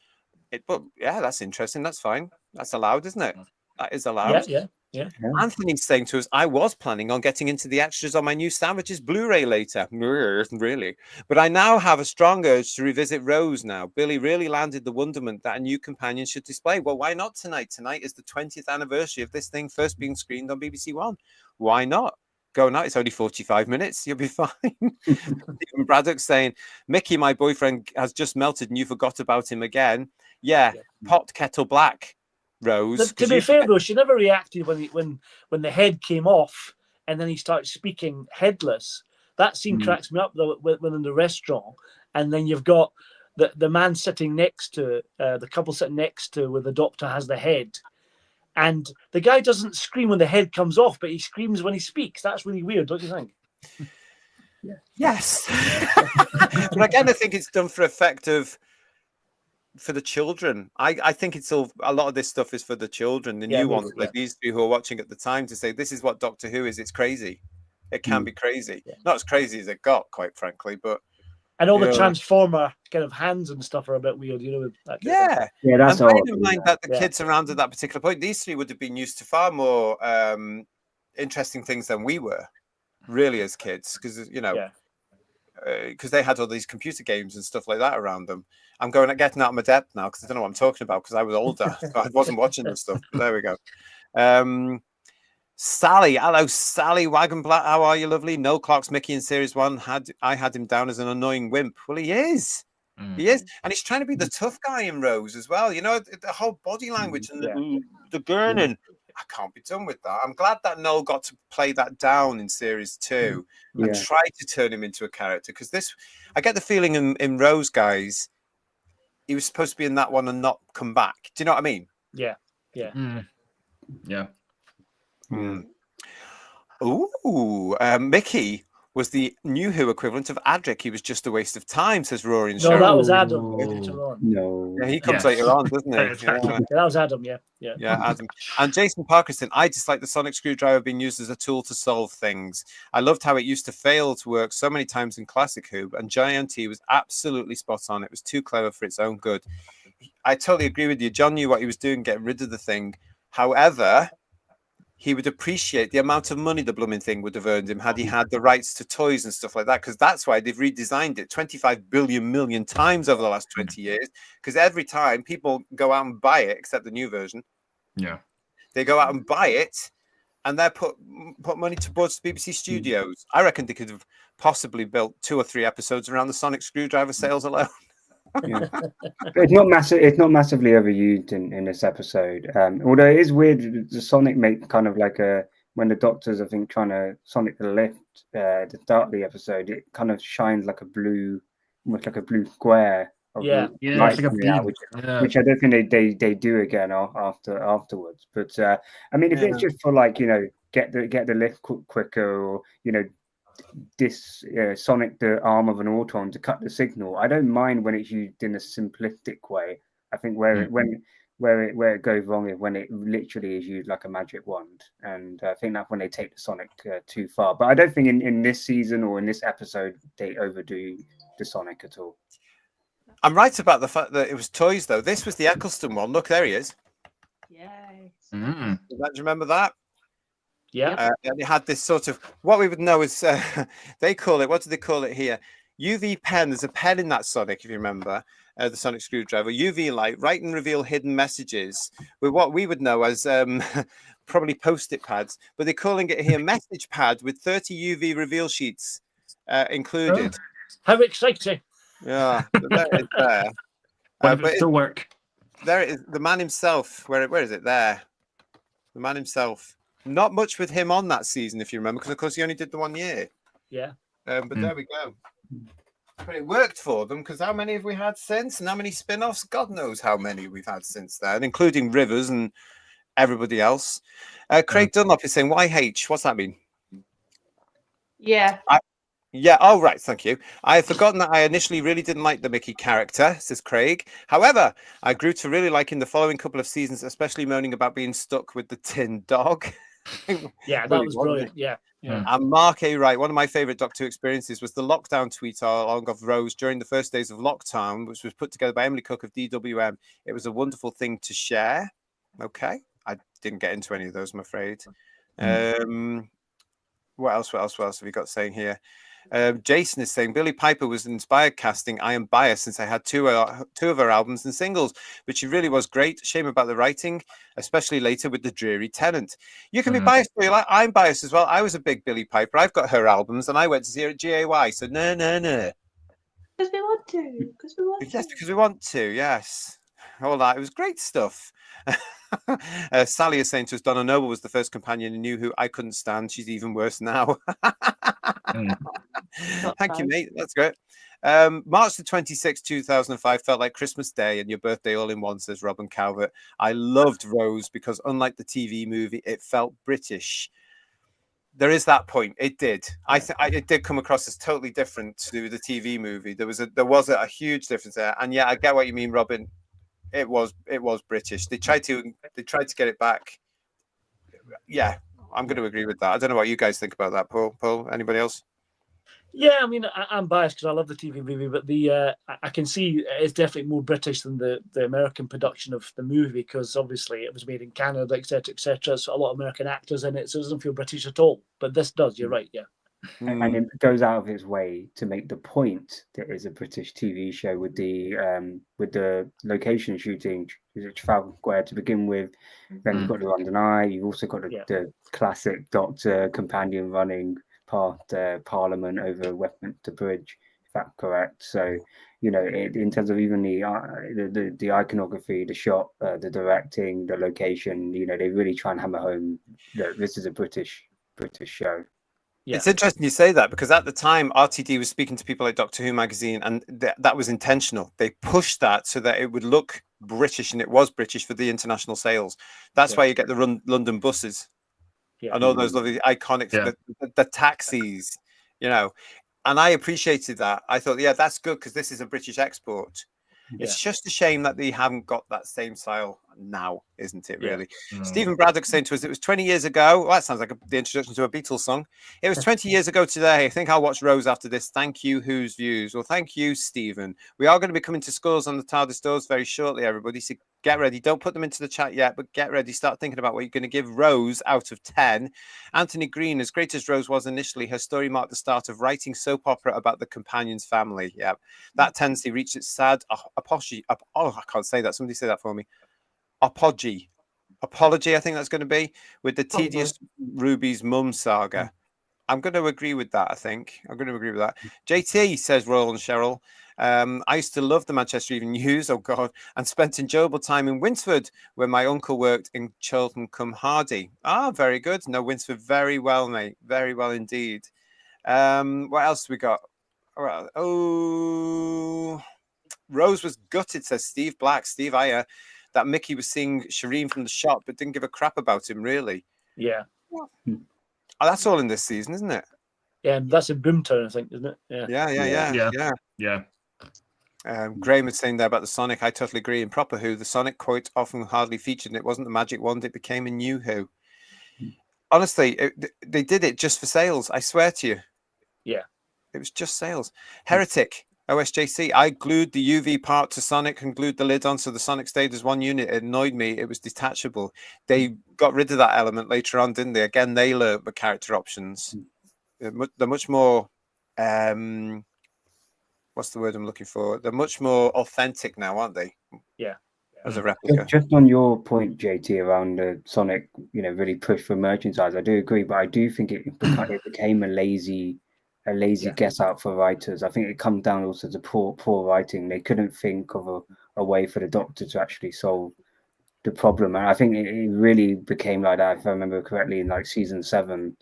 But yeah, that's interesting. That's fine. That's allowed, isn't it? That is allowed. Yeah. Anthony's saying to us, I was planning on getting into the extras on my new Sandwiches Blu-ray later. Really. But I now have a strong urge to revisit Rose now. Billie really landed the wonderment that a new companion should display. Well, why not tonight? Tonight is the 20th anniversary of this thing first being screened on BBC One. Why not? Go now. It's only 45 minutes. You'll be fine. Stephen Braddock saying, Mickey, my boyfriend, has just melted and you forgot about him again. Yeah. Pot kettle black. Rose. To be fair though, she never reacted when the head came off and then he started speaking headless. That scene cracks me up though when in the restaurant, and then you've got the man sitting next to the couple sitting next to where the Doctor has the head, and the guy doesn't scream when the head comes off, but he screams when he speaks. That's really weird, don't you think? Yes. But again, I think it's done for the children. I think it's all, a lot of this stuff is for the children, the new ones, like these two who are watching at the time, to say this is what Doctor Who is. It's crazy. It can be crazy. Not as crazy as it got, quite frankly, but and all the Transformer kind of hands and stuff are a bit weird, with that that's all. Bearing in mind that the kids around at that particular point, these three would have been used to far more interesting things than we were, really, as kids, because because they had all these computer games and stuff like that around them. I'm getting out of my depth now because I don't know what I'm talking about because I was older. So I wasn't watching this stuff. But there we go. Sally, hello, Sally Wagonblatt. How are you, lovely? Noel Clark's Mickey in Series 1. I had him down as an annoying wimp. Well, he is. He is. And he's trying to be the tough guy in Rose as well. You know, the whole body language and the gurning. I can't be done with that. I'm glad that Noel got to play that down in Series 2 and try to turn him into a character. Because I get the feeling in Rose, guys, he was supposed to be in that one and not come back. Do you know what I mean? Yeah. Yeah. Ooh, Mickey was the New Who equivalent of Adric. He was just a waste of time, says Rory and No, Cheryl. that was Adam later on. No. Yeah, he comes later on, doesn't he? Exactly. Yeah, that was Adam, yeah. Adam. And Jason Parkinson, I dislike the sonic screwdriver being used as a tool to solve things. I loved how it used to fail to work so many times in Classic Who, and Giant T was absolutely spot on. It was too clever for its own good. I totally agree with you. John knew what he was doing, getting rid of the thing. However, he would appreciate the amount of money the blooming thing would have earned him had he had the rights to toys and stuff like that, because that's why they've redesigned it 25 billion times over the last 20 years, because every time people go out and buy it, except the new version, they go out and buy it and they're put money towards the BBC studios. I reckon they could have possibly built 2 or 3 episodes around the sonic screwdriver sales alone. It's not massive. It's not massively overused in this episode. Although it is weird, the Sonic make kind of like when the Doctor's, I think, trying to Sonic the lift to start the episode. It kind of shines like almost like a blue square. Of Yeah, light it's like a coming out, beam. which I don't think they do again afterwards. But I mean, if it's just for like get the lift quicker, or this sonic the arm of an Auton to cut the signal. I don't mind when it's used in a simplistic way. I think where it goes wrong is when it literally is used like a magic wand, and I think that's when they take the sonic too far. But I don't think in this season or in this episode they overdo the sonic at all. I'm right about the fact that it was toys, though. This was the Eccleston one. Look, there he is. Yes. Do you remember that? Yeah. And it had this sort of, what we would know is, they call it, what do they call it here? UV pen. There's a pen in that Sonic, if you remember, the Sonic screwdriver. UV light, write and reveal hidden messages with what we would know as probably post-it pads, but they're calling it here message pad with 30 UV reveal sheets included. How exciting. Yeah, there it is there. But it still work. There it is. The man himself. Where is it? There. The man himself. Not much with him on that season, if you remember, because of course he only did the 1 year. Yeah. But there we go. But it worked for them, because how many have we had since? And how many spin-offs? God knows how many we've had since then, including Rivers and everybody else. Craig Dunlop is saying, YH, what's that mean? Yeah. Yeah, oh, right, thank you. I had forgotten that I initially really didn't like the Mickey character, says Craig. However, I grew to really like in the following couple of seasons, especially moaning about being stuck with the tin dog. Yeah, that was brilliant. Yeah. And Mark A. Wright, one of my favourite Doctor Who experiences was the lockdown tweet along of Rose during the first days of lockdown, which was put together by Emily Cook of DWM. It was a wonderful thing to share. Okay, I didn't get into any of those, I'm afraid. What else have we got saying here? Jason is saying Billy Piper was inspired casting. I am biased since I had two of her albums and singles, but she really was great. Shame about the writing, especially later with the dreary Tennant. You can be biased, I'm biased as well. I was a big Billy Piper. I've got her albums and I went to see her at GAY. So no. Because we want to. Yes, because we want to. Yes. All that. It was great stuff. Sally is saying to us, Donna Noble was the first companion in New Who I couldn't stand. She's even worse now. Thank you, mate. That's great. March the 26th, 2005 felt like Christmas Day and your birthday all in one, says Robin Calvert. I loved Rose because unlike the TV movie, it felt British. There is that point. It did. It did come across as totally different to the TV movie. There was a huge difference there. And yeah, I get what you mean, Robin. It was British. They tried to get it back. Yeah, I'm going to agree with that. I don't know what you guys think about that, Paul. Anybody else? Yeah, I mean, I'm biased because I love the TV movie, but I can see it's definitely more British than the American production of the movie, because obviously it was made in Canada, etc., etc. So a lot of American actors in it, so it doesn't feel British at all. But this does. You're right. Yeah. And it goes out of its way to make the point that it's a British TV show with the location shooting at Trafalgar Square to begin with. Then you've got the London Eye. You've also got the classic Doctor companion running past Parliament over Westminster Bridge, if that's correct. So, you know, in terms of even the iconography, the shot, the directing, the location, you know, they really try and hammer home that this is a British show. Yeah. It's interesting you say that, because at the time RTD was speaking to people like Doctor Who magazine, and that was intentional. They pushed that so that it would look British, and it was British for the international sales. That's why you get the London buses and all those lovely iconic the taxis, you know. And I appreciated that. I thought, yeah, that's good, because this is a British export. It's just a shame that they haven't got that same style now, isn't it, really? Stephen Braddock saying to us, it was 20 years ago. Well, that sounds like the introduction to a Beatles song. It was 20 years ago today. I think I'll watch Rose after this. Thank you, Who's Views. Well, thank you, Stephen. We are going to be coming to schools on the TARDIS doors very shortly, everybody. So get ready. Don't put them into the chat yet, but get ready. Start thinking about what you're going to give Rose out of 10. Anthony Green, as great as Rose was initially, her story marked the start of writing soap opera about the companion's family. Yeah, that tendency reached its sad apogee. Oh, I can't say that. Somebody say that for me. Apology, I think that's going to be, with the tedious Ruby's mum saga. I'm going to agree with that. I think I'm going to agree with that. JT says, Royal and Cheryl, I used to love the Manchester Evening News, oh God, and spent enjoyable time in Winsford, where my uncle worked in Chiltern-cum-Hardy. Ah, very good. No, Winsford very well, mate. Very well indeed. What else we got? Oh, Rose was gutted, says Steve Black. Steve Ayer, that Mickey was seeing Shireen from the shop, but didn't give a crap about him, really. Yeah. Oh, that's all in this season, isn't it? Yeah, that's in Boomtown, I think, isn't it? Yeah. Graham was saying there about the Sonic. I totally agree. In proper Who, the Sonic quote often hardly featured, and it wasn't the magic wand, it became a new Who. Honestly, they did it just for sales. I swear to you. Yeah. It was just sales. Heretic. OSJC, I glued the UV part to Sonic and glued the lid on so the Sonic stayed as one unit. It annoyed me. It was detachable. They got rid of that element later on, didn't they? Again, they learned the character options. They're much more, what's the word I'm looking for? They're much more authentic now, aren't they? Yeah. As a replica. Just on your point, JT, around the Sonic, you know, really push for merchandise, I do agree, but I do think it became a lazy guess out for writers. I think it comes down also to poor writing. They couldn't think of a way for the Doctor to actually solve the problem, and I think it really became like that, if I remember correctly, in like season 7,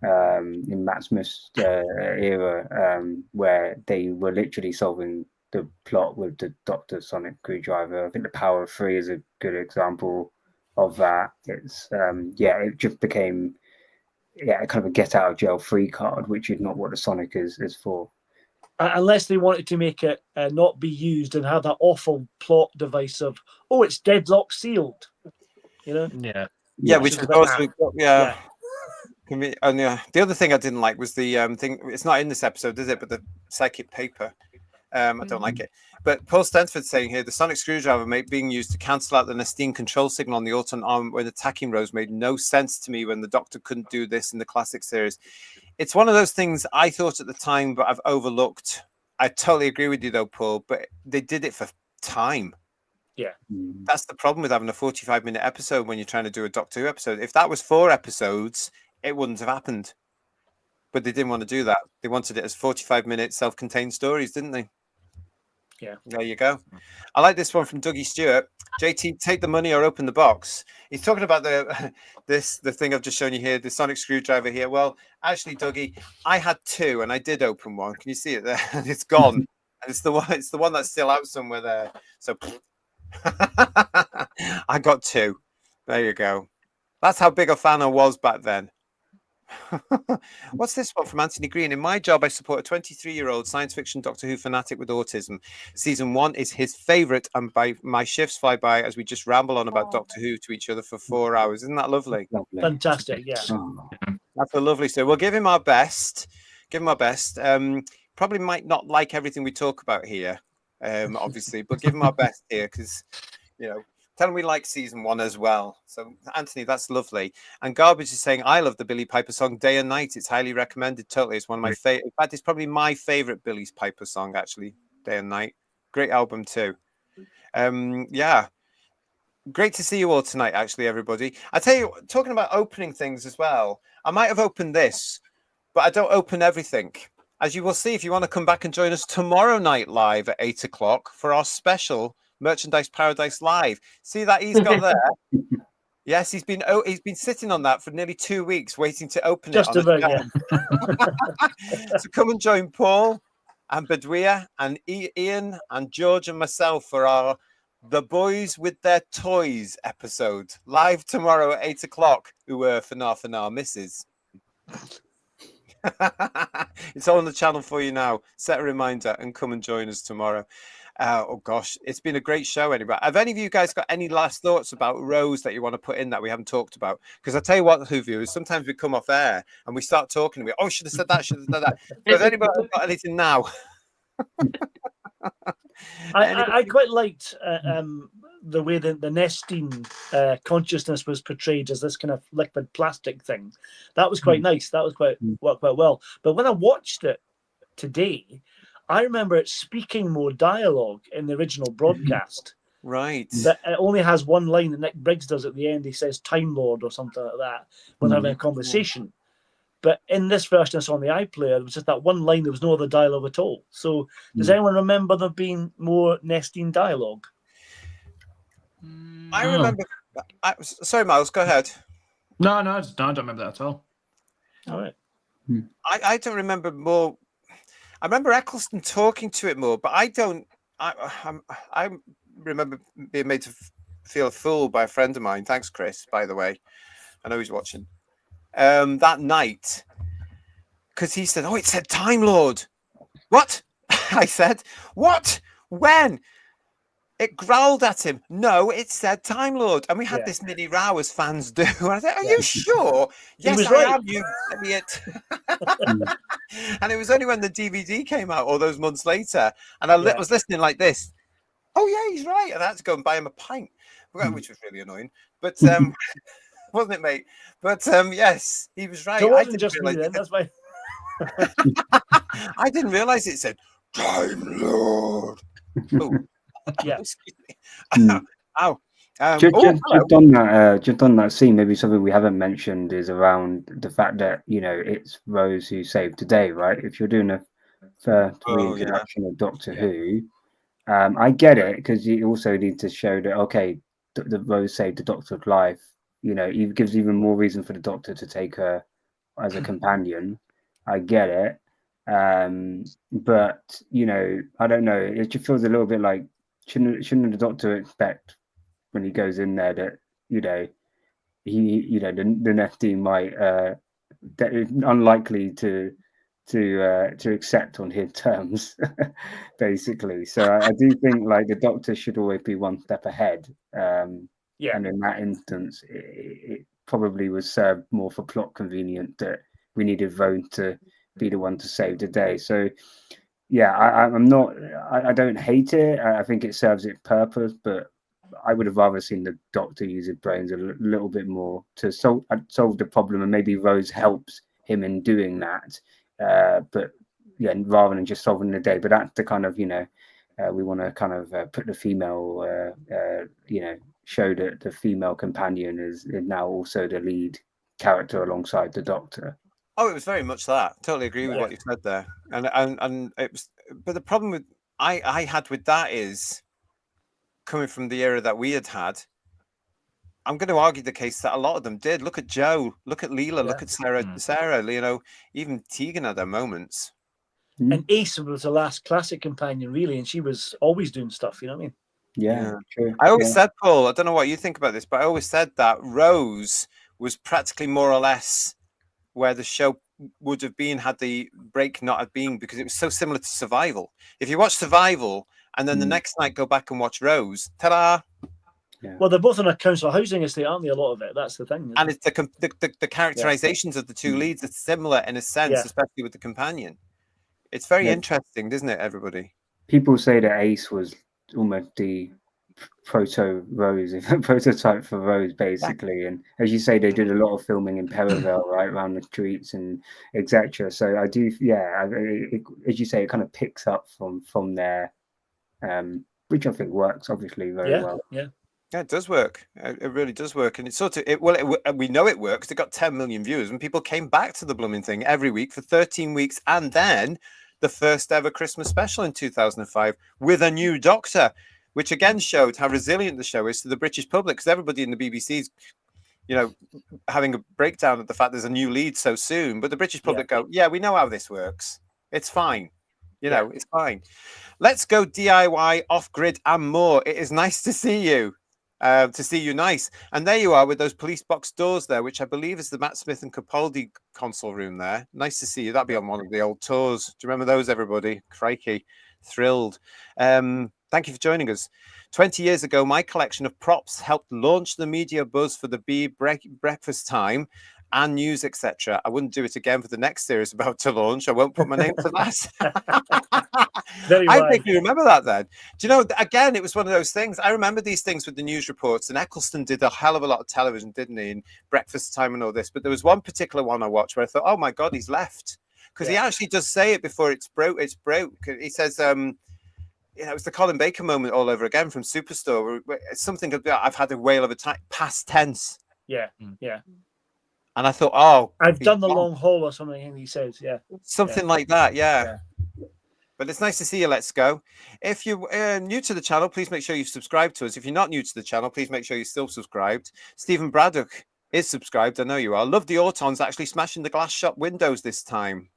in Matt Smith's era, where they were literally solving the plot with the Doctor Sonic Screwdriver. I think the Power of Three is a good example of that. It's it just became kind of a get out of jail free card, which is not what the Sonic is for. Unless they wanted to make it not be used and have that awful plot device of, oh, it's deadlock sealed, you know? Yeah, which of course, the other thing I didn't like was the thing. It's not in this episode, is it? But the psychic paper. I don't like it. But Paul Stenford saying here, the Sonic Screwdriver being used to cancel out the Nestine control signal on the Auton arm when attacking Rose made no sense to me when the Doctor couldn't do this in the classic series. It's one of those things I thought at the time, but I've overlooked. I totally agree with you though, Paul, but they did it for time. Yeah. That's the problem with having a 45-minute episode when you're trying to do a Doctor Who episode. If that was 4 episodes, it wouldn't have happened. But they didn't want to do that. They wanted it as 45-minute self-contained stories, didn't they? Yeah. There you go. I like this one from Dougie Stewart. JT, take the money or open the box. He's talking about the thing I've just shown you here, the Sonic Screwdriver here. Well, actually, Dougie, I had 2 and I did open one. Can you see it there? And it's gone. And it's the one that's still out somewhere there. So I got 2. There you go. That's how big a fan I was back then. What's this one from Anthony Green? In my job, I support a 23-year-old science fiction Doctor Who fanatic with autism. Season 1 is his favorite, and by my shifts fly by as we just ramble on about Doctor Who to each other for 4 hours. Isn't that lovely? Fantastic, yeah. That's a lovely story. We'll give him our best. Probably might not like everything we talk about here, obviously, but give him our best here because, you know, Tell them we like season 1 as well. So, Anthony, that's lovely. And Garbage is saying, I love the Billy Piper song Day and Night. It's highly recommended. Totally. It's one of my favorite. In fact, it's probably my favorite Billy Piper song, actually. Day and Night. Great album, too. Yeah. Great to see you all tonight, actually, everybody. I tell you, talking about opening things as well, I might have opened this, but I don't open everything. As you will see, if you want to come back and join us tomorrow night live at 8 o'clock for our special Merchandise Paradise Live. See that he's got there? Yes, he's been sitting on that for nearly 2 weeks, waiting to open Just it. about, yeah. So come and join Paul and Badwia and Ian and George and myself for our The Boys with Their Toys episode, live tomorrow at 8 o'clock. Who were Fanar misses. It's on the channel for you now. Set a reminder and come and join us tomorrow. Oh gosh, it's been a great show anyway. Have any of you guys got any last thoughts about Rose that you want to put in that we haven't talked about? Because I tell you what, Who viewers, sometimes we come off air and we start talking and we, oh, should have said that, should have said that. So has anybody got anything now? I quite liked the way that the Nestine consciousness was portrayed as this kind of liquid plastic thing. That was quite nice. That was worked quite well. But when I watched it today, I remember it speaking more dialogue in the original broadcast. Right. That it only has one line that Nick Briggs does at the end. He says Time Lord or something like that when having a conversation. But in this version that's on the iPlayer, there was just that one line. There was no other dialogue at all. So does anyone remember there being more Nestine dialogue? I remember. Sorry, Miles, go ahead. No, I don't remember that at all. All right. I don't remember more. I remember Eccleston talking to it more, but I don't. I remember being made to feel a fool by a friend of mine. Thanks, Chris, by the way. I know he's watching. That night, because he said, "Oh, it said Time Lord." What? I said, "What? When?" It growled at him. No, it said Time Lord. And we had this mini row as fans do. And I said, are you sure? Yes, I am, you idiot. And it was only when the DVD came out all those months later. And I was listening like this. Oh, yeah, he's right. And I had to go and buy him a pint, which was really annoying. But wasn't it, mate? But yes, he was right. So it wasn't just me then, that's why. I didn't realize it said Time Lord. Oh. Yeah. Ow. Just on that scene, maybe something we haven't mentioned is around the fact that it's Rose who saved the day, right? If you're doing a reintroduction of Doctor Who, I get it, because you also need to show that the Rose saved the Doctor's life. It gives even more reason for the Doctor to take her as a companion. I get it, but I don't know. It just feels a little bit like. Shouldn't the Doctor expect when he goes in there that the Nestine might that is unlikely to accept on his terms, basically. So I do think like the Doctor should always be one step ahead. And in that instance, it probably was served more for plot convenient that we needed Roan to be the one to save the day. So. Yeah, I don't hate it. I think it serves its purpose, but I would have rather seen the Doctor use his brains a little bit more to solve the problem, and maybe Rose helps him in doing that. But yeah, rather than just solving the day. But that's the kind of we want to kind of put the female, show that the female companion is now also the lead character alongside the Doctor. Oh, it was very much that. Totally agree with what you said there. And it was, but the problem with I had with that is coming from the era that we had. I'm going to argue the case that a lot of them did. Look at Joe, look at Leela, look at Sarah, even Tegan had their moments. And Ace was the last classic companion, really, and she was always doing stuff, you know what I mean? Yeah, true. I always said, Paul, I don't know what you think about this, but I always said that Rose was practically more or less where the show would have been had the break not have been, because it was so similar to Survival. If you watch Survival and then the next night go back and watch Rose, ta-da! Yeah. Well, they're both on a council housing estate, aren't they? A lot of it. That's the thing. And it's the characterizations of the two leads are similar in a sense, especially with the companion. It's very interesting, isn't it, everybody? People say that Ace was almost the proto Rose, prototype for Rose, basically. And as you say, they did a lot of filming in Perivale, right, around the streets and etc. So I do, as you say, it kind of picks up from there, which I think works obviously very well. Yeah. Yeah, it does work. It really does work, and it's sort of we know it works. It got 10 million views, and people came back to the blooming thing every week for 13 weeks, and then the first ever Christmas special in 2005 with a new Doctor, which again showed how resilient the show is to the British public, because everybody in the BBC's, having a breakdown of the fact there's a new lead so soon, but the British public go, yeah, we know how this works. It's fine. It's fine. Let's go DIY, off-grid, and more. It is nice to see you. Nice. And there you are with those police box doors there, which I believe is the Matt Smith and Capaldi console room there. Nice to see you. That'd be on one of the old tours. Do you remember those, everybody? Crikey. Thrilled. Thank you for joining us. 20 years ago, my collection of props helped launch the media buzz for the Bee breakfast time and news, etc. I wouldn't do it again for the next series about to launch. I won't put my name to that. I think you remember that then. Do you know, again, it was one of those things. I remember these things with the news reports, and Eccleston did a hell of a lot of television, didn't he? And breakfast time and all this. But there was one particular one I watched where I thought, oh my God, he's left. Because he actually does say it before it's broke. He says, it's the Colin Baker moment all over again from Superstore. It's something I've had a whale of a time, past tense. Yeah. And I thought, oh, I've done the long haul or something. He says, something like that. Yeah. But it's nice to see you. Let's go. If you're new to the channel, please make sure you subscribe to us. If you're not new to the channel, please make sure you're still subscribed. Stephen Braddock is subscribed. I know you are. Love the Autons actually smashing the glass shop windows this time.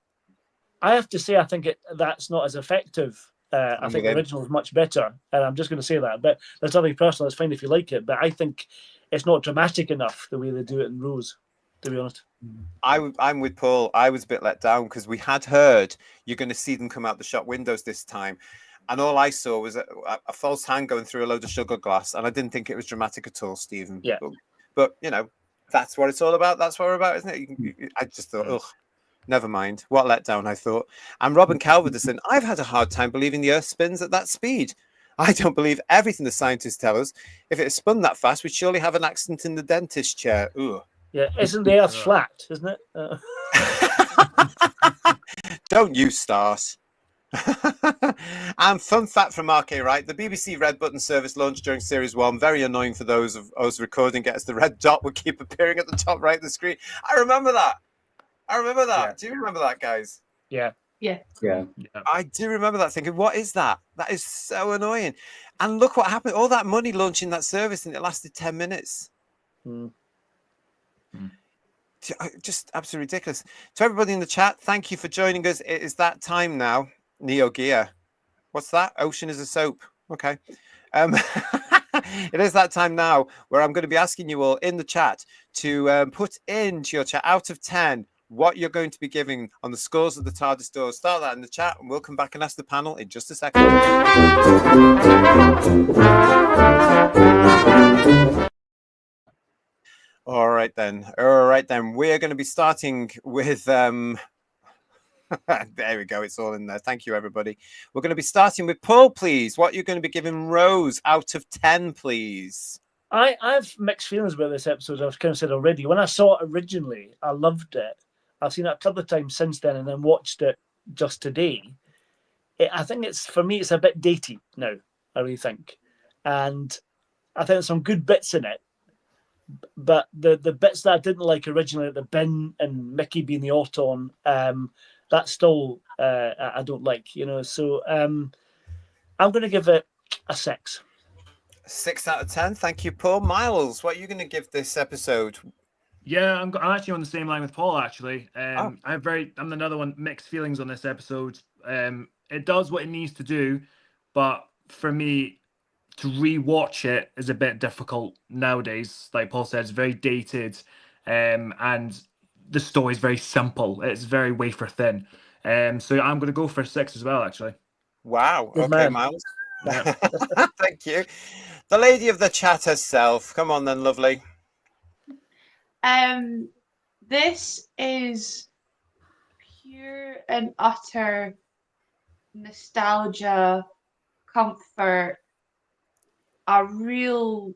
I have to say, I think that's not as effective. I think the original is much better, and I'm just going to say that. But that's nothing personal. It's fine if you like it, but I think it's not dramatic enough the way they do it in Rose, to be honest. I'm with Paul. I was a bit let down because we had heard you're going to see them come out the shop windows this time, and all I saw was a false hand going through a load of sugar glass, and I didn't think it was dramatic at all, Stephen. Yeah. But that's what it's all about. That's what we're about, isn't it? I just thought, ugh. Never mind. What letdown, I thought. And Robin Calverton, I've had a hard time believing the Earth spins at that speed. I don't believe everything the scientists tell us. If it had spun that fast, we'd surely have an accident in the dentist chair. Ooh. Yeah, isn't the Earth flat, isn't it? Don't you start. And fun fact from RK Wright, the BBC Red Button service launched during Series 1. Very annoying for those of us recording it, as the red dot would keep appearing at the top right of the screen. I remember that. Yeah. Do you remember that, guys? Yeah. I do remember that, thinking, what is that? That is so annoying. And look what happened. All that money launching that service, and it lasted 10 minutes. Just absolutely ridiculous. To everybody in the chat, thank you for joining us. It is that time now. Neo Gear. What's that? Ocean is a soap. Okay. It is that time now where I'm going to be asking you all in the chat to put into your chat out of 10 what you're going to be giving on the scores of the TARDIS doors. Start that in the chat, and we'll come back and ask the panel in just a second. All right then. We're going to be starting with there we go. It's all in there. Thank you, everybody. We're going to be starting with Paul, please. What you're going to be giving Rose out of 10, please. I've mixed feelings about this episode. I've kind of said already. When I saw it originally, I loved it. I've seen it a couple of times since then, and then watched it just today. I think for me, it's a bit dated now, I really think. And I think there's some good bits in it. But the bits that I didn't like originally, like the bin and Mickey being the Auton, that still I don't like, So I'm going to give it a 6. 6 out of 10. Thank you, Paul. Miles, what are you going to give this episode? Yeah, I'm actually on the same line with Paul. Actually, I'm another one, mixed feelings on this episode. It does what it needs to do, but for me, to rewatch it is a bit difficult nowadays. Like Paul said, it's very dated, and the story is very simple. It's very wafer thin. So I'm going to go for 6 as well. Actually. Wow. Good Okay, man. Miles. Yeah. Thank you. The lady of the chat herself. Come on then, lovely. This is pure and utter nostalgia, comfort. a real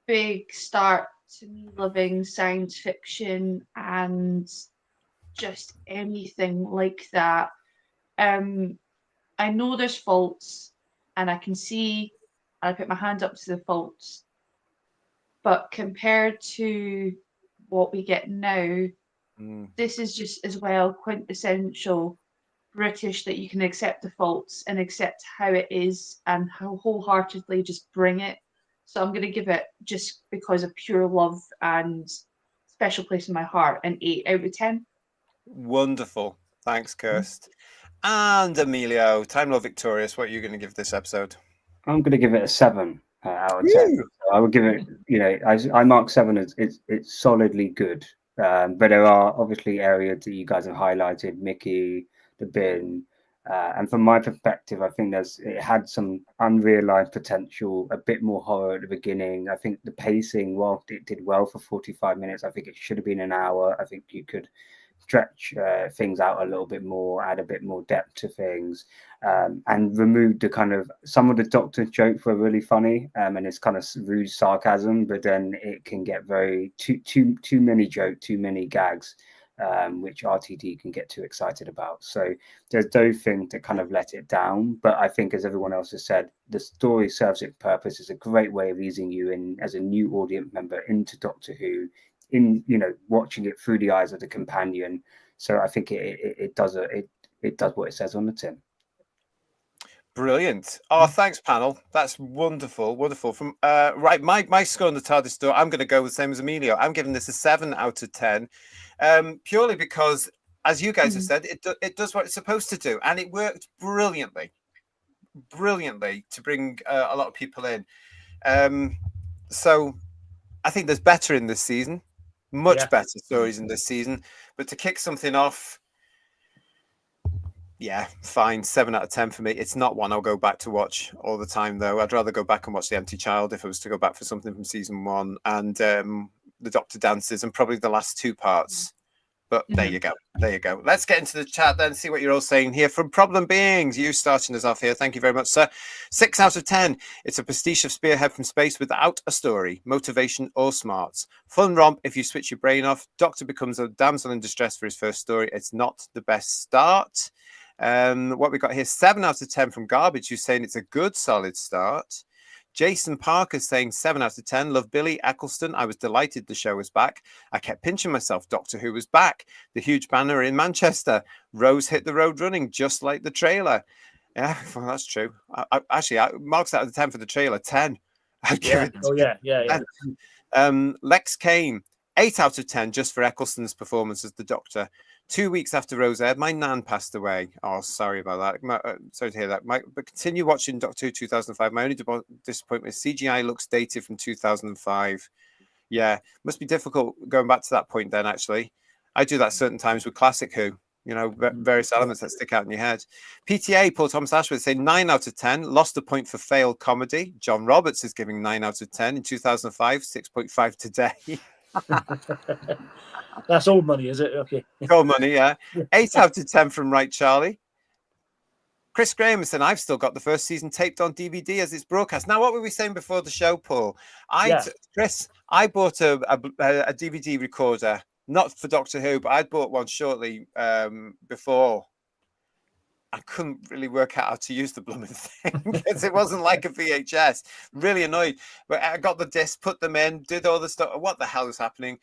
big start to me loving science fiction and just anything like that. I know there's faults, and I can see, and I put my hand up to the faults, but compared to what we get now, this is just as well quintessential British, that you can accept the faults and accept how it is and how wholeheartedly just bring it. So I'm going to give it, just because of pure love and special place in my heart, an 8 out of 10. Wonderful. Thanks, Kirst. And Emilio, Time Lord Victorious, what are you going to give this episode? I'm going to give it a 7 out of 10. So I would give it, I mark 7 as it's solidly good. But there are obviously areas that you guys have highlighted, Mickey, the bin. And from my perspective, I think it had some unrealized potential, a bit more horror at the beginning. I think the pacing, while it did well for 45 minutes, I think it should have been an hour. I think you could stretch things out a little bit more, add a bit more depth to things, and remove the kind of, some of the Doctor's jokes were really funny, and it's kind of rude sarcasm, but then it can get very too many jokes, too many gags, which RTD can get too excited about. So there's those things that kind of let it down. But I think, as everyone else has said, the story serves its purpose. It's a great way of easing you in as a new audience member into Doctor Who, in watching it through the eyes of the companion. So I think it does what it says on the tin. Brilliant. Oh, thanks, panel. That's wonderful. From right, my score on the TARDIS door, I'm going to go the same as Emilio. I'm giving this a 7 out of 10, purely because, as you guys have said, it does what it's supposed to do, and it worked brilliantly to bring a lot of people in. So I think there's better in this season, much better stories in this season, but to kick something off, yeah, fine. 7 out of 10 for me. It's not one I'll go back to watch all the time, though. I'd rather go back and watch The Empty Child if I was to go back for something from season 1, and The Doctor Dances, and probably the last 2 parts. But there you go. Let's get into the chat then, see what you're all saying here. From Problem Beings, you starting us off here. Thank you very much, sir. 6 out of 10. It's a pastiche of Spearhead from space without a story, motivation, or smarts. Fun romp if you switch your brain off. Doctor becomes a damsel in distress for his first story. It's not the best start. What we got here, 7 out of 10 from Garbage, who's saying it's a good, solid start. Jason Parker saying 7 out of 10. Love Billy Eccleston. I was delighted the show was back. I kept pinching myself. Doctor Who was back. The huge banner in Manchester. Rose hit the road running, just like the trailer. Yeah, well, that's true. I marks out of 10 for the trailer. 10. I'd give it. Oh yeah. Lex Kane, 8 out of 10 just for Eccleston's performance as the Doctor. 2 weeks after Rose aired, my nan passed away. Oh, sorry about that. Sorry to hear that. But continue watching Doctor Who 2005. My only disappointment is CGI looks dated from 2005. Yeah, must be difficult going back to that point then, actually. I do that certain times with Classic Who. Various elements that stick out in your head. PTA, Paul Thomas Ashworth, saying 9 out of 10. Lost a point for failed comedy. John Roberts is giving 9 out of 10. In 2005, 6.5 today. That's old money, is it? Okay. Old money, yeah. 8 out of 10 from Right Charlie. Chris Graham said, I've still got the first season taped on DVD as it's broadcast. Now, what were we saying before the show, Paul? Chris, I bought a DVD recorder, not for Doctor Who, but I'd bought one shortly before. I couldn't really work out how to use the blooming thing because it wasn't like a VHS. Really annoyed. But I got the disc, put them in, did all the stuff. What the hell is happening?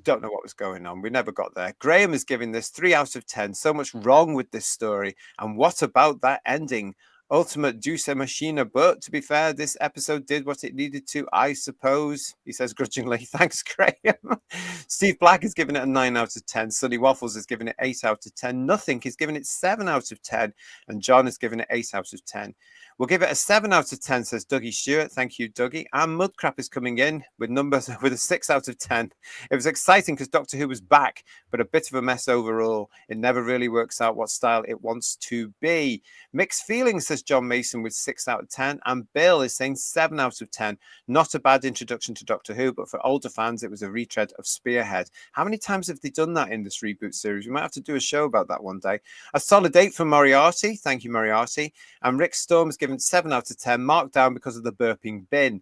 Don't know what was going on. We never got there. Graham is giving this 3 out of 10. So much wrong with this story. And what about that ending? Ultimate Deuce Machina. But to be fair, this episode did what it needed to, I suppose. He says grudgingly. Thanks, Graham. Steve Black is giving it a 9 out of 10. Sonny Waffles is giving it 8 out of 10. Nothing is giving it 7 out of 10. And John is giving it 8 out of 10. We'll give it a 7 out of 10, says Dougie Stewart. Thank you, Dougie. And Mudcrap is coming in with numbers with a 6 out of 10. It was exciting because Doctor Who was back, but a bit of a mess overall. It never really works out what style it wants to be. Mixed feelings, says John Mason, with 6 out of 10. And Bill is saying 7 out of 10. Not a bad introduction to Doctor Who, but for older fans, it was a retread of Spearhead. How many times have they done that in this reboot series? We might have to do a show about that one day. A solid 8 from Moriarty. Thank you, Moriarty. And Rick Storm's given 7 out of 10, marked down because of the burping bin.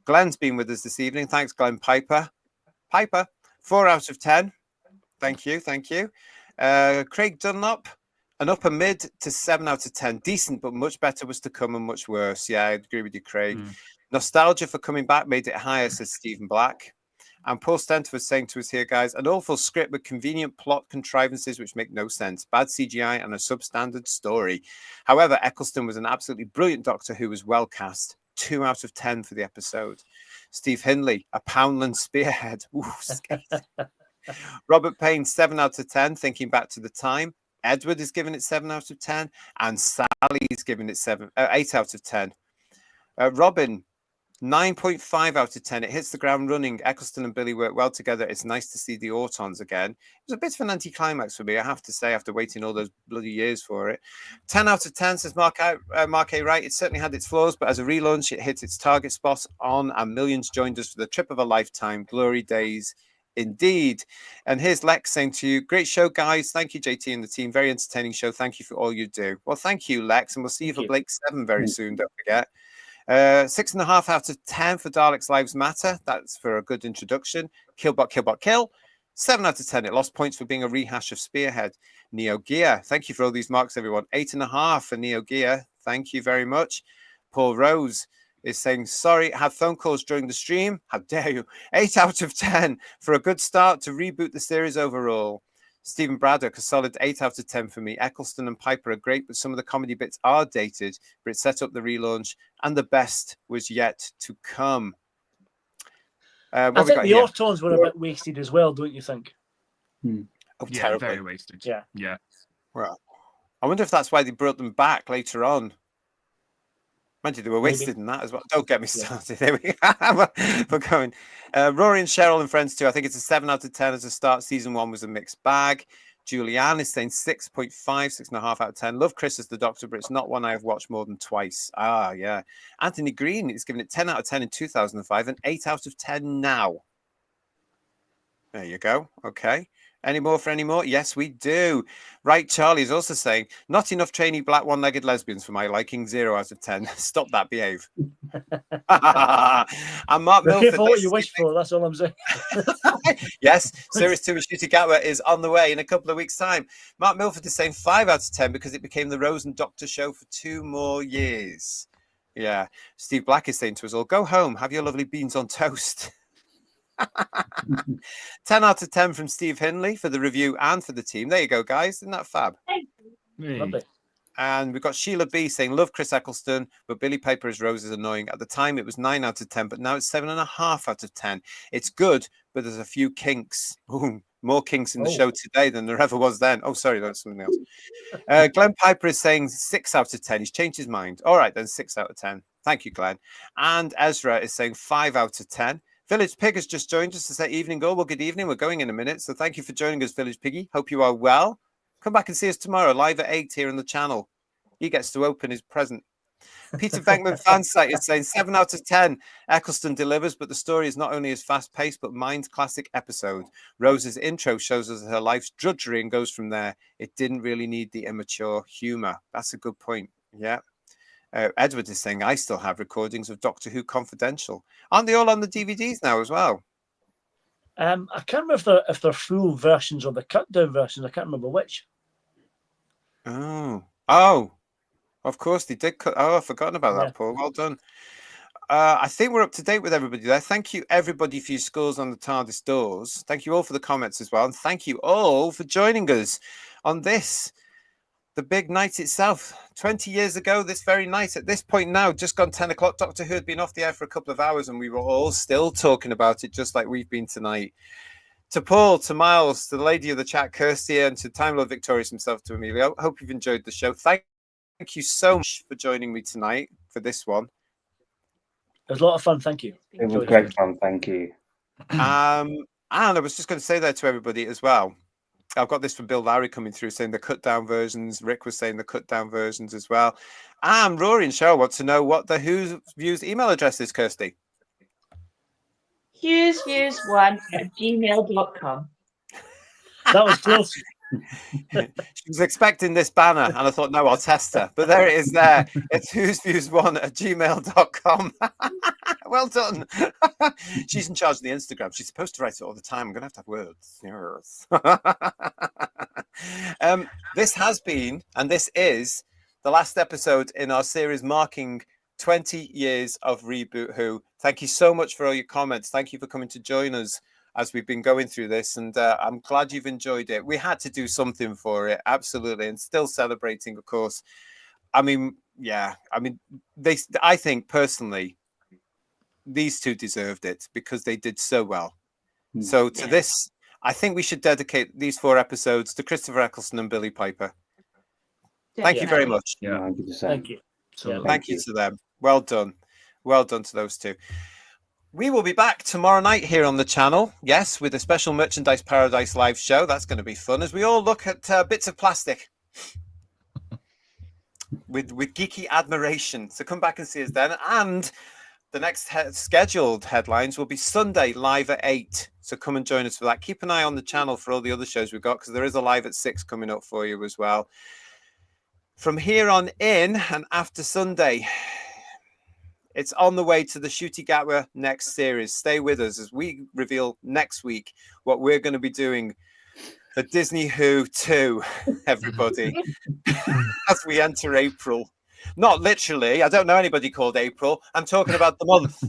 Glenn's been with us this evening. Thanks, Glenn Piper. 4 out of 10. Thank you. Craig Dunlop, an upper mid to 7 out of 10. Decent, but much better was to come and much worse. Yeah, I agree with you, Craig. Nostalgia for coming back made it higher, says Stephen Black. And Paul Stent was saying to us here, guys, an awful script with convenient plot contrivances which make no sense. Bad CGI and a substandard story. However, Eccleston was an absolutely brilliant Doctor who was well cast. 2 out of 10 for the episode. Steve Hindley, a Poundland spearhead. Ooh, Robert Payne, 7 out of 10, thinking back to the time. Edward is giving it 7 out of 10. And Sally's giving it 8 out of 10. Robin, 9.5 out of 10. It hits the ground running. Eccleston and Billy work well together. It's nice to see the Autons again. It was a bit of an anticlimax for me, I have to say, after waiting all those bloody years for it. 10 out of 10, says Mark A. Wright. It certainly had its flaws, but as a relaunch, it hit its target spot on, and millions joined us for the trip of a lifetime. Glory days indeed. And here's Lex saying to you, great show, guys. Thank you, JT and the team. Very entertaining show. Thank you for all you do. Well, thank you, Lex, and we'll see you for Blake 7 very soon, don't forget. 6.5 out of 10 for Daleks Lives Matter. That's for a good introduction. Killbot, Killbot, Kill. 7 out of 10. It lost points for being a rehash of Spearhead. Neo Gear. Thank you for all these marks, everyone. 8.5 for Neo Gear. Thank you very much. Paul Rose is saying, sorry, had phone calls during the stream. How dare you? 8 out of 10 for a good start to reboot the series overall. Stephen Braddock, a solid 8 out of 10 for me. Eccleston and Piper are great, but some of the comedy bits are dated, but it set up the relaunch, and the best was yet to come. I think the Autons were a bit wasted as well, don't you think? Oh, yeah, terribly. very wasted. Yeah. Well, I wonder if that's why they brought them back later on. Imagine they were wasted in that as well. Don't get me started. There we go. We're going. Rory and Cheryl and Friends too. I think it's a 7 out of 10 as a start. Season 1 was a mixed bag. Julianne is saying 6.5, 6.5 out of 10. Love Chris as the Doctor, but it's not one I have watched more than twice. Ah, yeah. Anthony Green is giving it 10 out of 10 in 2005 and 8 out of 10 now. There you go. Okay. Any more for any more? Yes, we do. Right, Charlie is also saying, not enough trainee black one-legged lesbians for my liking. 0 out of 10. Stop that, behave. And Mark Milford. Careful what you wish for, that's all I'm saying. Yes, Series 2 of Ncuti Gatwa is on the way in a couple of weeks' time. Mark Milford is saying 5 out of 10 because it became the Rose and Doctor show for 2 more years. Yeah. Steve Black is saying to us all, go home, have your lovely beans on toast. 10 out of 10 from Steve Hindley for the review and for the team. There you go, guys. Isn't that fab? Lovely. And we've got Sheila B saying, love Chris Eccleston, but Billy Piper as Rose is annoying. At the time, it was 9 out of 10, but now it's 7.5 out of 10. It's good, but there's a few kinks. Ooh, more kinks in the show today than there ever was then. Oh, sorry, that's something else. Glenn Piper is saying 6 out of 10. He's changed his mind. All right, then 6 out of 10. Thank you, Glenn. And Ezra is saying 5 out of 10. Village Pig has just joined us to say evening, all. Well, good evening. We're going in a minute. So thank you for joining us, Village Piggy. Hope you are well. Come back and see us tomorrow, live at 8 here on the channel. He gets to open his present. Peter Beckman fansite is saying 7 out of 10. Eccleston delivers, but the story is not only as fast-paced, but Mind's classic episode. Rose's intro shows us her life's drudgery and goes from there. It didn't really need the immature humor. That's a good point. Yeah. Edward is saying, I still have recordings of Doctor Who Confidential. Aren't they all on the DVDs now as well? I can't remember if they're full versions or the cut down versions. I can't remember which. Oh, of course they did cut. Oh, I've forgotten about that, Paul. Well done. I think we're up to date with everybody there. Thank you, everybody, for your scores on the TARDIS doors. Thank you all for the comments as well. And thank you all for joining us on this, the big night itself. 20 years ago, this very night, at this point now, just gone 10 o'clock, Doctor Who had been off the air for a couple of hours and we were all still talking about it, just like we've been tonight. To Paul, to Miles, to the lady of the chat, Kirsty, and to Time Lord Victorious himself, to Emilio. I hope you've enjoyed the show. Thank you so much for joining me tonight for this one. It was a lot of fun. Thank you. It was great fun. Thank you. And I was just going to say that to everybody as well. I've got this from Bill Lowry coming through saying the cut down versions. Rick was saying the cut down versions as well. And Rory and Cheryl want to know what the Who's Views email address is, Kirsty. HughesViews1@gmail.com. That was close. She was expecting this banner, and I thought, no, I'll test her. But there it is there. It's whosviews1@gmail.com. Well done. She's in charge of the Instagram. She's supposed to write it all the time. I'm going to have words. Yes. This has been, and this is, the last episode in our series marking 20 years of Reboot Who. Thank you so much for all your comments. Thank you for coming to join us as we've been going through this, and I'm glad you've enjoyed it. We had to do something for it, absolutely, and still celebrating, of course. I mean, yeah, I mean, I think personally, these two deserved it because they did so well. So to this, I think we should dedicate these 4 episodes to Christopher Eccleston and Billy Piper. Thank you very much. Yeah, 100%. Thank you. absolutely. Thank you to them. Well done. Well done to those two. We will be back tomorrow night here on the channel. Yes, with a special Merchandise Paradise live show. That's going to be fun as we all look at bits of plastic with geeky admiration. So come back and see us then. And the next scheduled headlines will be Sunday live at 8. So come and join us for that. Keep an eye on the channel for all the other shows we've got, because there is a live at 6 coming up for you as well. From here on in and after Sunday, it's on the way to the Ncuti Gatwa next series. Stay with us as we reveal next week what we're going to be doing for Disney Who 2, everybody, as we enter April. Not literally. I don't know anybody called April. I'm talking about the month.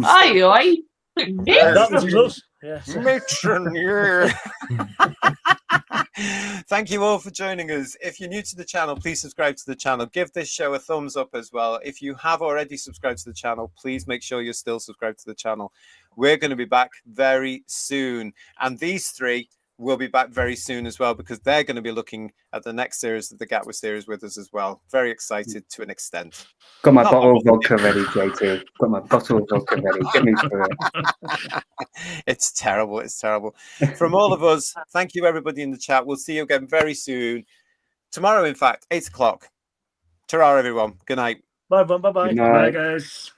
Aye, aye. That was close. Yes. Matron, yeah. Thank you all for joining us. If you're new to the channel, please subscribe to the channel. Give this show a thumbs up as well. If you have already subscribed to the channel, please make sure you're still subscribed to the channel. We're going to be back very soon. And these 3 will be back very soon as well, because they're going to be looking at the next series of the Gatwa series with us as well. Very excited to an extent. Got my bottle of vodka ready, JT. Got my bottle of vodka ready. Get me through it. It's terrible. It's terrible. From all of us, thank you, everybody in the chat. We'll see you again very soon. Tomorrow, in fact, 8 o'clock. Ta-ra, everyone. Good night. Bye, bye, bye. Good Bye, night. guys.